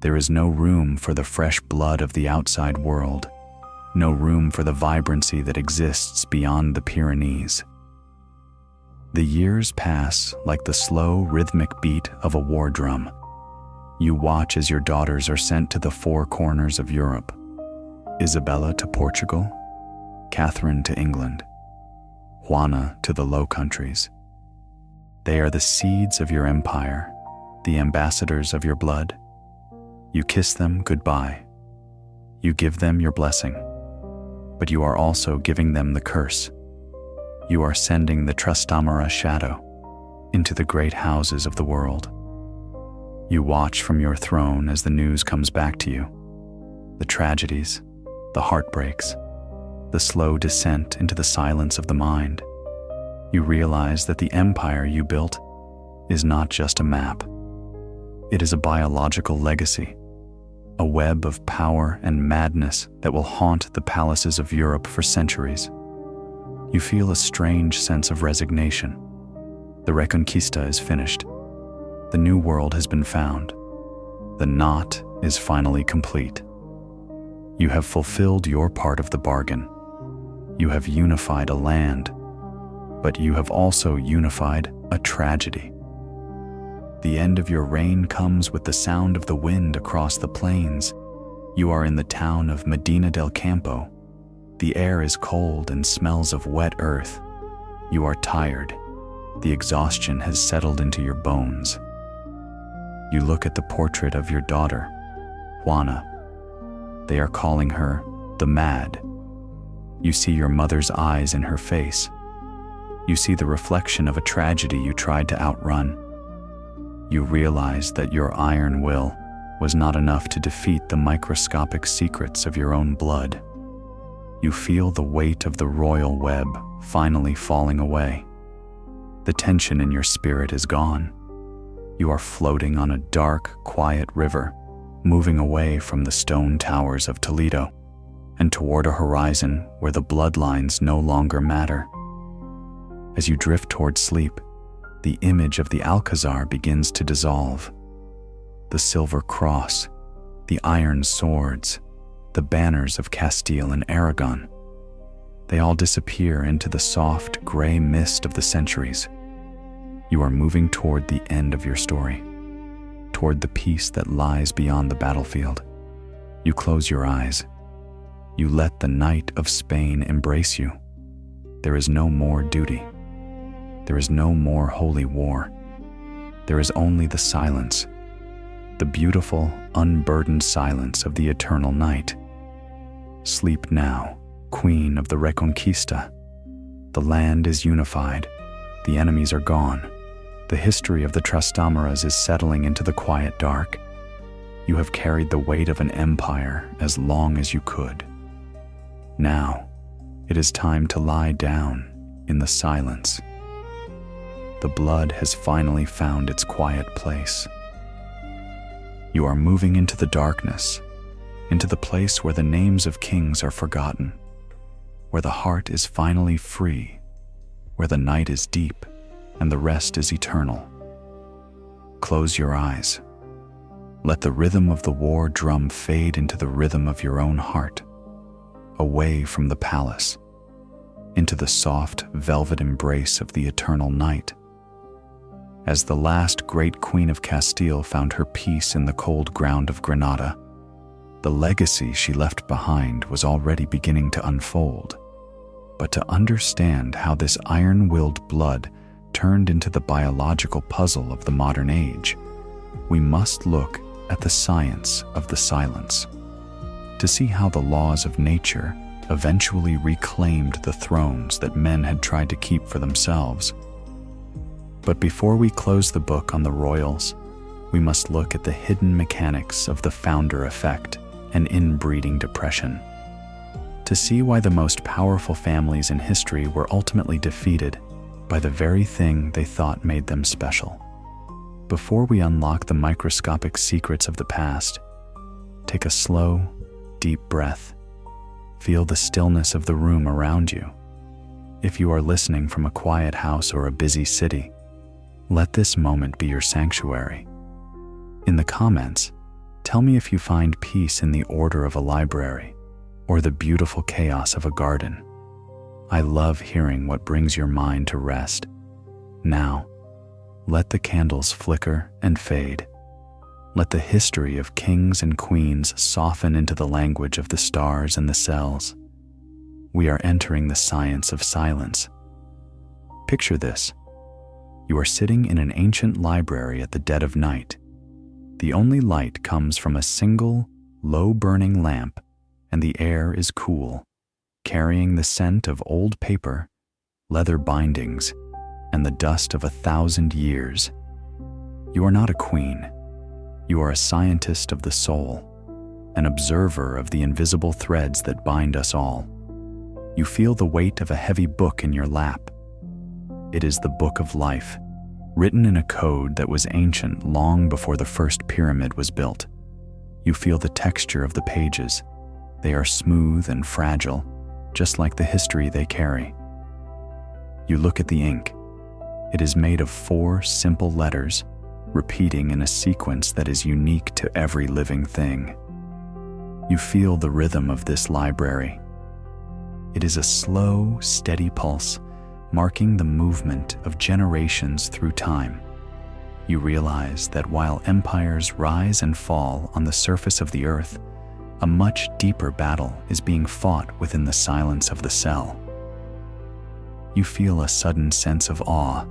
There is no room for the fresh blood of the outside world. no room for the vibrancy that exists beyond the Pyrenees. The years pass like the slow, rhythmic beat of a war drum. You watch as your daughters are sent to the four corners of Europe. Isabella to Portugal, Catherine to England, Juana to the Low Countries. They are the seeds of your empire, the ambassadors of your blood. You kiss them goodbye. You give them your blessing, but you are also giving them the curse. You are sending the Trastámaras shadow into the great houses of the world. You watch from your throne as the news comes back to you. The tragedies, the heartbreaks, the slow descent into the silence of the mind. You realize that the empire you built is not just a map. It is a biological legacy, a web of power and madness that will haunt the palaces of Europe for centuries. You feel a strange sense of resignation. The Reconquista is finished. The new world has been found. The knot is finally complete. You have fulfilled your part of the bargain. You have unified a land, but you have also unified a tragedy. The end of your reign comes with the sound of the wind across the plains. You are in the town of Medina del Campo. The air is cold and smells of wet earth. You are tired. The exhaustion has settled into your bones. You look at the portrait of your daughter, Juana. They are calling her the Mad. You see your mother's eyes in her face. You see the reflection of a tragedy you tried to outrun. You realize that your iron will was not enough to defeat the microscopic secrets of your own blood. You feel the weight of the royal web finally falling away. The tension in your spirit is gone. You are floating on a dark, quiet river, moving away from the stone towers of Toledo and toward a horizon where the bloodlines no longer matter. As you drift toward sleep, the image of the Alcazar begins to dissolve. The silver cross, the iron swords, the banners of Castile and Aragon, they all disappear into the soft, gray mist of the centuries. You are moving toward the end of your story, toward the peace that lies beyond the battlefield. You close your eyes. You let the night of Spain embrace you. There is no more duty. There is no more holy war. There is only the silence, the beautiful, unburdened silence of the eternal night. Sleep now, Queen of the Reconquista. The land is unified. The enemies are gone. The history of the Trastámaras is settling into the quiet dark. You have carried the weight of an empire as long as you could. Now, it is time to lie down in the silence. The blood has finally found its quiet place. You are moving into the darkness, into the place where the names of kings are forgotten, where the heart is finally free, where the night is deep and the rest is eternal. Close your eyes. Let the rhythm of the war drum fade into the rhythm of your own heart, away from the palace, into the soft, velvet embrace of the eternal night. As the last great Queen of Castile found her peace in the cold ground of Granada, the legacy she left behind was already beginning to unfold. But to understand how this iron-willed blood turned into the biological puzzle of the modern age, we must look at the science of the silence, to see how the laws of nature eventually reclaimed the thrones that men had tried to keep for themselves. But before we close the book on the royals, we must look at the hidden mechanics of the founder effect and inbreeding depression, to see why the most powerful families in history were ultimately defeated by the very thing they thought made them special. Before we unlock the microscopic secrets of the past, take a slow, deep breath. Feel the stillness of the room around you. If you are listening from a quiet house or a busy city, let this moment be your sanctuary. In the comments, tell me if you find peace in the order of a library, or the beautiful chaos of a garden. I love hearing what brings your mind to rest. Now, let the candles flicker and fade. Let the history of kings and queens soften into the language of the stars and the cells. We are entering the science of silence. Picture this. You are sitting in an ancient library at the dead of night. The only light comes from a single, low-burning lamp, and the air is cool, carrying the scent of old paper, leather bindings, and the dust of 1,000 years. You are not a queen. You are a scientist of the soul, an observer of the invisible threads that bind us all. You feel the weight of a heavy book in your lap. It is the book of life, written in a code that was ancient long before the first pyramid was built. You feel the texture of the pages. They are smooth and fragile, just like the history they carry. You look at the ink. It is made of 4 simple letters, repeating in a sequence that is unique to every living thing. You feel the rhythm of this library. It is a slow, steady pulse, marking the movement of generations through time. You realize that while empires rise and fall on the surface of the earth, a much deeper battle is being fought within the silence of the cell. You feel a sudden sense of awe,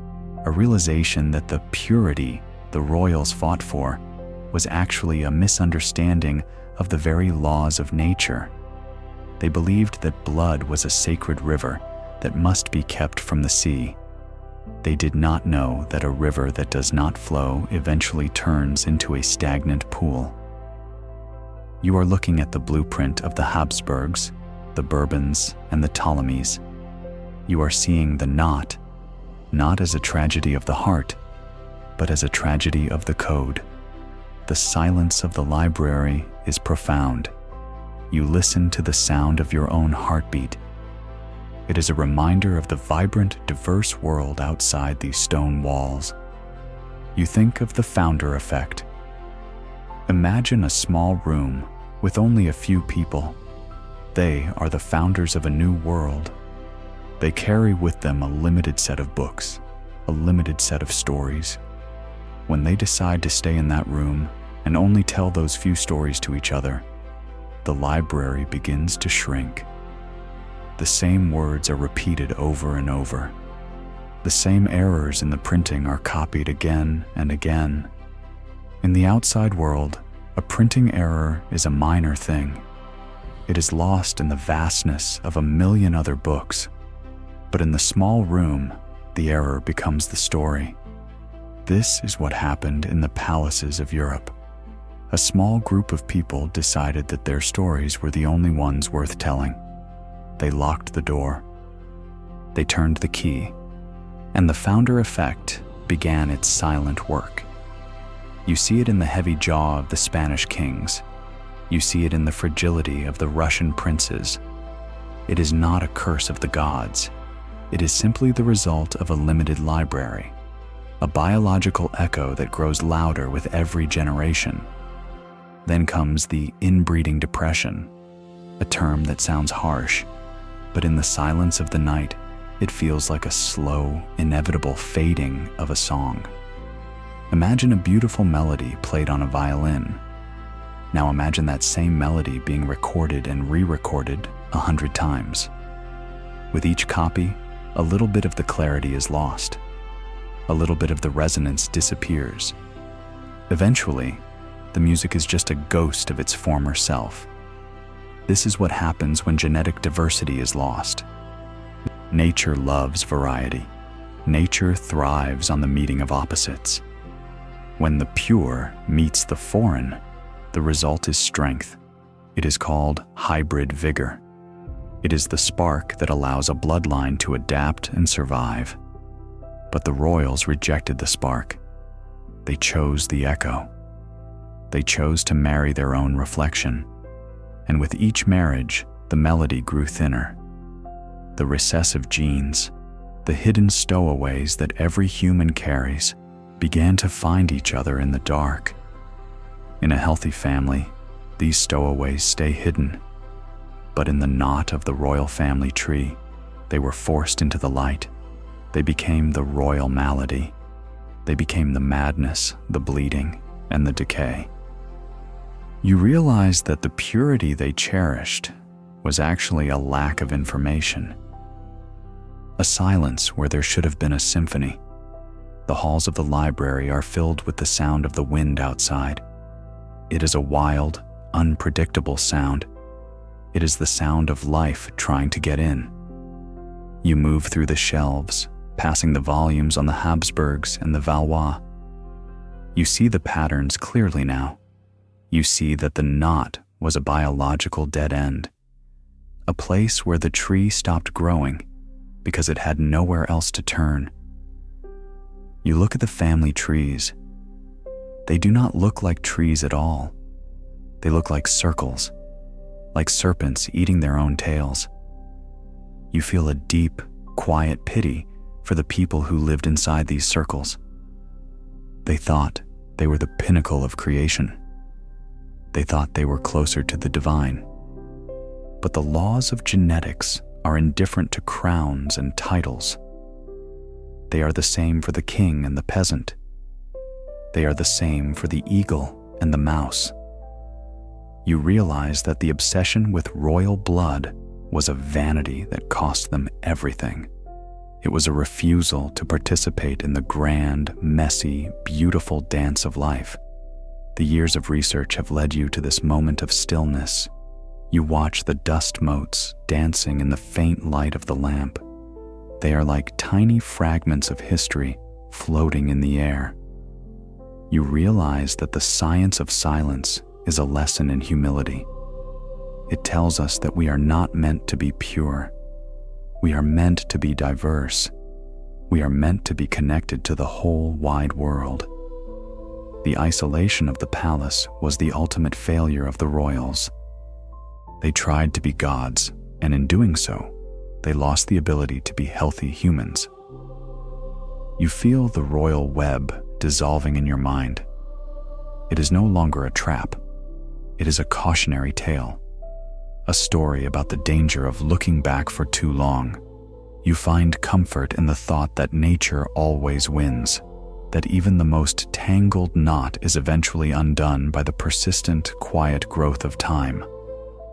a realization that the purity the royals fought for was actually a misunderstanding of the very laws of nature. They believed that blood was a sacred river that must be kept from the sea. They did not know that a river that does not flow eventually turns into a stagnant pool. You are looking at the blueprint of the Habsburgs, the Bourbons, and the Ptolemies. You are seeing the knot, not as a tragedy of the heart, but as a tragedy of the code. The silence of the library is profound. You listen to the sound of your own heartbeat. It is a reminder of the vibrant, diverse world outside these stone walls. You think of the founder effect. Imagine a small room with only a few people. They are the founders of a new world. They carry with them a limited set of books, a limited set of stories. When they decide to stay in that room and only tell those few stories to each other, the library begins to shrink. The same words are repeated over and over. The same errors in the printing are copied again and again. In the outside world, a printing error is a minor thing. It is lost in the vastness of 1,000,000 other books. But in the small room, the error becomes the story. This is what happened in the palaces of Europe. A small group of people decided that their stories were the only ones worth telling. They locked the door. They turned the key, and the founder effect began its silent work. You see it in the heavy jaw of the Spanish kings. You see it in the fragility of the Russian princes. It is not a curse of the gods. It is simply the result of a limited library, a biological echo that grows louder with every generation. Then comes the inbreeding depression, a term that sounds harsh, but in the silence of the night, it feels like a slow, inevitable fading of a song. Imagine a beautiful melody played on a violin. Now imagine that same melody being recorded and re-recorded 100 times. With each copy, a little bit of the clarity is lost. A little bit of the resonance disappears. Eventually, the music is just a ghost of its former self. This is what happens when genetic diversity is lost. Nature loves variety. Nature thrives on the meeting of opposites. When the pure meets the foreign, the result is strength. It is called hybrid vigor. It is the spark that allows a bloodline to adapt and survive. But the royals rejected the spark. They chose the echo. They chose to marry their own reflection. And with each marriage, the melody grew thinner. The recessive genes, the hidden stowaways that every human carries, began to find each other in the dark. In a healthy family, these stowaways stay hidden. But in the knot of the royal family tree, they were forced into the light. They became the royal malady. They became the madness, the bleeding, and the decay. You realize that the purity they cherished was actually a lack of information, a silence where there should have been a symphony. The halls of the library are filled with the sound of the wind outside. It is a wild, unpredictable sound. It is the sound of life trying to get in. You move through the shelves, passing the volumes on the Habsburgs and the Valois. You see the patterns clearly now. You see that the knot was a biological dead end, a place where the tree stopped growing because it had nowhere else to turn. You look at the family trees. They do not look like trees at all. They look like circles, like serpents eating their own tails. You feel a deep, quiet pity for the people who lived inside these circles. They thought they were the pinnacle of creation. They thought they were closer to the divine. But the laws of genetics are indifferent to crowns and titles. They are the same for the king and the peasant. They are the same for the eagle and the mouse. You realize that the obsession with royal blood was a vanity that cost them everything. It was a refusal to participate in the grand, messy, beautiful dance of life. The years of research have led you to this moment of stillness. You watch the dust motes dancing in the faint light of the lamp. They are like tiny fragments of history floating in the air. You realize that the science of silence is a lesson in humility. It tells us that we are not meant to be pure. We are meant to be diverse. We are meant to be connected to the whole wide world. The isolation of the palace was the ultimate failure of the royals. They tried to be gods, and in doing so, they lost the ability to be healthy humans. You feel the royal web dissolving in your mind. It is no longer a trap. It is a cautionary tale, a story about the danger of looking back for too long. You find comfort in the thought that nature always wins, that even the most tangled knot is eventually undone by the persistent, quiet growth of time.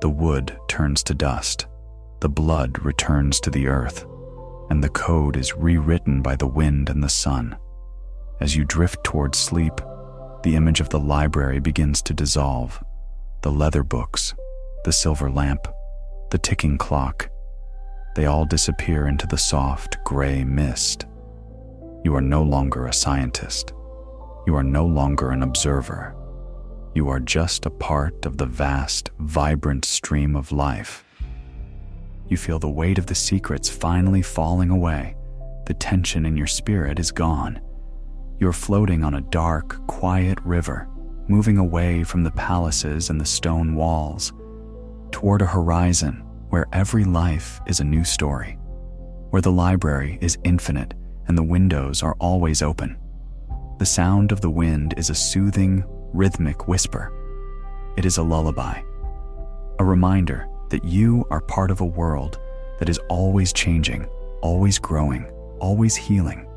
The wood turns to dust, the blood returns to the earth, and the code is rewritten by the wind and the sun. As you drift towards sleep, the image of the library begins to dissolve. The leather books, the silver lamp, the ticking clock, they all disappear into the soft, gray mist. You are no longer a scientist. You are no longer an observer. You are just a part of the vast, vibrant stream of life. You feel the weight of the secrets finally falling away. The tension in your spirit is gone. You're floating on a dark, quiet river, moving away from the palaces and the stone walls, toward a horizon where every life is a new story, where the library is infinite and the windows are always open. The sound of the wind is a soothing, rhythmic whisper. It is a lullaby, a reminder that you are part of a world that is always changing, always growing, always healing.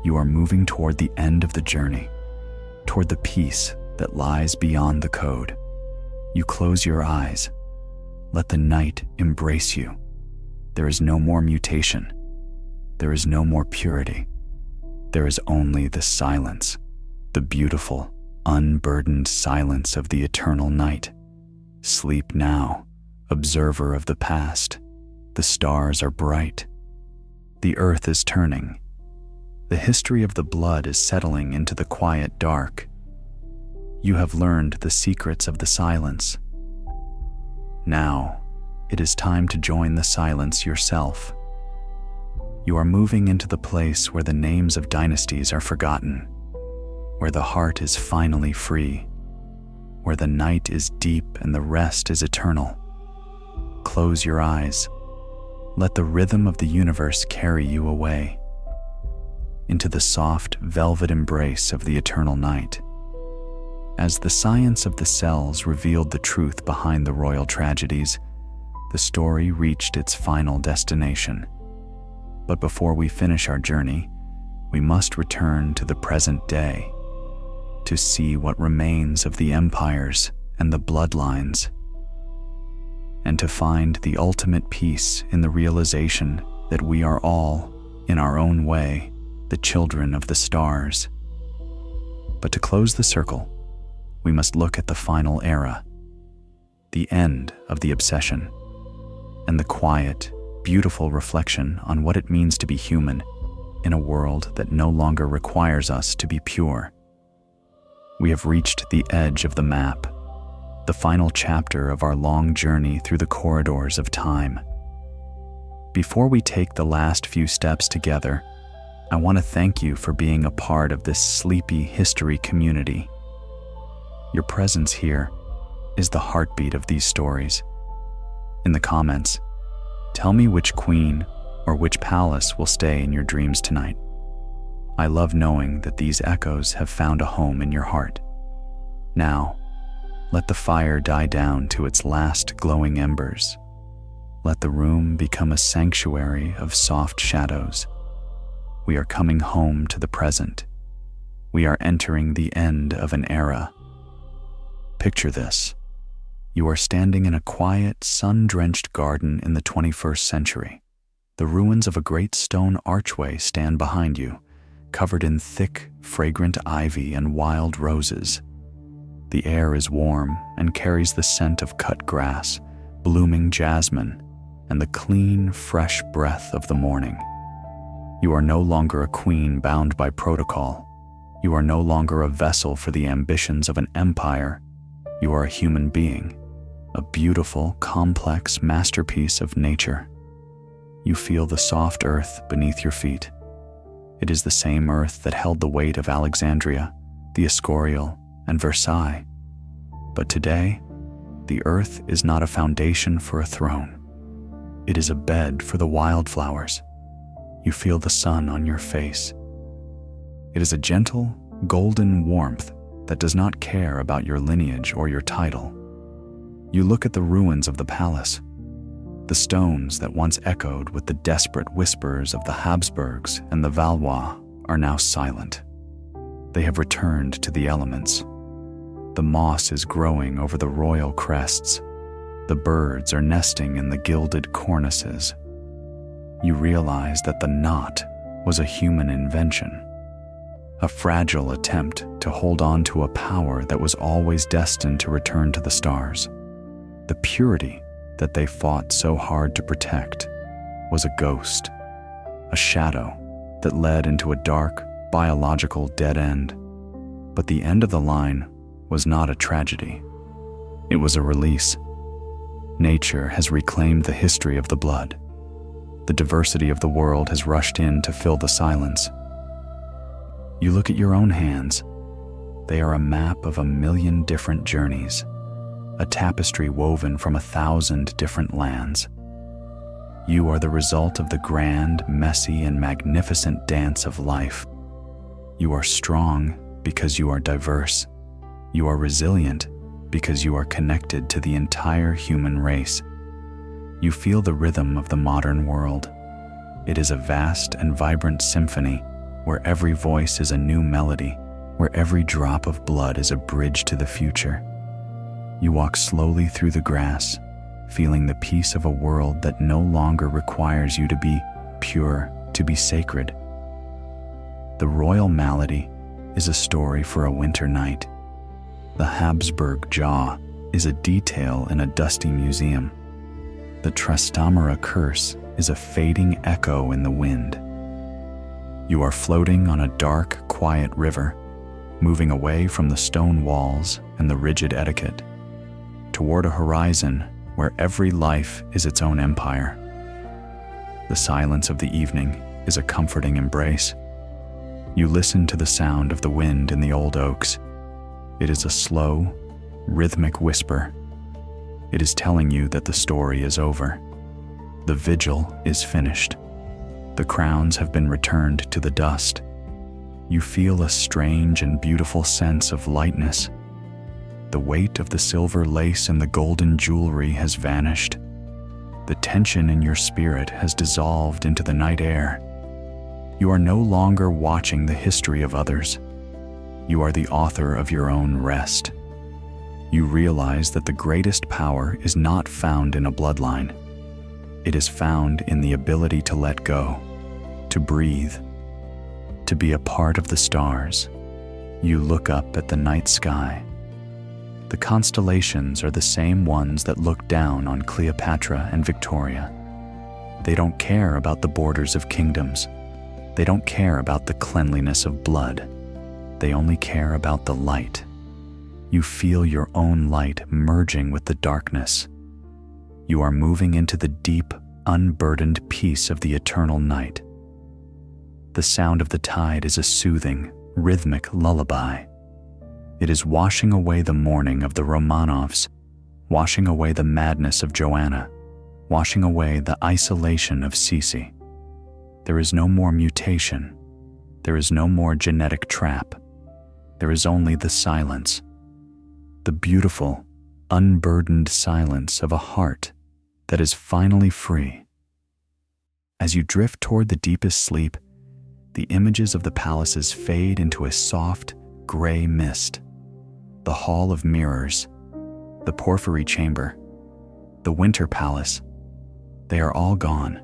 You are moving toward the end of the journey, toward the peace that lies beyond the code. You close your eyes. Let the night embrace you. There is no more mutation. There is no more purity. There is only the silence, the beautiful, unburdened silence of the eternal night. Sleep now, observer of the past. The stars are bright. The earth is turning. The history of the blood is settling into the quiet dark. You have learned the secrets of the silence. Now, it is time to join the silence yourself. You are moving into the place where the names of dynasties are forgotten, where the heart is finally free, where the night is deep and the rest is eternal. Close your eyes. Let the rhythm of the universe carry you away into the soft, velvet embrace of the eternal night. As the science of the cells revealed the truth behind the royal tragedies, the story reached its final destination. But before we finish our journey, we must return to the present day to see what remains of the empires and the bloodlines, and to find the ultimate peace in the realization that we are all, in our own way, the children of the stars. But to close the circle, we must look at the final era, the end of the obsession, and the quiet, beautiful reflection on what it means to be human in a world that no longer requires us to be pure. We have reached the edge of the map, the final chapter of our long journey through the corridors of time. Before we take the last few steps together, I want to thank you for being a part of this sleepy history community. Your presence here is the heartbeat of these stories. In the comments, tell me which queen or which palace will stay in your dreams tonight. I love knowing that these echoes have found a home in your heart. Now, let the fire die down to its last glowing embers. Let the room become a sanctuary of soft shadows. We are coming home to the present. We are entering the end of an era. Picture this. You are standing in a quiet, sun-drenched garden in the 21st century. The ruins of a great stone archway stand behind you, covered in thick, fragrant ivy and wild roses. The air is warm and carries the scent of cut grass, blooming jasmine, and the clean, fresh breath of the morning. You are no longer a queen bound by protocol. You are no longer a vessel for the ambitions of an empire. You are a human being, a beautiful, complex masterpiece of nature. You feel the soft earth beneath your feet. It is the same earth that held the weight of Alexandria, the Escorial, and Versailles. But today, the earth is not a foundation for a throne. It is a bed for the wildflowers. You feel the sun on your face. It is a gentle, golden warmth that does not care about your lineage or your title. You look at the ruins of the palace. The stones that once echoed with the desperate whispers of the Habsburgs and the Valois are now silent. They have returned to the elements. The moss is growing over the royal crests. The birds are nesting in the gilded cornices. You realize that the knot was a human invention, a fragile attempt to hold on to a power that was always destined to return to the stars. The purity that they fought so hard to protect was a ghost, a shadow that led into a dark, biological dead end. But the end of the line was not a tragedy. It was a release. Nature has reclaimed the history of the blood. The diversity of the world has rushed in to fill the silence. You look at your own hands. They are a map of 1,000,000 different journeys, a tapestry woven from 1,000 different lands. You are the result of the grand, messy, and magnificent dance of life. You are strong because you are diverse. You are resilient because you are connected to the entire human race. You feel the rhythm of the modern world. It is a vast and vibrant symphony where every voice is a new melody, where every drop of blood is a bridge to the future. You walk slowly through the grass, feeling the peace of a world that no longer requires you to be pure, to be sacred. The Royal Malady is a story for a winter night. The Habsburg jaw is a detail in a dusty museum. The Trastámara curse is a fading echo in the wind. You are floating on a dark, quiet river, moving away from the stone walls and the rigid etiquette, toward a horizon where every life is its own empire. The silence of the evening is a comforting embrace. You listen to the sound of the wind in the old oaks. It is a slow, rhythmic whisper. It is telling you that the story is over. The vigil is finished. The crowns have been returned to the dust. You feel a strange and beautiful sense of lightness. The weight of the silver lace and the golden jewelry has vanished. The tension in your spirit has dissolved into the night air. You are no longer watching the history of others. You are the author of your own rest. You realize that the greatest power is not found in a bloodline. It is found in the ability to let go, to breathe, to be a part of the stars. You look up at the night sky. The constellations are the same ones that look down on Cleopatra and Victoria. They don't care about the borders of kingdoms. They don't care about the cleanliness of blood. They only care about the light. You feel your own light merging with the darkness. You are moving into the deep, unburdened peace of the eternal night. The sound of the tide is a soothing, rhythmic lullaby. It is washing away the mourning of the Romanovs, washing away the madness of Joanna, washing away the isolation of Sisi. There is no more mutation. There is no more genetic trap. There is only the silence. The beautiful, unburdened silence of a heart that is finally free. As you drift toward the deepest sleep, the images of the palaces fade into a soft, gray mist. The Hall of Mirrors, the Porphyry Chamber, the Winter Palace, they are all gone.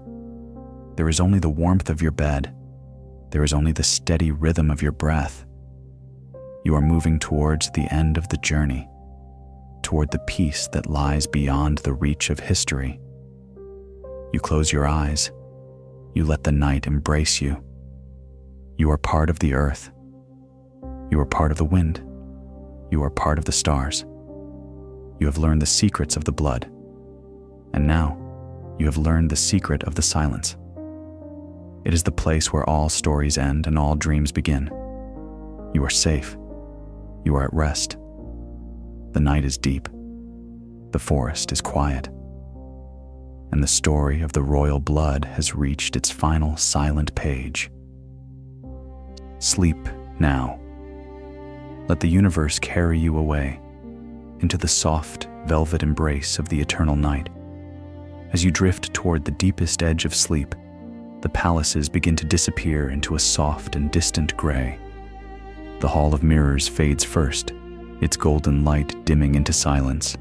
There is only the warmth of your bed. There is only the steady rhythm of your breath. You are moving towards the end of the journey, toward the peace that lies beyond the reach of history. You close your eyes. You let the night embrace you. You are part of the earth. You are part of the wind. You are part of the stars. You have learned the secrets of the blood. And now, you have learned the secret of the silence. It is the place where all stories end and all dreams begin. You are safe. You are at rest. The night is deep. The forest is quiet. And the story of the royal blood has reached its final silent page. Sleep now. Let the universe carry you away into the soft, velvet embrace of the eternal night. As you drift toward the deepest edge of sleep, the palaces begin to disappear into a soft and distant gray. The Hall of Mirrors fades first, its golden light dimming into silence.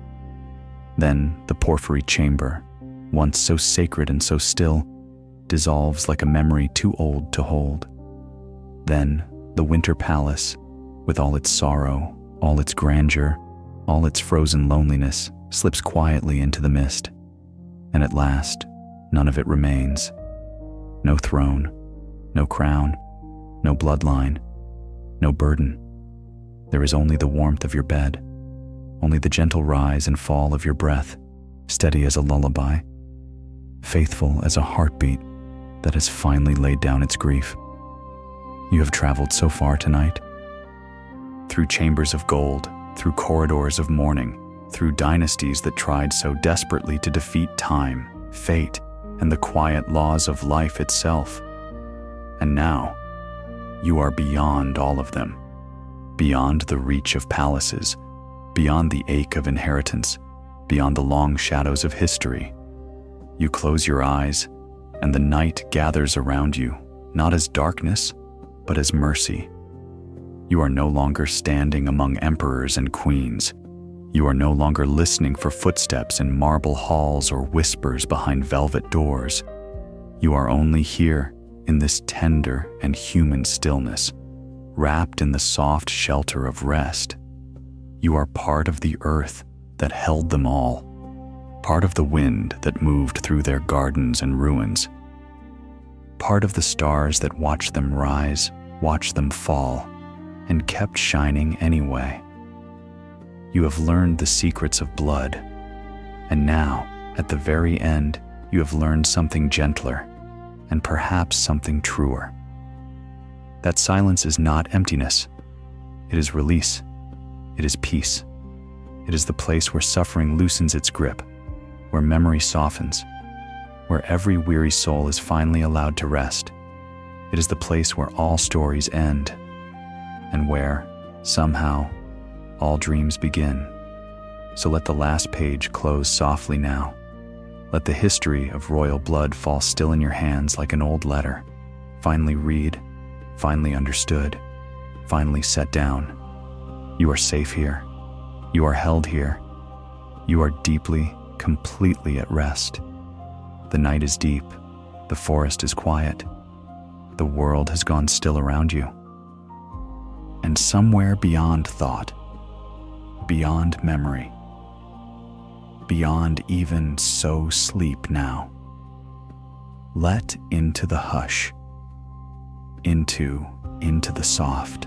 Then the Porphyry Chamber, once so sacred and so still, dissolves like a memory too old to hold. Then the Winter Palace, with all its sorrow, all its grandeur, all its frozen loneliness, slips quietly into the mist. And at last, none of it remains. No throne, no crown, no bloodline, no burden. There is only the warmth of your bed, only the gentle rise and fall of your breath, steady as a lullaby, faithful as a heartbeat that has finally laid down its grief. You have traveled so far tonight, through chambers of gold, through corridors of mourning, through dynasties that tried so desperately to defeat time, fate, and the quiet laws of life itself. And now, you are beyond all of them, beyond the reach of palaces, beyond the ache of inheritance, beyond the long shadows of history. You close your eyes, and the night gathers around you, not as darkness, but as mercy. You are no longer standing among emperors and queens. You are no longer listening for footsteps in marble halls or whispers behind velvet doors. You are only here in this tender and human stillness, wrapped in the soft shelter of rest. You are part of the earth that held them all, part of the wind that moved through their gardens and ruins, part of the stars that watched them rise, watched them fall, and kept shining anyway. You have learned the secrets of blood, and now, at the very end, you have learned something gentler, and perhaps something truer. That silence is not emptiness. It is release. It is peace. It is the place where suffering loosens its grip, where memory softens, where every weary soul is finally allowed to rest. It is the place where all stories end, and where, somehow, all dreams begin. So let the last page close softly now. Let the history of royal blood fall still in your hands like an old letter, finally read, finally understood, finally set down. You are safe here. You are held here. You are deeply, completely at rest. The night is deep. The forest is quiet. The world has gone still around you. And somewhere beyond thought, beyond memory, beyond even so sleep now, let into the hush, into the soft,